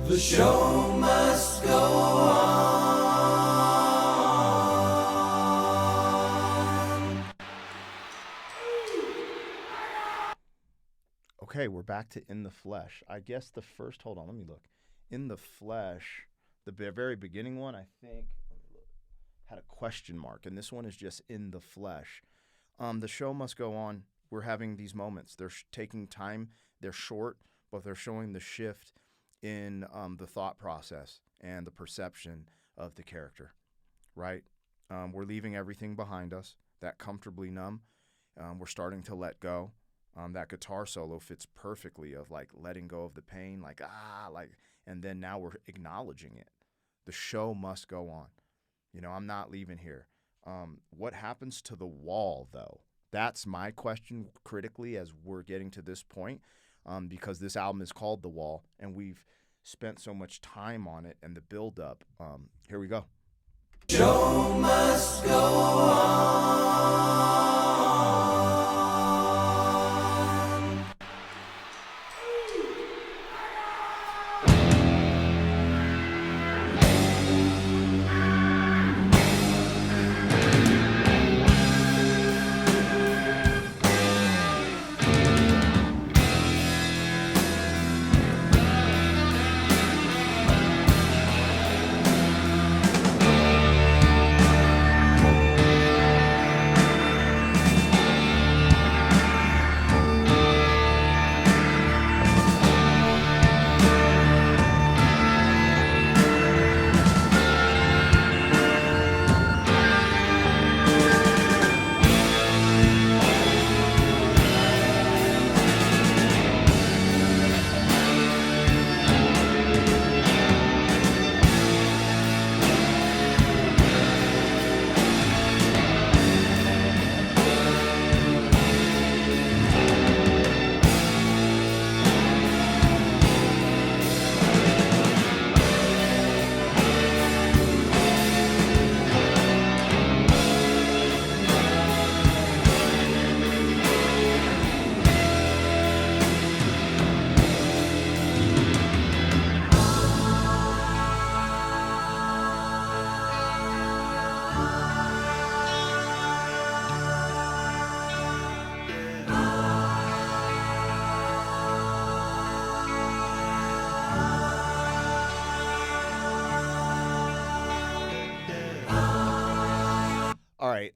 The show must go on. Okay, we're back to In the Flesh. I guess the first, hold on, let me look. In the Flesh, the very beginning one, I think, let me look, had a question mark, and this one is just In the Flesh. The show must go on. We're having these moments. They're taking time. They're short, but they're showing the shift in the thought process and the perception of the character, right? We're leaving everything behind us. That Comfortably Numb, we're starting to let go. That guitar solo fits perfectly of like letting go of the pain, and then now we're acknowledging it. The show must go on. You know, I'm not leaving here. What happens to the wall, though? That's my question critically as we're getting to this point, because this album is called The Wall, and we've spent so much time on it and the build-up. Here we go. Show must go on.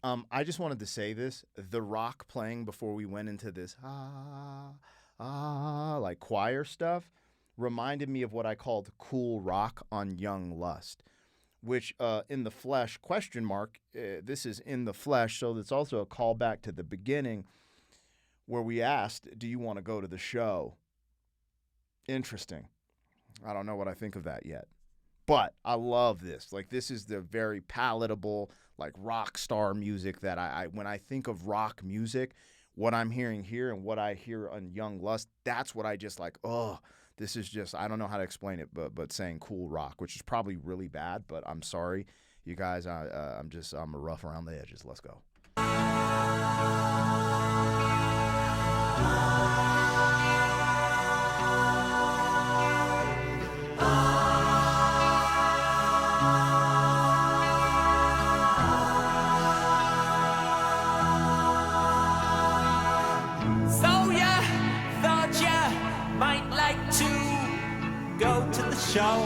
I just wanted to say this. The rock playing before we went into this like choir stuff reminded me of what I called cool rock on Young Lust, which in the flesh, question mark, this is in the flesh, so it's also a callback to the beginning where we asked, do you want to go to the show? Interesting. I don't know what I think of that yet. But I love this. Like, this is the very palatable, like, rock star music that I when I think of rock music, what I'm hearing here and what I hear on Young Lust, that's what I just like, oh, this is just, I don't know how to explain it, but saying cool rock, which is probably really bad, but I'm sorry. You guys, I'm a rough around the edges. Let's go. So ya thought ya might like to go to the show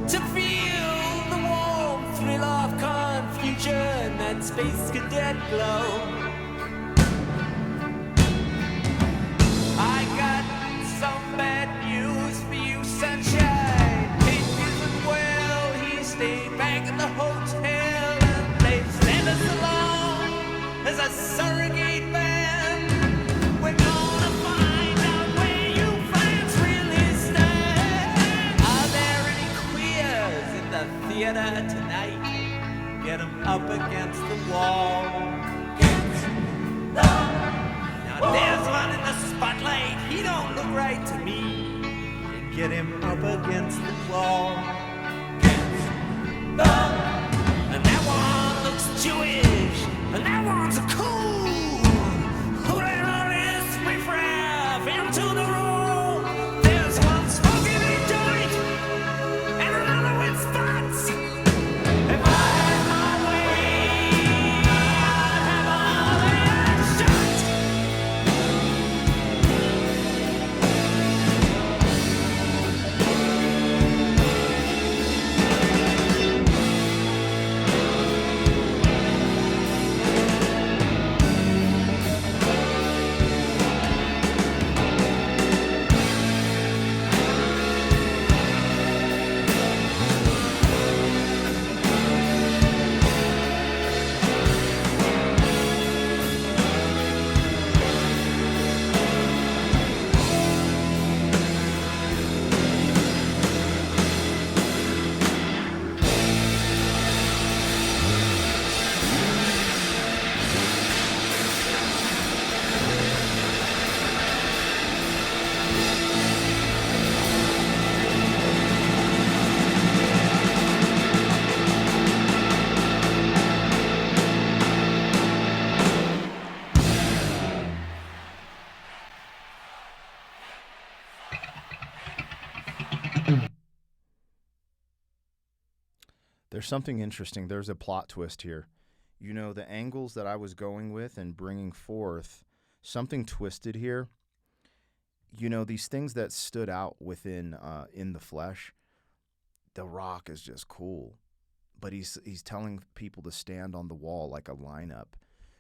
to feel the warm thrill of confusion and space cadet glow. I got some bad news for you, sunshine. Pink isn't well. He stayed back in the hotel and played Santa along as a surrogate band. We're gonna find out where you fans really stand. Are there any queers in the theater tonight? Get 'em up against the wall. Now there's one in the spotlight. He don't look right to me. Get him up against the wall. And that one looks Jewish. And that one's a cool. Who the hell is riffraff into the room? There's one smoking a joint and another with spots. If I had my way, I'd have all that shot. There's something interesting. There's a plot twist here. You know, the angles that I was going with and bringing forth, something twisted here. You know, these things that stood out within in the flesh, The Rock is just cool. But he's telling people to stand on the wall like a lineup.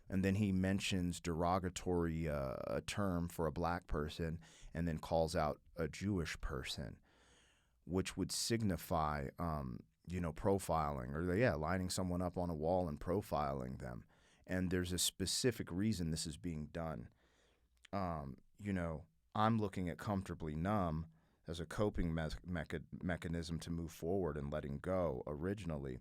And then he mentions derogatory a term for a black person and then calls out a Jewish person, which would signify profiling or lining someone up on a wall and profiling them. And there's a specific reason this is being done. I'm looking at Comfortably Numb as a coping mechanism to move forward and letting go originally.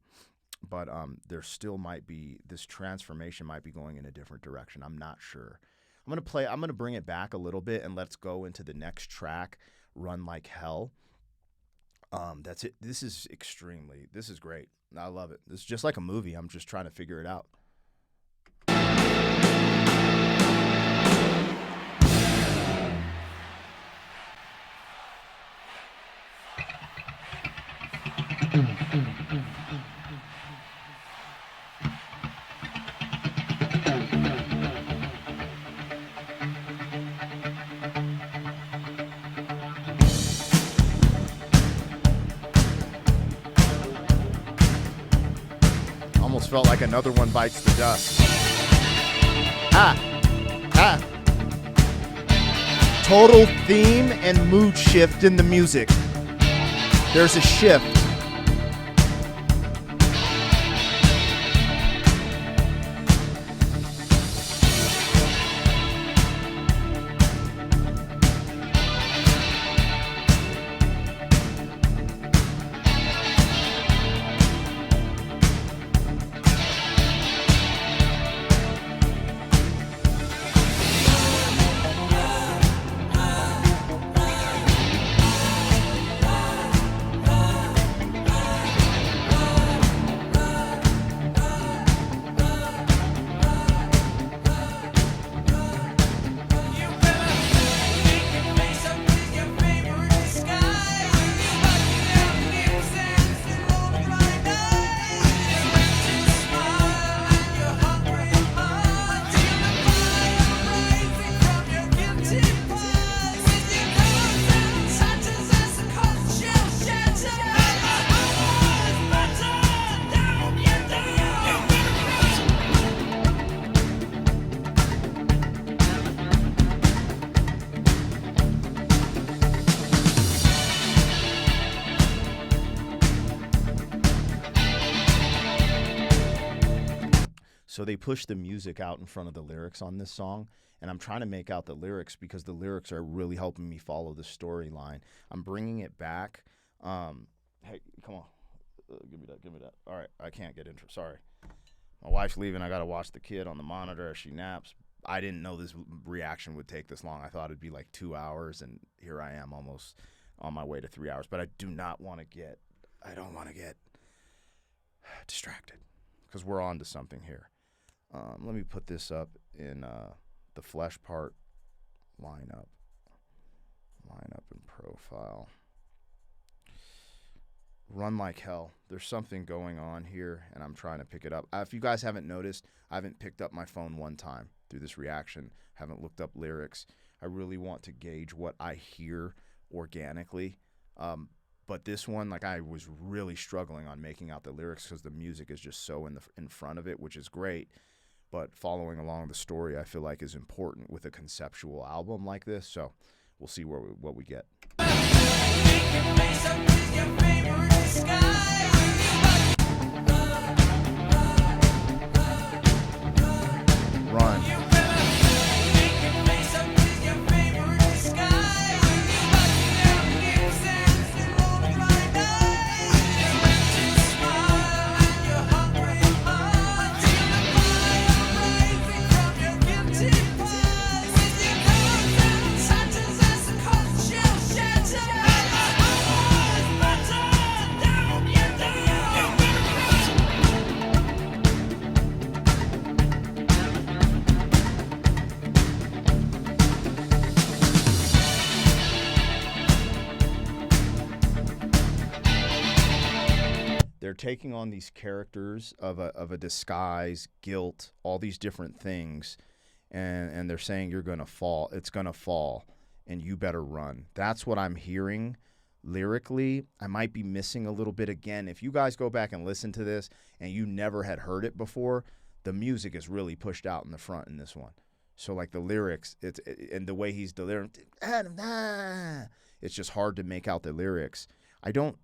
But there still might be, this transformation might be going in a different direction. I'm not sure. I'm going to bring it back a little bit and let's go into the next track, Run Like Hell. That's it. This is great. I love it. This is just like a movie. I'm just trying to figure it out. almost felt like another one bites the dust. Total theme and mood shift in the music. There's a shift. So they push the music out in front of the lyrics on this song, and I'm trying to make out the lyrics because the lyrics are really helping me follow the storyline. I'm bringing it back. Hey, come on. Give me that. All right, I can't get intro. Sorry. My wife's leaving. I got to watch the kid on the monitor as she naps. I didn't know this reaction would take this long. I thought it'd be like 2 hours, and here I am almost on my way to 3 hours. But I don't want to get distracted because we're on to something here. Let me put this up in the flesh part. Line up in profile. Run like hell. There's something going on here, and I'm trying to pick it up. If you guys haven't noticed, I haven't picked up my phone one time through this reaction. Haven't looked up lyrics. I really want to gauge what I hear organically. But this one, like, I was really struggling on making out the lyrics because the music is just so in front of it, which is great. But following along the story, I feel like is important with a conceptual album like this. So we'll see what we get. Run. They're taking on these characters of a disguise, guilt, all these different things, and they're saying you're gonna fall. It's gonna fall, and you better run. That's what I'm hearing lyrically. I might be missing a little bit again. If you guys go back and listen to this and you never had heard it before, the music is really pushed out in the front in this one. So like the lyrics, and the way he's delivering, it's just hard to make out the lyrics. I don't.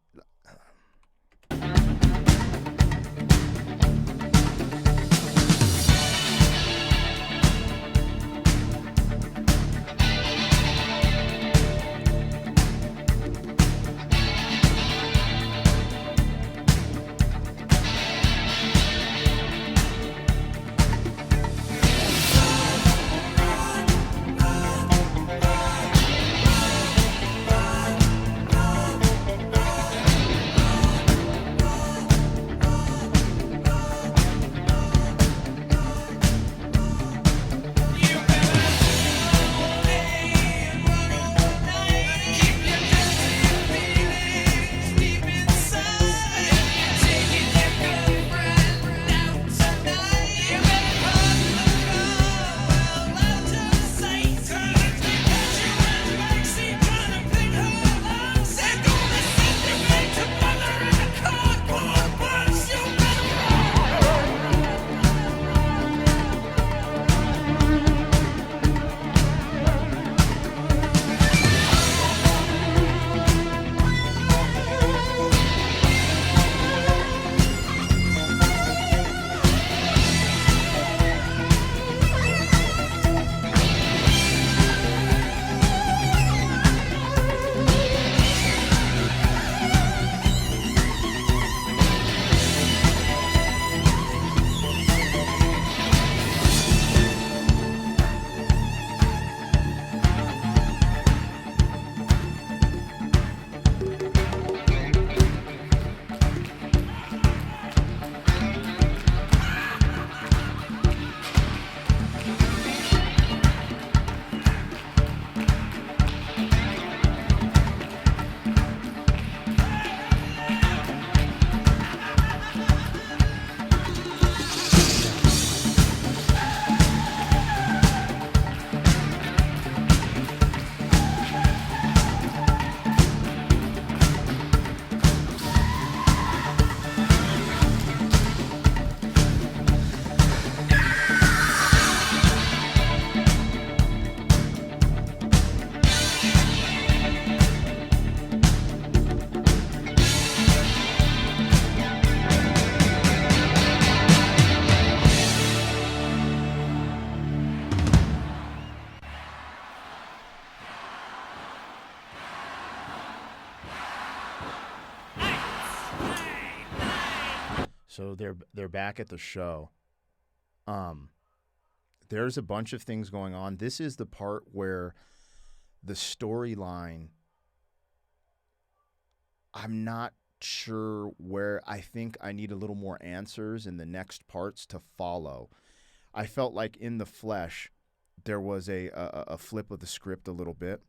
So they're back at the show. There's a bunch of things going on. This is the part where the storyline, I'm not sure where. I think I need a little more answers in the next parts to follow. I felt like in the flesh, there was a flip of the script a little bit,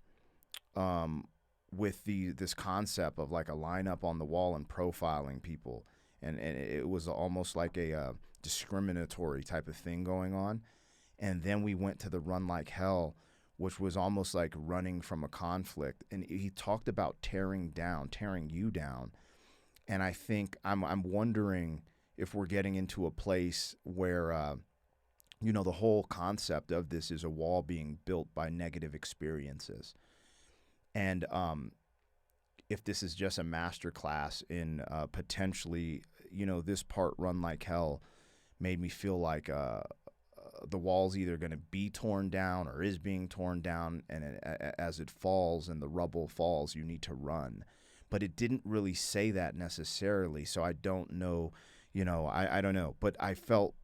with this concept of like a lineup on the wall and profiling people, and it was almost like a discriminatory type of thing going on. And then we went to the Run Like Hell, which was almost like running from a conflict. And he talked about tearing you down. And I think I'm wondering if we're getting into a place where, the whole concept of this is a wall being built by negative experiences. And if this is just a masterclass in potentially, this part, Run Like Hell, made me feel like the wall's either going to be torn down or is being torn down, and as it falls and the rubble falls, you need to run. But it didn't really say that necessarily, so I don't know, I don't know. But I felt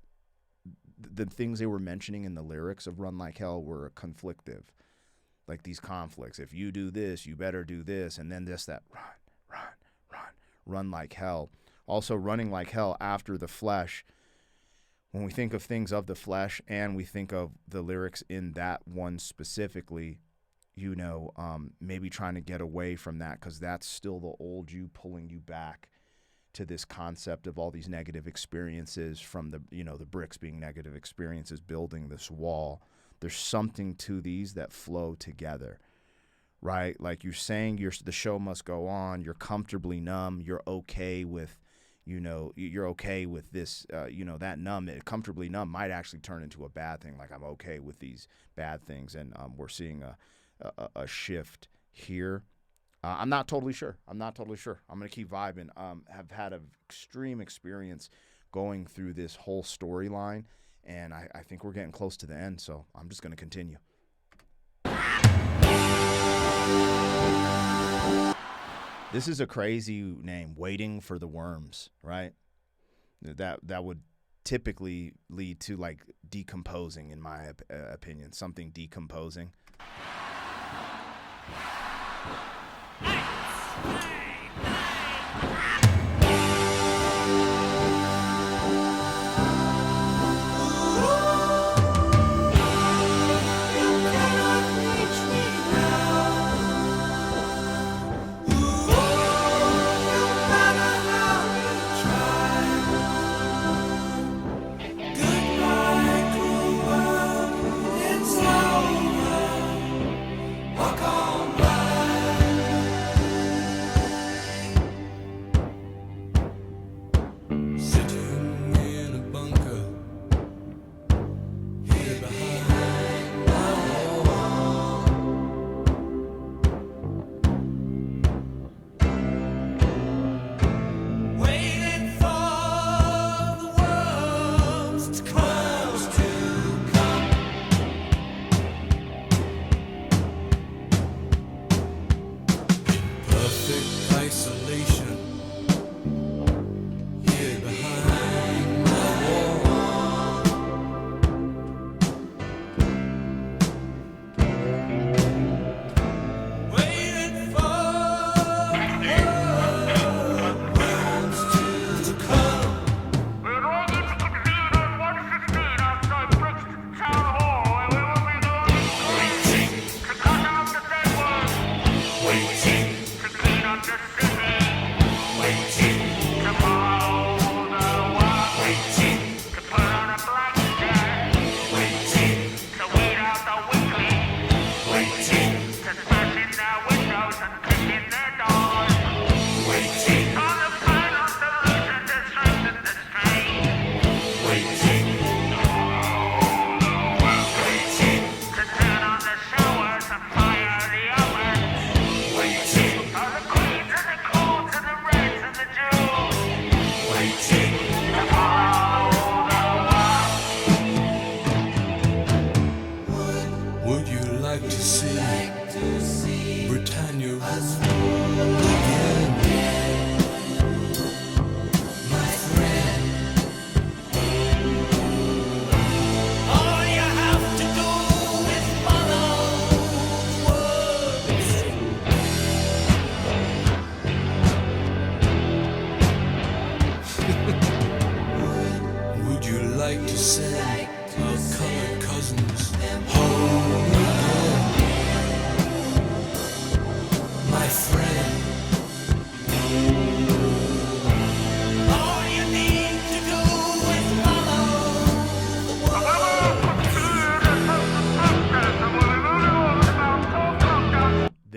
the things they were mentioning in the lyrics of Run Like Hell were conflictive, like these conflicts. If you do this, you better do this, and then that run like hell. Also, running like hell after the flesh. When we think of things of the flesh and we think of the lyrics in that one specifically, maybe trying to get away from that, because that's still the old you pulling you back to this concept of all these negative experiences from the bricks being negative experiences, building this wall. There's something to these that flow together, right? Like you're saying, the show must go on. You're comfortably numb. You're okay with you're okay with this, that comfortably numb might actually turn into a bad thing. Like, I'm okay with these bad things. And we're seeing a shift here. I'm not totally sure. I'm going to keep vibing. Have had an extreme experience going through this whole storyline. And I think we're getting close to the end. So I'm just going to continue. This is a crazy name, Waiting for the Worms, right? That would typically lead to like decomposing, in my opinion, something decomposing. Waiting.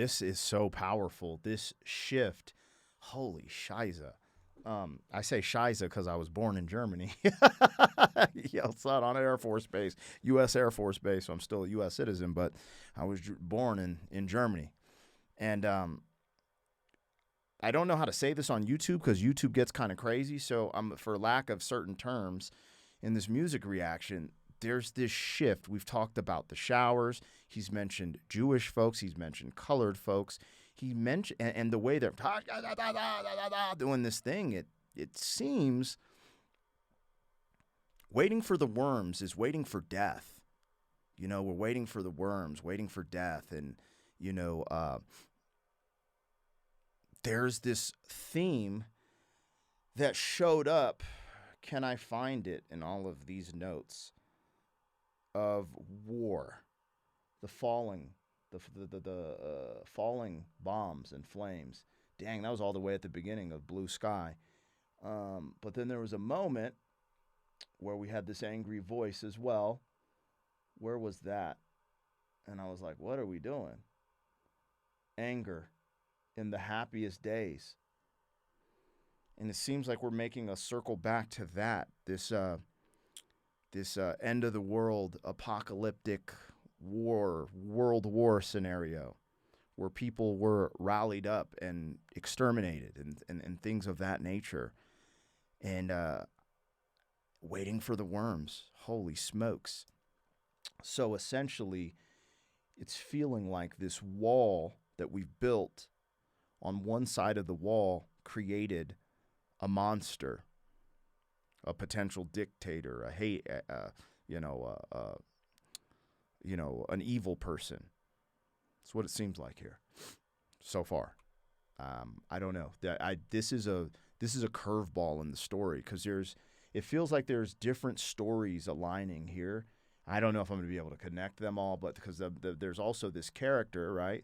this is so powerful. This shift, holy shiza. I say shiza because I was born in Germany. Yeah, son, on an Air Force base, U.S. Air Force Base. So I'm still a U.S. citizen, but I was born in Germany. And I don't know how to say this on YouTube because YouTube gets kind of crazy. So for lack of certain terms in this music reaction, there's this shift. We've talked about the showers. He's mentioned Jewish folks. He's mentioned colored folks. He mentioned, and the way they're doing this thing, it seems waiting for the worms is waiting for death. You know, we're waiting for the worms, waiting for death. And, you know, there's this theme that showed up. Can I find it in all of these notes of war, the falling bombs and flames. Dang, that was all the way at the beginning of Blue Sky. But then there was a moment where we had this angry voice as well. Where was that? And I was like, what are we doing? Anger in the happiest days. And it seems like we're making a circle back to that. This end of the world, apocalyptic world war scenario where people were rallied up and exterminated and things of that nature. And waiting for the worms. Holy smokes. So essentially, it's feeling like this wall that we've built on one side of the wall created a monster, a potential dictator, an evil person. That's what it seems like here so far. I don't know. This is a curveball in the story because it feels like there's different stories aligning here. I don't know if I'm going to be able to connect them all, but because there's also this character, right,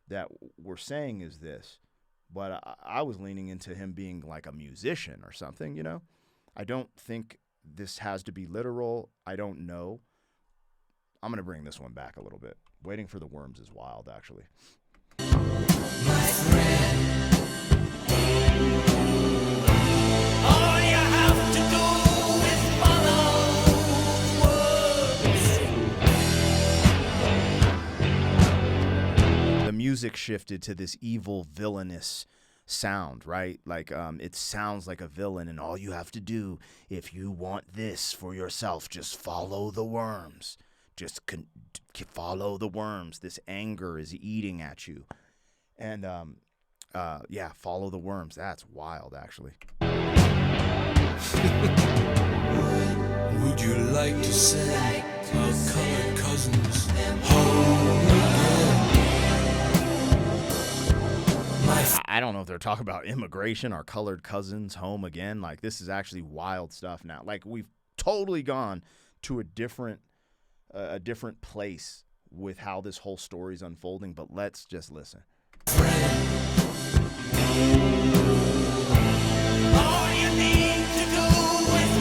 that we're saying is this. But I was leaning into him being like a musician or something, you know. I don't think this has to be literal. I don't know. I'm going to bring this one back a little bit. Waiting for the worms is wild, actually. My friend, all you have to do is follow words. The music shifted to this evil, villainous sound, right? Like it sounds like a villain, and all you have to do if you want this for yourself, just follow the worms. Just follow the worms. This anger is eating at you. And, follow the worms. That's wild, actually. Would you like to send our colored cousins home again? I don't know if they're talking about immigration or colored cousins home again. Like, this is actually wild stuff now. Like, we've totally gone to a different place with how this whole story is unfolding, but let's just listen. All you need to do is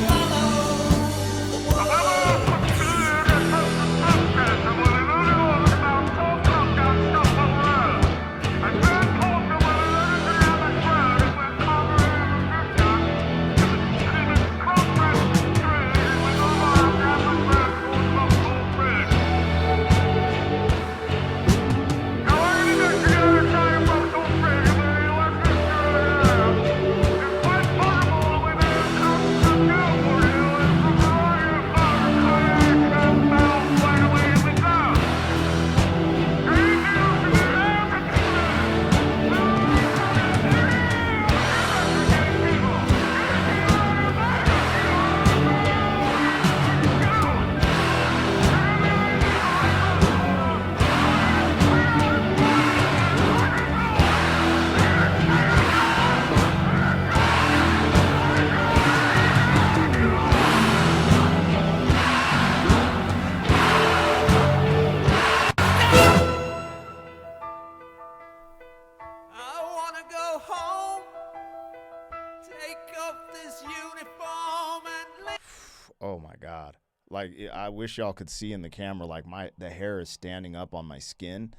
Oh my God. Like, I wish y'all could see in the camera, like the hair is standing up on my skin.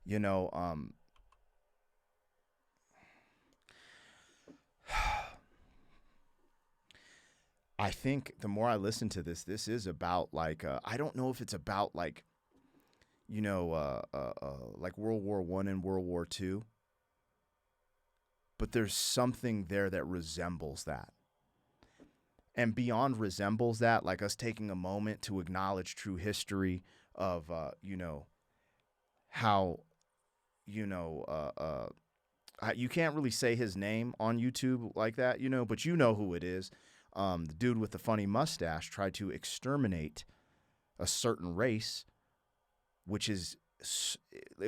You know, I think the more I listen to this, this is about like I don't know if it's about like, like World War I and World War II, but there's something there that resembles that. And beyond resembles that, like us taking a moment to acknowledge true history of, how, you can't really say his name on YouTube like that, but you know who it is. The dude with the funny mustache tried to exterminate a certain race, which it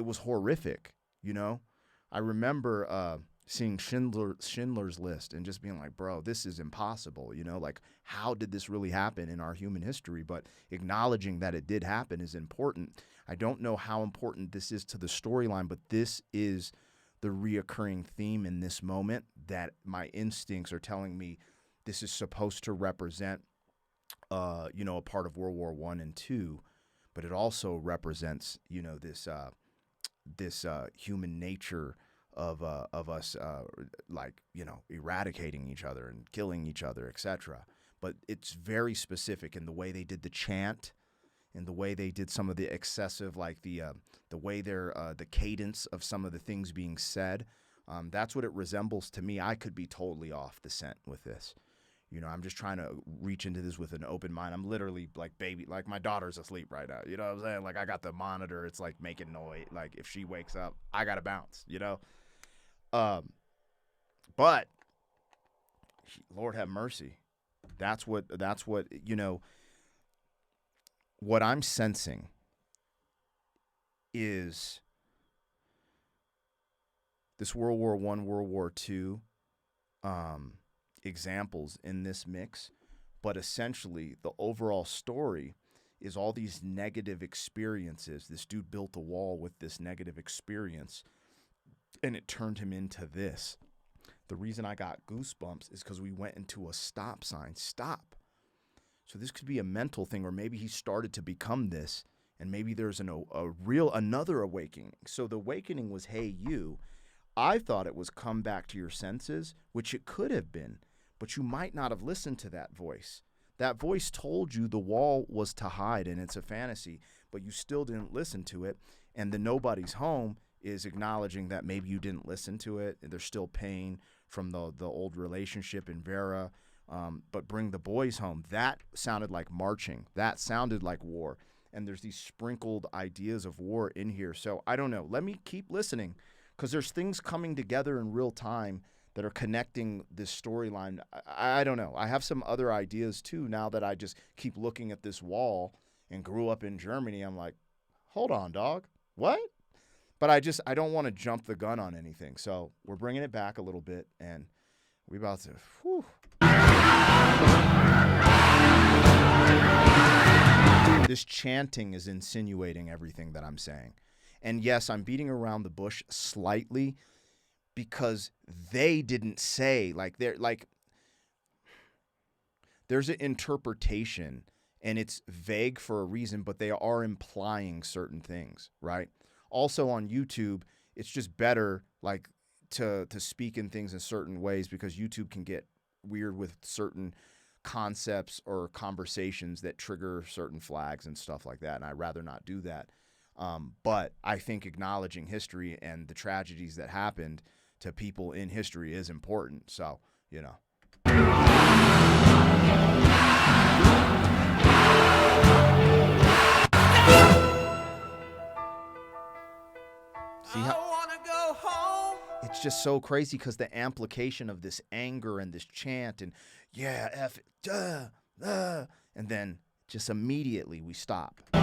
was horrific, I remember seeing Schindler's List and just being like, bro, this is impossible, like how did this really happen in our human history? But acknowledging that it did happen is important. I don't know how important this is to the storyline, but this is the reoccurring theme in this moment that my instincts are telling me this is supposed to represent, a part of World War I and II, but it also represents, this human nature of us, eradicating each other and killing each other, etc. But it's very specific in the way they did the chant, in the way they did some of the excessive, like the way the cadence of some of the things being said. That's what it resembles to me. I could be totally off the scent with this. I'm just trying to reach into this with an open mind. I'm literally like my daughter's asleep right now. You know what I'm saying? Like I got the monitor. It's like making noise. Like if she wakes up, I got to bounce, But Lord have mercy. That's what, what I'm sensing is this World War I, World War II, examples in this mix, but essentially the overall story is all these negative experiences. This dude built a wall with this negative experience, and it turned him into this. The reason I got goosebumps is because we went into a stop sign. Stop. So this could be a mental thing, or maybe he started to become this, and maybe there's another awakening. So the awakening was, hey, you. I thought it was come back to your senses, which it could have been, but you might not have listened to that voice. That voice told you the wall was to hide and it's a fantasy, but you still didn't listen to it. And the nobody's home is acknowledging that maybe you didn't listen to it. And there's still pain from the old relationship in Vera, but bring the boys home. That sounded like marching. That sounded like war. And there's these sprinkled ideas of war in here. So I don't know. Let me keep listening, because there's things coming together in real time that are connecting this storyline. I don't know. I have some other ideas too now that I just keep looking at this wall and grew up in Germany. I'm like, hold on, dog. What? But I don't want to jump the gun on anything. So we're bringing it back a little bit, and we about to, whew. This chanting is insinuating everything that I'm saying. And yes, I'm beating around the bush slightly because they didn't say, there's an interpretation, and it's vague for a reason, but they are implying certain things, right? Also on YouTube, it's just better to speak in things in certain ways, because YouTube can get weird with certain concepts or conversations that trigger certain flags and stuff like that, and I'd rather not do that. But I think acknowledging history and the tragedies that happened to people in history is important. So, See how I wanna go home. it's just so crazy, because the amplification of this anger and this chant and yeah, F it, and then just immediately we stop. I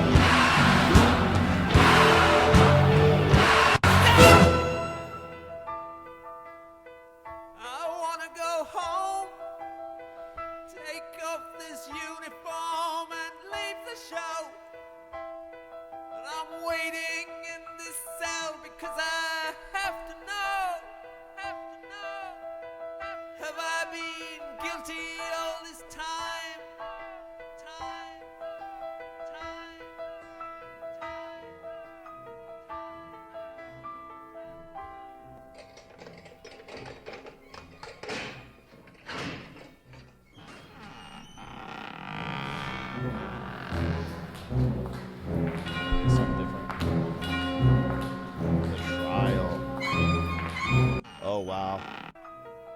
wanna go home. Take off this uniform and leave the show. And I'm waiting in this cell because I have to know. Have I been guilty all this time?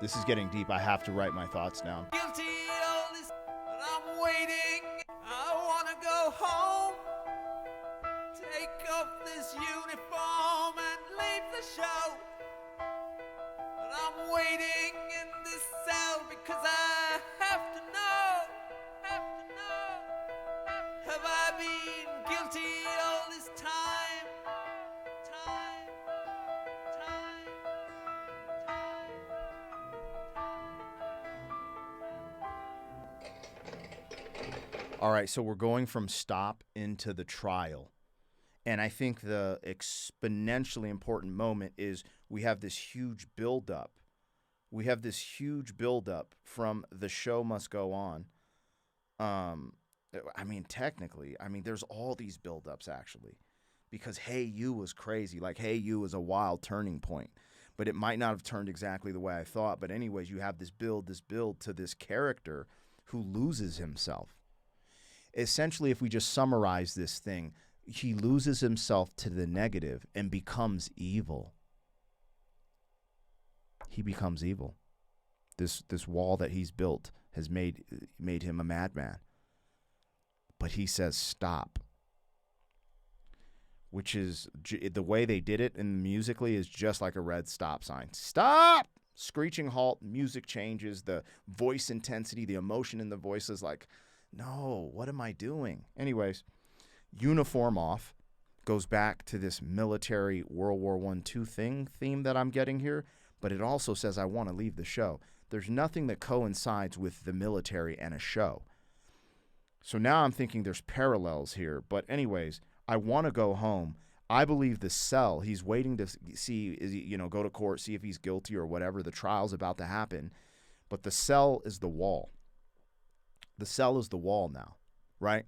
This is getting deep. I have to write my thoughts down. Guilty all this, and I'm waiting. I wanna go home. Take off this uniform and leave the show. And I'm waiting in this cell because I have to know. Have I been guilty all this time? All right, so we're going from stop into the trial. And I think the exponentially important moment is we have this huge buildup. We have this huge buildup from the show must go on. I mean, technically, there's all these buildups actually, because Hey You was crazy. Like Hey You was a wild turning point, but it might not have turned exactly the way I thought. But anyways, you have this build to this character who loses himself. Essentially, if we just summarize this thing, he loses himself to the negative and becomes evil. He becomes evil. This wall that he's built has made him a madman. But he says stop, which is the way they did it and musically is just like a red stop sign. Stop! Screeching halt, music changes, the voice intensity, the emotion in the voice is like, no, what am I doing? Anyways, uniform off, goes back to this military World War I/II theme that I'm getting here, but it also says I want to leave the show. There's nothing that coincides with the military and a show. So now I'm thinking there's parallels here. But anyways, I want to go home. I believe the cell, he's waiting to see, is he, go to court, see if he's guilty or whatever. The trial's about to happen. But the cell is the wall. The cell is the wall now, right?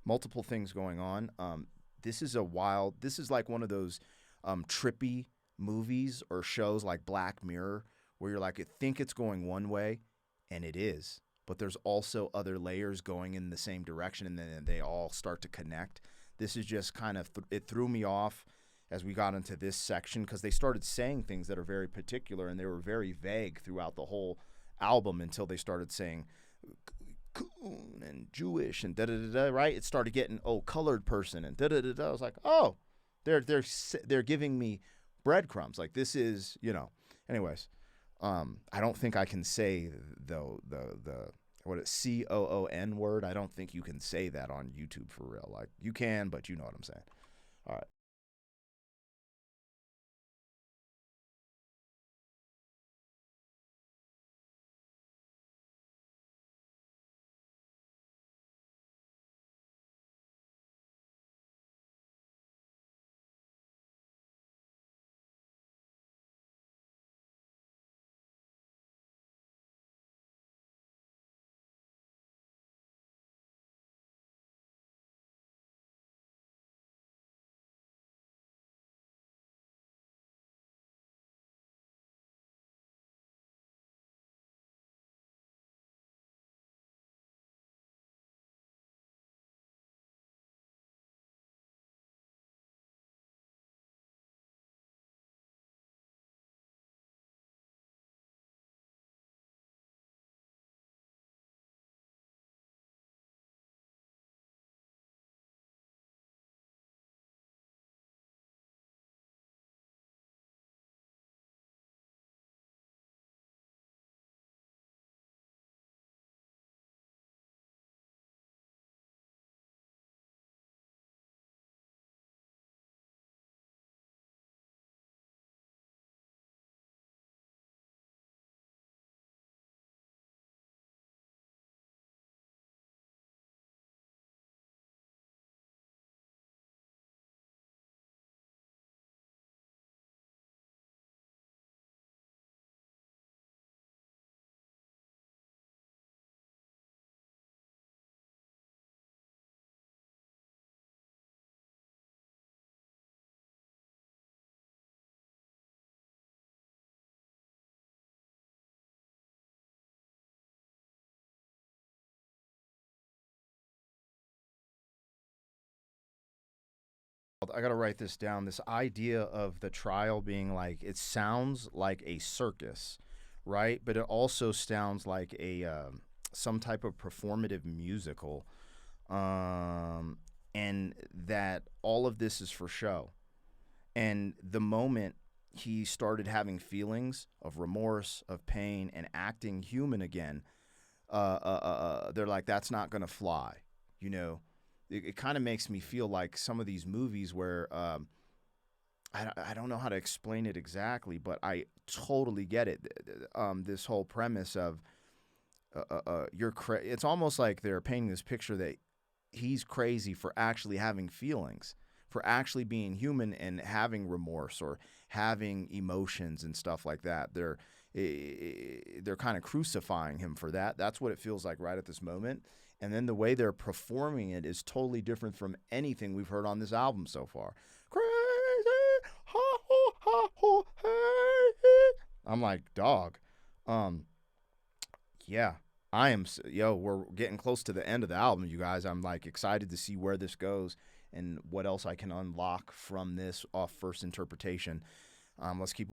Multiple things going on. This is like one of those trippy movies or shows like Black Mirror where you're like, you think it's going one way, and it is. But there's also other layers going in the same direction, and then they all start to connect. This is just kind of, it threw me off as we got into this section because they started saying things that are very particular, and they were very vague throughout the whole album until they started saying coon and Jewish and da-da-da-da, right? It started getting, colored person and da-da-da-da. I was like, they're giving me breadcrumbs. Like this is, anyways. I don't think I can say the COON word. I don't think you can say that on YouTube for real. Like you can, but you know what I'm saying. All right. I got to write this down. This idea of the trial being like, it sounds like a circus, right? But it also sounds like a some type of performative musical, and that all of this is for show. And the moment he started having feelings of remorse, of pain, and acting human again, they're like, that's not going to fly. You know, it kind of makes me feel like some of these movies where I don't know how to explain it exactly, but I totally get it. This whole premise of it's almost like they're painting this picture that he's crazy for actually having feelings, for actually being human and having remorse or having emotions and stuff like that. They're kind of crucifying him for that. That's what it feels like right at this moment. And then the way they're performing it is totally different from anything we've heard on this album so far. Crazy, ha, ho, ha, ho, hey. I'm like, dog. Yeah, we're getting close to the end of the album, you guys. I'm like excited to see where this goes and what else I can unlock from this off first interpretation. Let's keep.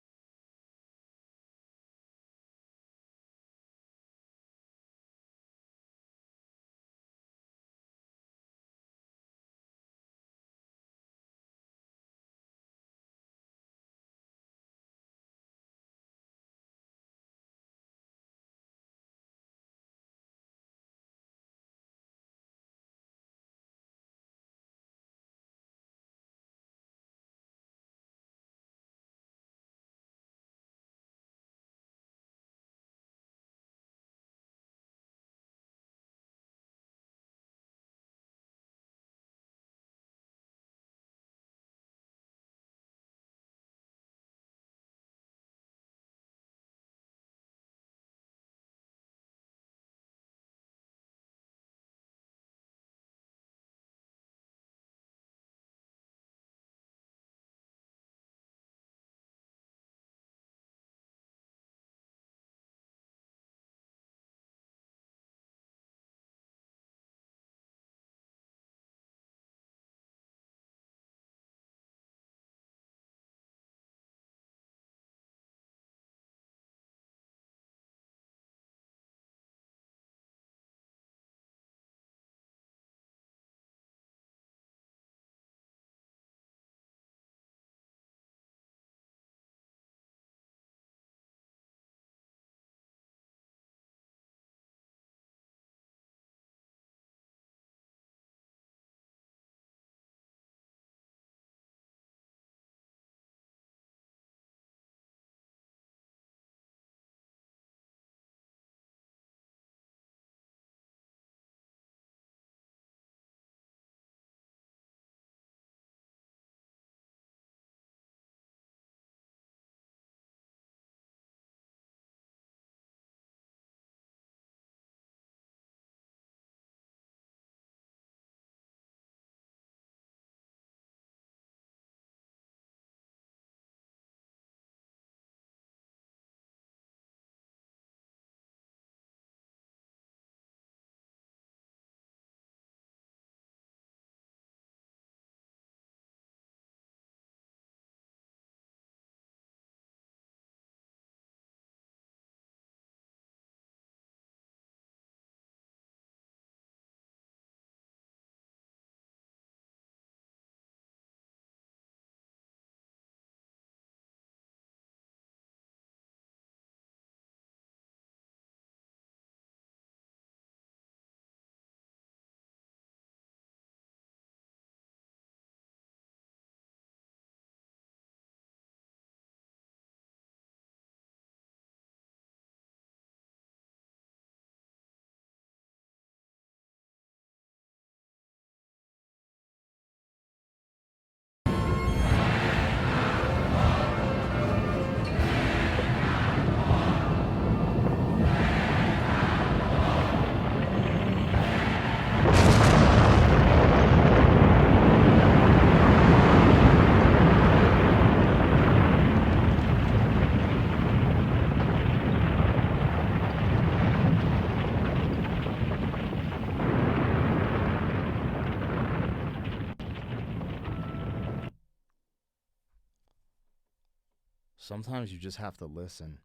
Sometimes you just have to listen.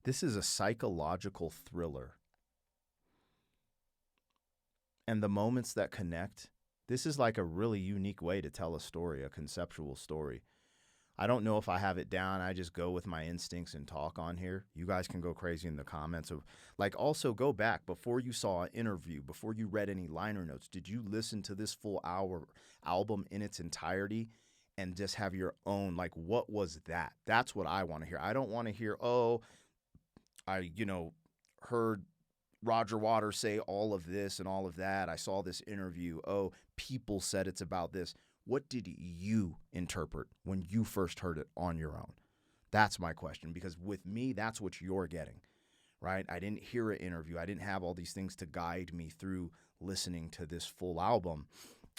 This is a psychological thriller. And the moments that connect, this is like a really unique way to tell a story, a conceptual story. I don't know if I have it down. I just go with my instincts and talk on here. You guys can go crazy in the comments. Of, like, also go back before you saw an interview, before you read any liner notes. Did you listen to this full hour album in its entirety and just have your own, like, what was that? That's what I want to hear. I don't want to hear, oh, I, heard Roger Waters say all of this and all of that. I saw this interview. Oh, people said it's about this. What did you interpret when you first heard it on your own? That's my question, because with me, that's what you're getting, right? I didn't hear an interview. I didn't have all these things to guide me through listening to this full album.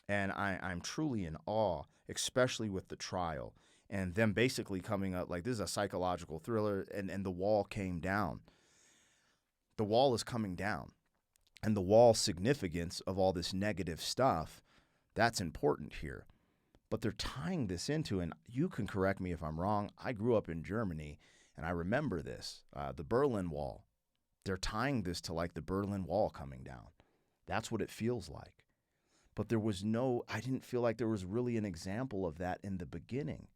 And I'm truly in awe, especially with the trial and them basically coming up like this is a psychological thriller, and the wall came down. The wall is coming down, and the wall significance of all this negative stuff, that's important here. But they're tying this into, and you can correct me if I'm wrong, I grew up in Germany, and I remember this, the Berlin Wall. They're tying this to like the Berlin Wall coming down. That's what it feels like. But I didn't feel like there was really an example of that in the beginning.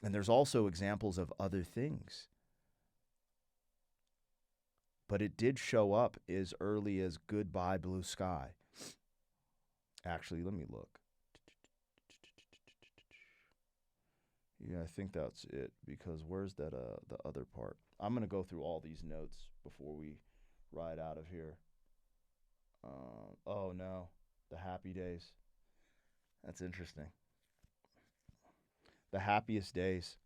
And there's also examples of other things. But it did show up as early as Goodbye Blue Sky. Actually, let me look. Yeah, I think that's it, because where's that the other part? I'm going to go through all these notes before we ride out of here. Oh no, the Happy Days. That's interesting. The Happiest Days.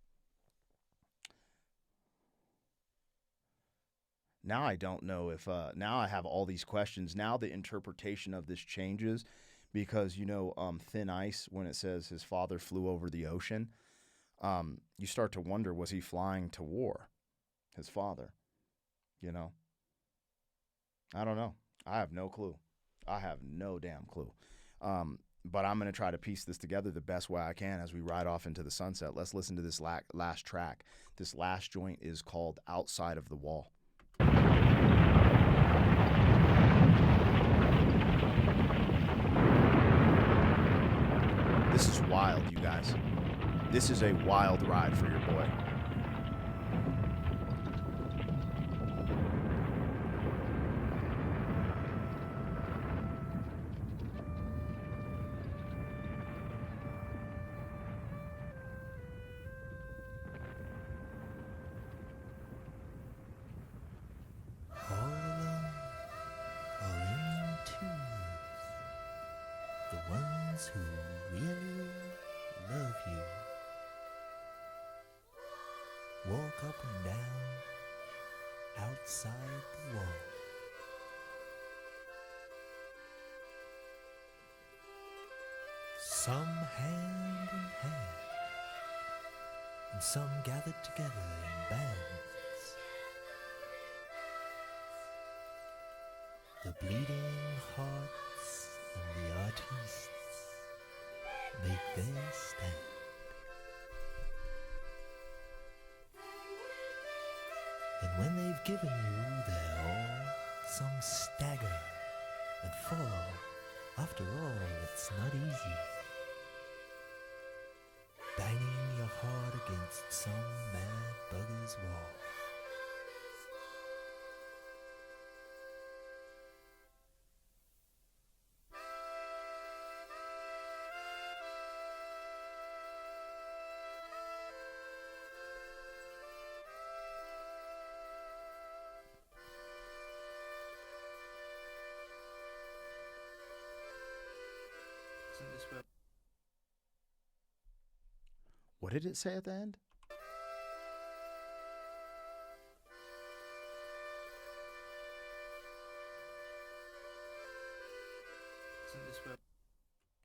Now I don't know if, now I have all these questions. Now the interpretation of this changes because, Thin Ice, when it says his father flew over the ocean, you start to wonder, was he flying to war? His father, I don't know. I have no clue. I have no damn clue. But I'm going to try to piece this together the best way I can as we ride off into the sunset. Let's listen to this last track. This last joint is called Outside of the Wall. This is wild, you guys. This is a wild ride for your boy. All alone or in twos, the ones who really love you walk up and down outside the wall. Some hand in hand, and some gathered together in bands. The bleeding hearts and the artists make their stand. And when they've given you their all, some stagger and fall. After all, it's not easy. Banging your heart against some mad bugger's wall. What did it say at the end?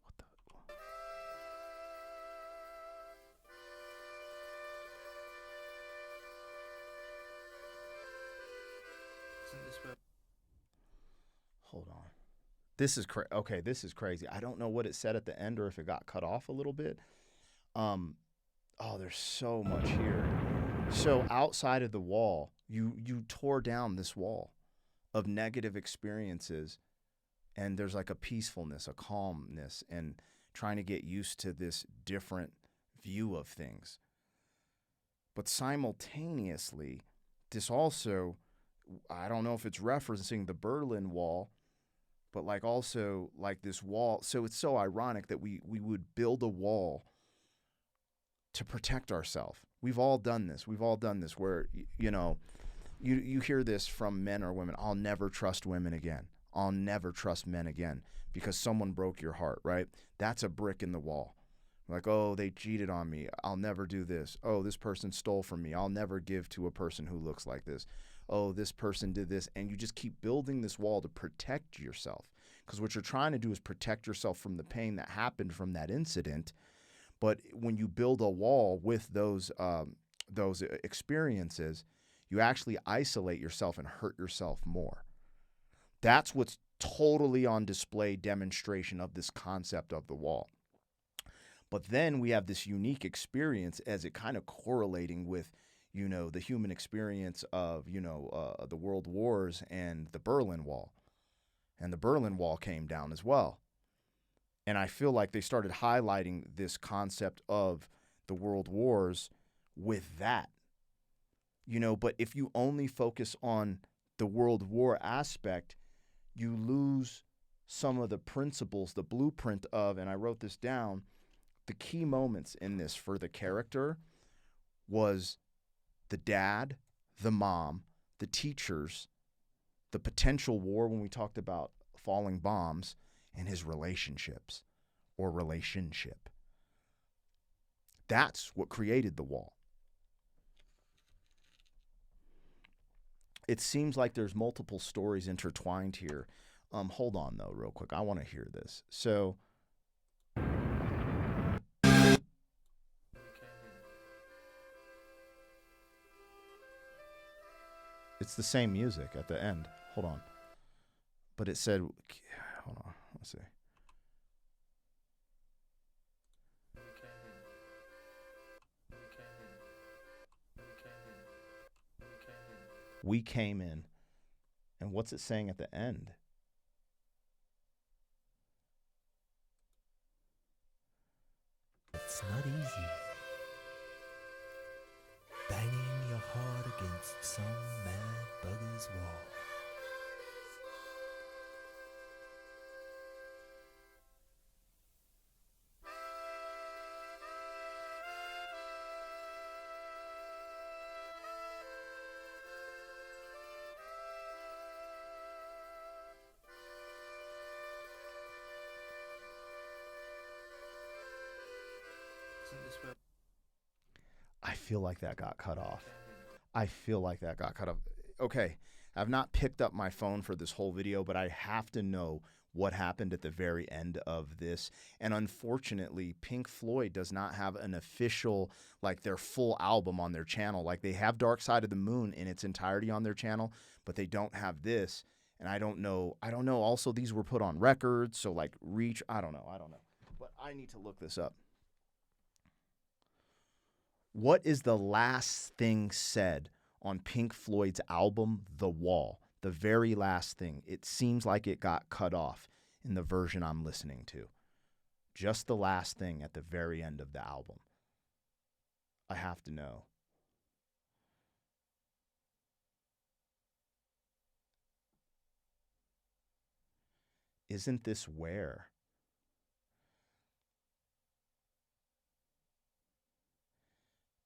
What the? Hold on. This is okay. This is crazy. I don't know what it said at the end or if it got cut off a little bit. Oh, there's so much here. So outside of the wall, you tore down this wall of negative experiences, and there's like a peacefulness, a calmness, and trying to get used to this different view of things. But simultaneously, this also, I don't know if it's referencing the Berlin Wall, but like also like this wall. So it's so ironic that we would build a wall to protect ourselves. We've all done this. We've all done this where, you hear this from men or women. I'll never trust women again. I'll never trust men again because someone broke your heart, right? That's a brick in the wall. Like, oh, they cheated on me. I'll never do this. Oh, this person stole from me. I'll never give to a person who looks like this. Oh, this person did this. And you just keep building this wall to protect yourself. Because what you're trying to do is protect yourself from the pain that happened from that incident. But when you build a wall with those experiences, you actually isolate yourself and hurt yourself more. That's what's totally on display demonstration of this concept of the wall. But then we have this unique experience as it kind of correlating with, the human experience of, the world wars and the Berlin Wall. And the Berlin Wall came down as well. And I feel like they started highlighting this concept of the world wars with that. But if you only focus on the world war aspect, you lose some of the principles, the blueprint of, and I wrote this down, the key moments in this for the character was the dad, the mom, the teachers, the potential war when we talked about falling bombs, and his relationships or relationship. That's what created the wall. It seems like there's multiple stories intertwined here. Hold on, though, real quick. I want to hear this. So, it's the same music at the end. Hold on. But it said, hold on, let's see. We came in. And what's it saying at the end? It's not easy. Banging your heart against some mad bugger's wall. I feel like that got cut off. Okay, I've not picked up my phone for this whole video, but I have to know what happened at the very end of this. And unfortunately, Pink Floyd does not have an official, like their full album on their channel. Like they have Dark Side of the Moon in its entirety on their channel, but they don't have this. And I don't know. Also, these were put on records, so like reach, I don't know. But I need to look this up. What is the last thing said on Pink Floyd's album, The Wall? The very last thing. It seems like it got cut off in the version I'm listening to. Just the last thing at the very end of the album. I have to know. Isn't this where?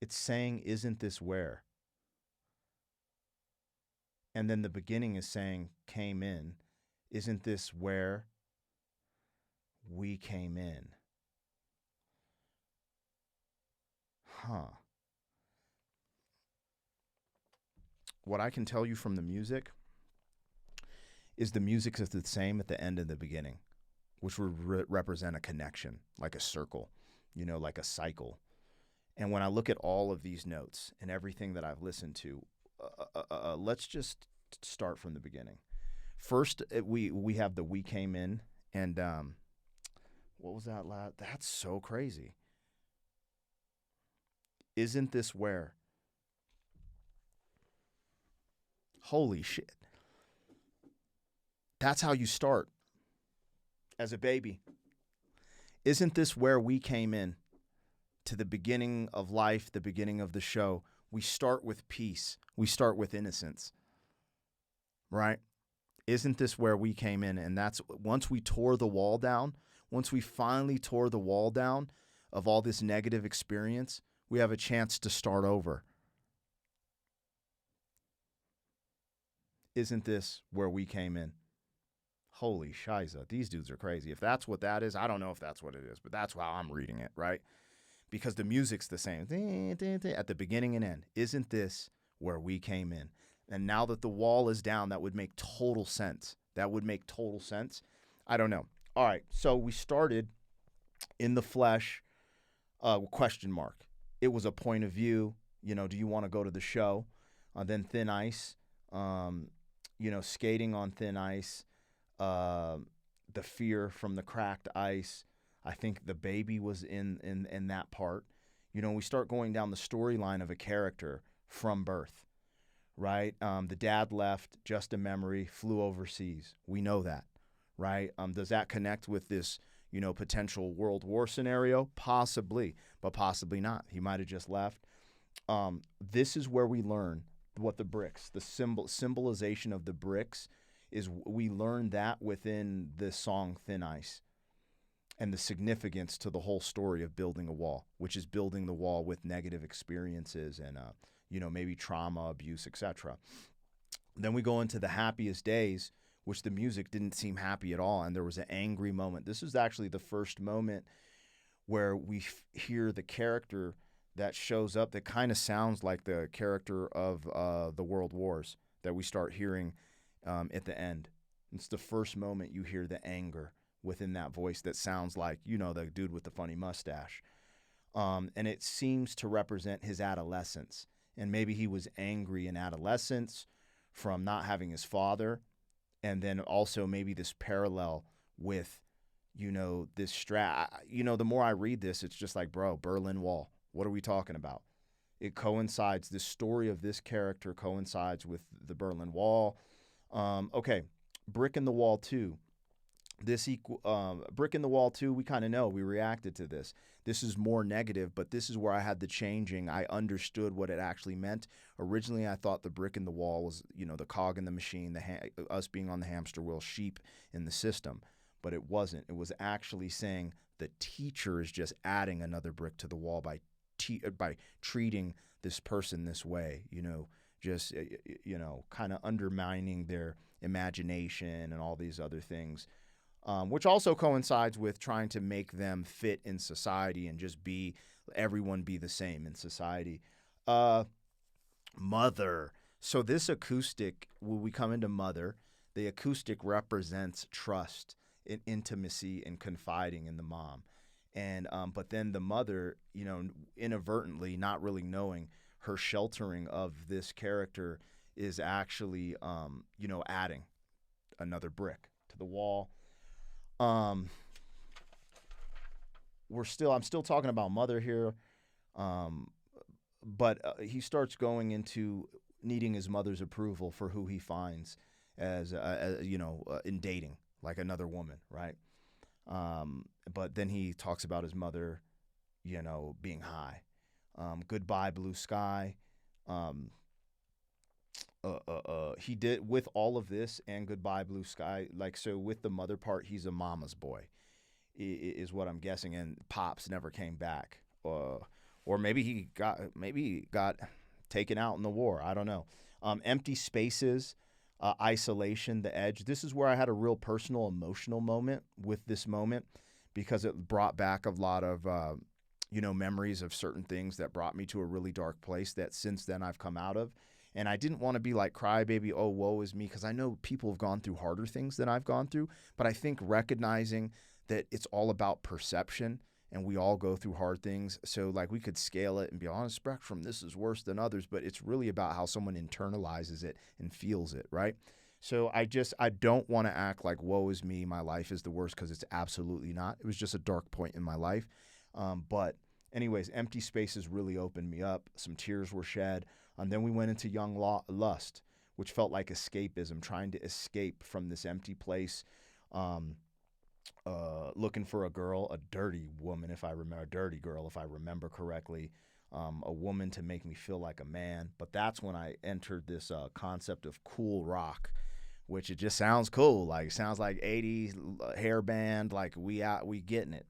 It's saying, isn't this where? And then the beginning is saying, came in. Isn't this where we came in? Huh. What I can tell you from the music is the music is the same at the end and the beginning, which would represent a connection, like a circle, like a cycle. And when I look at all of these notes and everything that I've listened to, let's just start from the beginning. First, we have the "We Came In," and what was that last? That's so crazy. Isn't this where? Holy shit. That's how you start as a baby. Isn't this where we came in to the beginning of life, the beginning of the show? We start with peace. We start with innocence, right? Isn't this where we came in? And that's once we tore the wall down, once we finally tore the wall down of all this negative experience, we have a chance to start over. Isn't this where we came in? Holy shiza, these dudes are crazy. If that's what that is, I don't know if that's what it is, but that's how I'm reading it, right? Because the music's the same at the beginning and end. Isn't this where we came in? And now that the wall is down, that would make total sense. That would make total sense. I don't know. All right, so we started in the flesh, question mark. It was a point of view. You know, do you want to go to the show? Then thin ice, skating on thin ice, the fear from the cracked ice. I think the baby was in that part. We start going down the storyline of a character from birth, right? The dad left, just a memory, flew overseas. We know that, right? Does that connect with this, potential World War scenario? Possibly, but possibly not. He might have just left. This is where we learn what the bricks, the symbolization of the bricks is. We learn that within the song Thin Ice and the significance to the whole story of building a wall, which is building the wall with negative experiences and, maybe trauma, abuse, etc. Then we go into the happiest days, which the music didn't seem happy at all. And there was an angry moment. This is actually the first moment where we hear the character that shows up that kind of sounds like the character of the World Wars that we start hearing at the end. It's the first moment you hear the anger within that voice that sounds like, the dude with the funny mustache. And it seems to represent his adolescence. And maybe he was angry in adolescence from not having his father. And then also maybe this parallel with, this the more I read this, it's just like, bro, Berlin Wall. What are we talking about? It coincides, this story of this character coincides with the Berlin Wall. Okay, Brick in the Wall 2. Brick in the Wall 2, we kind of know, we reacted to this. This is more negative, but this is where I had the changing. I understood what it actually meant. Originally, I thought the brick in the wall was, the cog in the machine, us being on the hamster wheel, sheep in the system. But it wasn't. It was actually saying the teacher is just adding another brick to the wall by treating this person this way, kind of undermining their imagination and all these other things, which also coincides with trying to make them fit in society and just everyone be the same in society. Mother. So this acoustic, when we come into Mother, the acoustic represents trust and intimacy and confiding in the mom. And but then the mother, inadvertently, not really knowing, her sheltering of this character is actually, adding another brick to the wall. I'm still talking about Mother here, but he starts going into needing his mother's approval for who he finds as in dating, like another woman, right? But then he talks about his mother, being high. Goodbye, Blue Sky. He did, with all of this and Goodbye, Blue Sky, so with the mother part, he's a mama's boy, is what I'm guessing. And Pops never came back. Or maybe he got taken out in the war. I don't know. Empty spaces. Isolation, the edge. This is where I had a real personal, emotional moment with this moment, because it brought back a lot of, memories of certain things that brought me to a really dark place that since then I've come out of. And I didn't want to be like crybaby, oh, woe is me, because I know people have gone through harder things than I've gone through. But I think recognizing that it's all about perception, and we all go through hard things. So we could scale it and be on a spectrum, this is worse than others, but it's really about how someone internalizes it and feels it, right? So I don't want to act like woe is me, my life is the worst, because it's absolutely not. It was just a dark point in my life. But anyways, Empty Spaces really opened me up. Some tears were shed. And then we went into Young Lust, which felt like escapism, trying to escape from this empty place, looking for a girl, a dirty woman, a dirty girl, if I remember correctly, a woman to make me feel like a man. But that's when I entered this concept of cool rock, which it just sounds cool. Like, sounds like 80s hair band, like we getting it.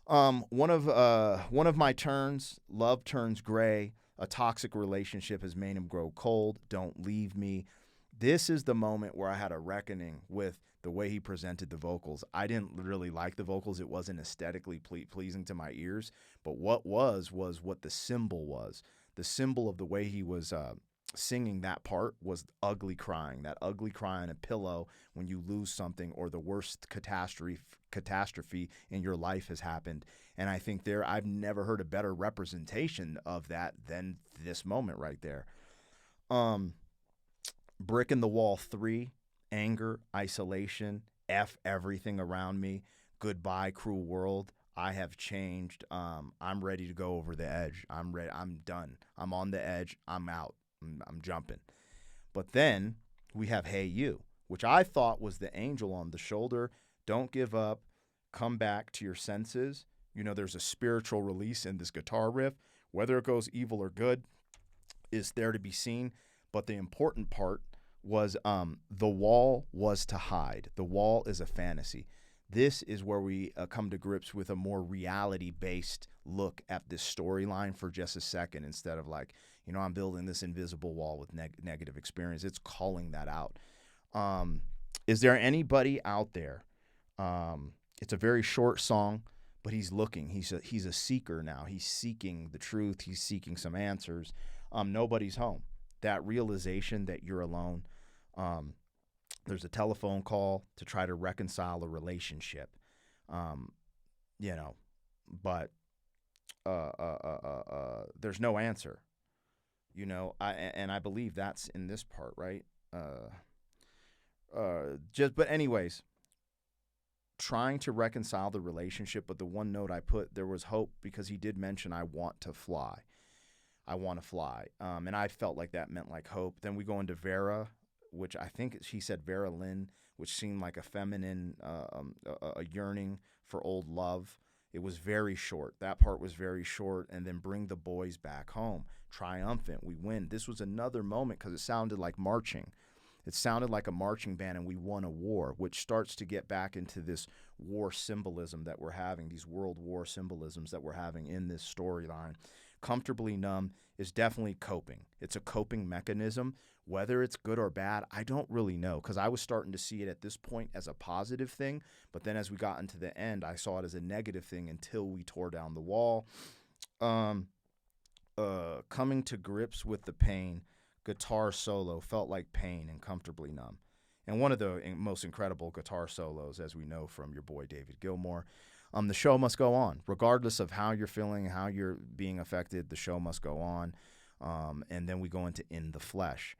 One of my turns, love turns gray. A toxic relationship has made him grow cold. Don't leave me. This is the moment where I had a reckoning with the way he presented the vocals. I didn't really like the vocals. It wasn't aesthetically pleasing to my ears. But what was what the symbol was. The symbol of the way he was singing that part was ugly crying. That ugly cry on a pillow when you lose something or the worst catastrophe in your life has happened. And I think I've never heard a better representation of that than this moment right there. Brick in the Wall 3, anger, isolation, F everything around me, goodbye cruel world, I have changed, I'm ready to go over the edge, I'm ready, I'm done, I'm on the edge, I'm out, I'm jumping. But then we have Hey You, which I thought was the angel on the shoulder. Don't give up, come back to your senses. You know, there's a spiritual release in this guitar riff. Whether it goes evil or good is there to be seen. But the important part was the wall was to hide. The wall is a fantasy. This is where we come to grips with a more reality-based look at this storyline for just a second, instead of like, you know, I'm building this invisible wall with negative experience. It's calling that out. Is there anybody out there? It's a very short song, but he's looking. He's a seeker now. He's seeking the truth. He's seeking some answers. Nobody's home. That realization that you're alone. There's a telephone call to try to reconcile a relationship. You know, but there's no answer. You know, I believe that's in this part, right? But anyways, trying to reconcile the relationship, but the one note I put, there was hope, because he did mention, I want to fly. I want to fly. And I felt like that meant like hope. Then we go into Vera, which I think she said Vera Lynn, which seemed like a feminine, a yearning for old love. It was very short. That part was very short. And then Bring the Boys Back Home. Triumphant. We win. This was another moment because it sounded like marching. It sounded like a marching band, and we won a war, which starts to get back into this war symbolism that we're having, these world war symbolisms that we're having in this storyline. Comfortably Numb is definitely coping. It's a coping mechanism. Whether it's good or bad, I don't really know, because I was starting to see it at this point as a positive thing, but then as we got into the end, I saw it as a negative thing until we tore down the wall. Coming to grips with the pain, guitar solo felt like pain and Comfortably Numb. And one of the most incredible guitar solos, as we know from your boy David Gilmour. The show must go on. Regardless of how you're feeling, how you're being affected, the show must go on. And then we go into In the Flesh.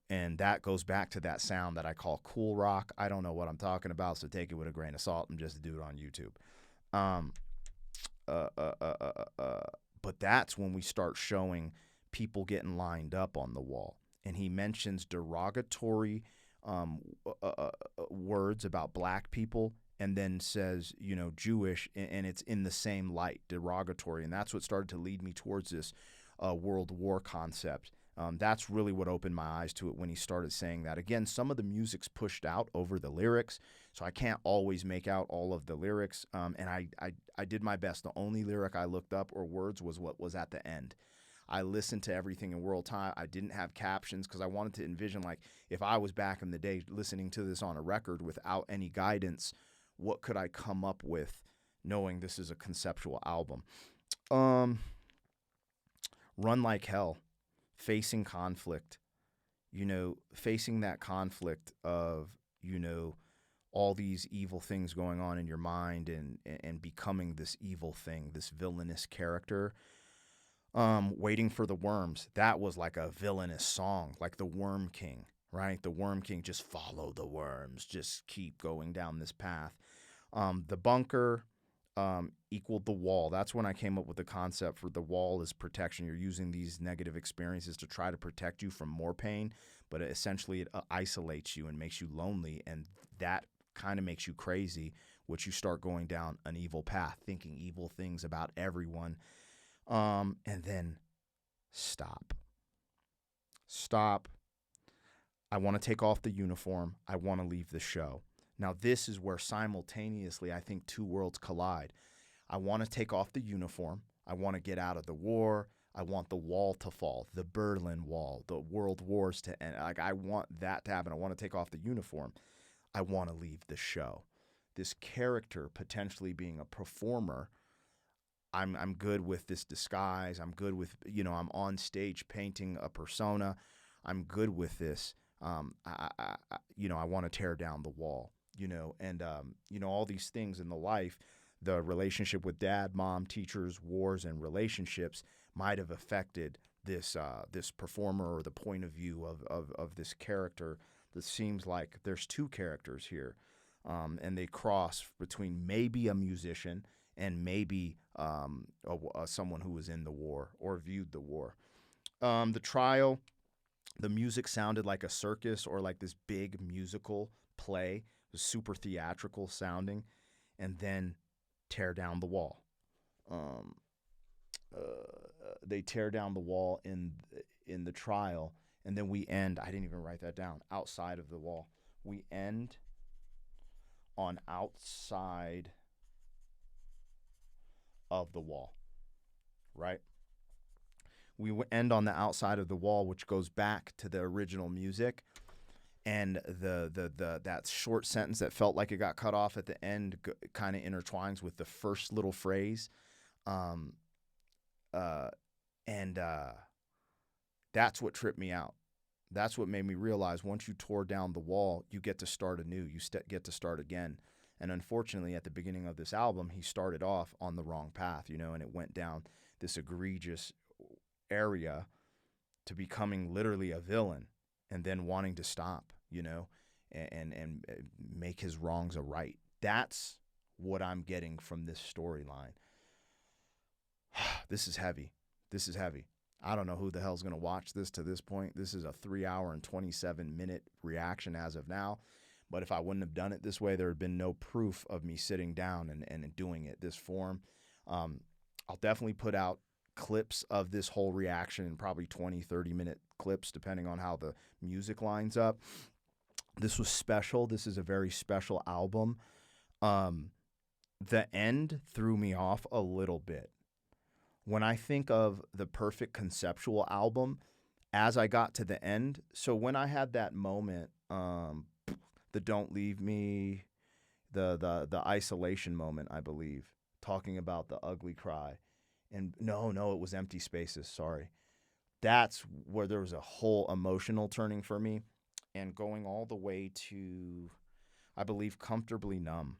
And that goes back to that sound that I call cool rock. I don't know what I'm talking about, so take it with a grain of salt and just do it on YouTube. But that's when we start showing people getting lined up on the wall. And he mentions derogatory words about black people, and then says, you know, Jewish, and it's in the same light, derogatory. And that's what started to lead me towards this World War concept. That's really what opened my eyes to it when he started saying that. Again, some of the music's pushed out over the lyrics, so I can't always make out all of the lyrics. And I did my best. The only lyric I looked up or words was what was at the end. I listened to everything in world time. I didn't have captions because I wanted to envision, like, if I was back in the day listening to this on a record without any guidance, what could I come up with knowing this is a conceptual album? Run Like Hell, facing conflict, you know, facing that conflict of, you know, all these evil things going on in your mind and becoming this evil thing, this villainous character. Waiting for the Worms, that was like a villainous song, like the Worm King, right? The Worm King, just follow the worms, just keep going down this path. The Bunker, equaled the wall. That's when I came up with the concept for the wall is protection. You're using these negative experiences to try to protect you from more pain, but essentially it isolates you and makes you lonely, and that kind of makes you crazy, which you start going down an evil path, thinking evil things about everyone, and then stop. I want to take off the uniform. I want to leave the show. Now, this is where simultaneously I think two worlds collide. I want to take off the uniform. I want to get out of the war. I want the wall to fall, the Berlin Wall, the world wars to end. Like, I want that to happen. I want to take off the uniform. I want to leave the show. This character potentially being a performer, I'm good with this disguise. I'm good with, I'm on stage painting a persona. I'm good with this. I want to tear down the wall, and all these things in the life, the relationship with dad, mom, teachers, wars, and relationships might have affected this performer or the point of view of this character. That seems like there's two characters here, and they cross between maybe a musician and maybe someone who was in the war or viewed the war. The trial, the music sounded like a circus or like this big musical play. It was super theatrical sounding, and then tear down the wall. They tear down the wall in the trial, and then we end. I didn't even write that down. Outside of the wall, we end on outside of the wall, right? We end on the outside of the wall, which goes back to the original music, and the that short sentence that felt like it got cut off at the end kind of intertwines with the first little phrase, and that's what tripped me out. That's what made me realize once you tore down the wall, you get to start anew. You get to start again. And unfortunately, at the beginning of this album, he started off on the wrong path, and it went down this egregious area to becoming literally a villain and then wanting to stop, and make his wrongs a right. That's what I'm getting from this storyline. This is heavy. I don't know who the hell's going to watch this to this point. This is a 3-hour and 27-minute reaction as of now. But if I wouldn't have done it this way, there had been no proof of me sitting down and doing it this form. I'll definitely put out clips of this whole reaction in probably 20, 30-minute clips, depending on how the music lines up. This was special. This is a very special album. The end threw me off a little bit. When I think of the perfect conceptual album, as I got to the end, so when I had that moment, the Don't Leave Me, the isolation moment, I believe, talking about the ugly cry. And no, it was Empty Spaces, sorry. That's where there was a whole emotional turning for me, and going all the way to, I believe, Comfortably Numb.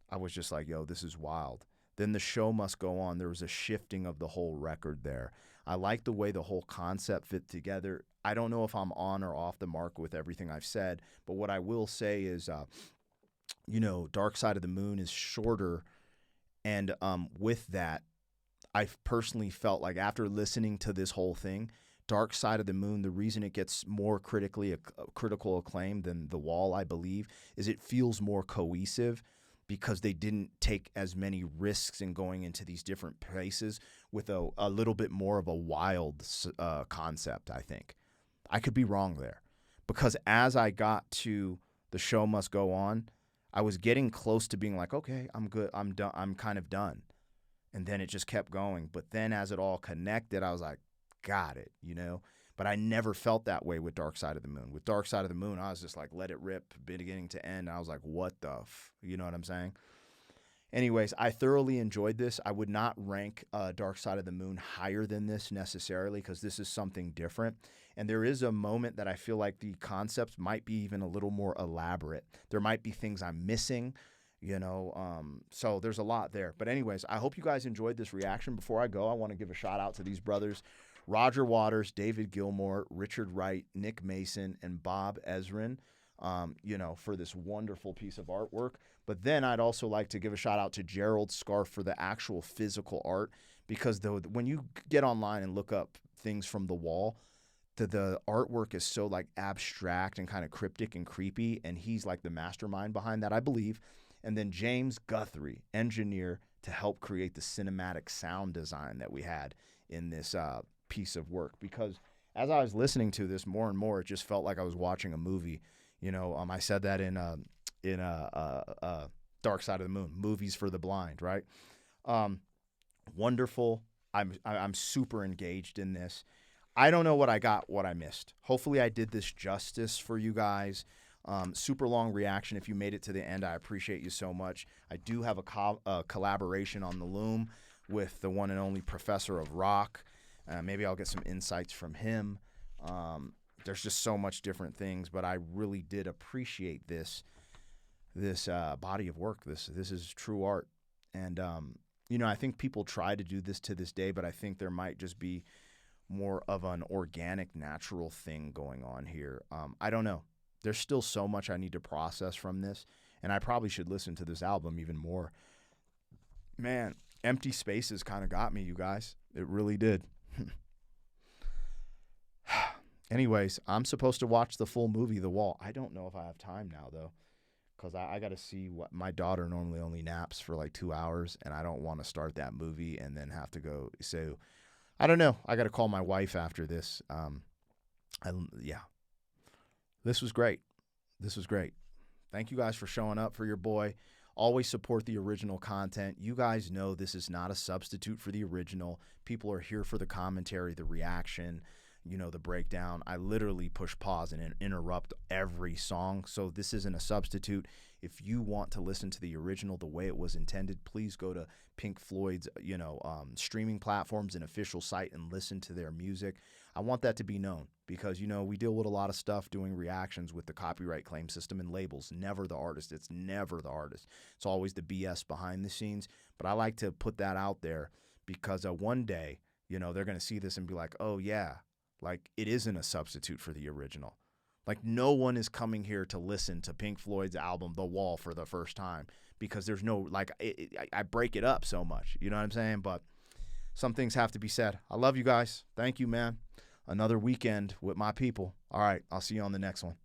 I was just like, yo, this is wild. Then The Show Must Go On. There was a shifting of the whole record there. I like the way the whole concept fit together. I don't know if I'm on or off the mark with everything I've said, but what I will say is, Dark Side of the Moon is shorter, and with that, I personally felt like after listening to this whole thing, Dark Side of the Moon, the reason it gets more critical acclaim than The Wall, I believe, is it feels more cohesive, because they didn't take as many risks in going into these different places with a little bit more of a wild concept, I think. I could be wrong there. Because as I got to The Show Must Go On, I was getting close to being like, okay, I'm good, I'm done, I'm kind of done. And then it just kept going. But then as it all connected, I was like, got it, But I never felt that way with Dark Side of the Moon. With Dark Side of the Moon, I was just like, let it rip, beginning to end. I was like, what the you know what I'm saying? Anyways, I thoroughly enjoyed this. I would not rank Dark Side of the Moon higher than this necessarily, because this is something different. And there is a moment that I feel like the concepts might be even a little more elaborate. There might be things I'm missing, so there's a lot there. But anyways, I hope you guys enjoyed this reaction. Before I go, I want to give a shout out to these brothers, Roger Waters, David Gilmore, Richard Wright, Nick Mason, and Bob Ezrin. for this wonderful piece of artwork. But then I'd also like to give a shout out to Gerald Scarf for the actual physical art, because when you get online and look up things from the wall, the artwork is so like abstract and kind of cryptic and creepy, and he's like the mastermind behind that, I believe. And then James Guthrie, engineer, to help create the cinematic sound design that we had in this piece of work. Because as I was listening to this more and more, it just felt like I was watching a movie. I said that in Dark Side of the Moon, movies for the blind, right? Wonderful. I'm super engaged in this. I don't know what I got, what I missed. Hopefully I did this justice for you guys. Super long reaction. If you made it to the end, I appreciate you so much. I do have a collaboration on the loom with the one and only Professor of Rock. Maybe I'll get some insights from him. There's just so much different things, but I really did appreciate this body of work. This is true art. And, I think people try to do this to this day, but I think there might just be more of an organic, natural thing going on here. I don't know. There's still so much I need to process from this, and I probably should listen to this album even more. Man, Empty Spaces kind of got me, you guys. It really did. Anyways, I'm supposed to watch the full movie, The Wall. I don't know if I have time now, though, because I got to see what my daughter normally only naps for like 2 hours, and I don't want to start that movie and then have to go. So I don't know. I got to call my wife after this. This was great. This was great. Thank you guys for showing up for your boy. Always support the original content. You guys know this is not a substitute for the original. People are here for the commentary, the reaction, the breakdown. I literally push pause and interrupt every song, so this isn't a substitute. If you want to listen to the original the way it was intended, please go to Pink Floyd's, streaming platforms and official site and listen to their music. I want that to be known because, we deal with a lot of stuff doing reactions with the copyright claim system and labels. Never the artist. It's never the artist. It's always the BS behind the scenes. But I like to put that out there because one day, they're going to see this and be like, oh, yeah, like it isn't a substitute for the original. Like no one is coming here to listen to Pink Floyd's album, The Wall, for the first time because there's no, I break it up so much. You know what I'm saying? But some things have to be said. I love you guys. Thank you, man. Another weekend with my people. All right, I'll see you on the next one.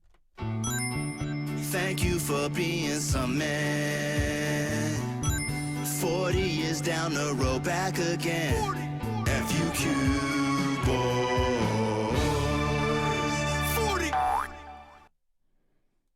Thank you for being some man. 40 years down the road, back again.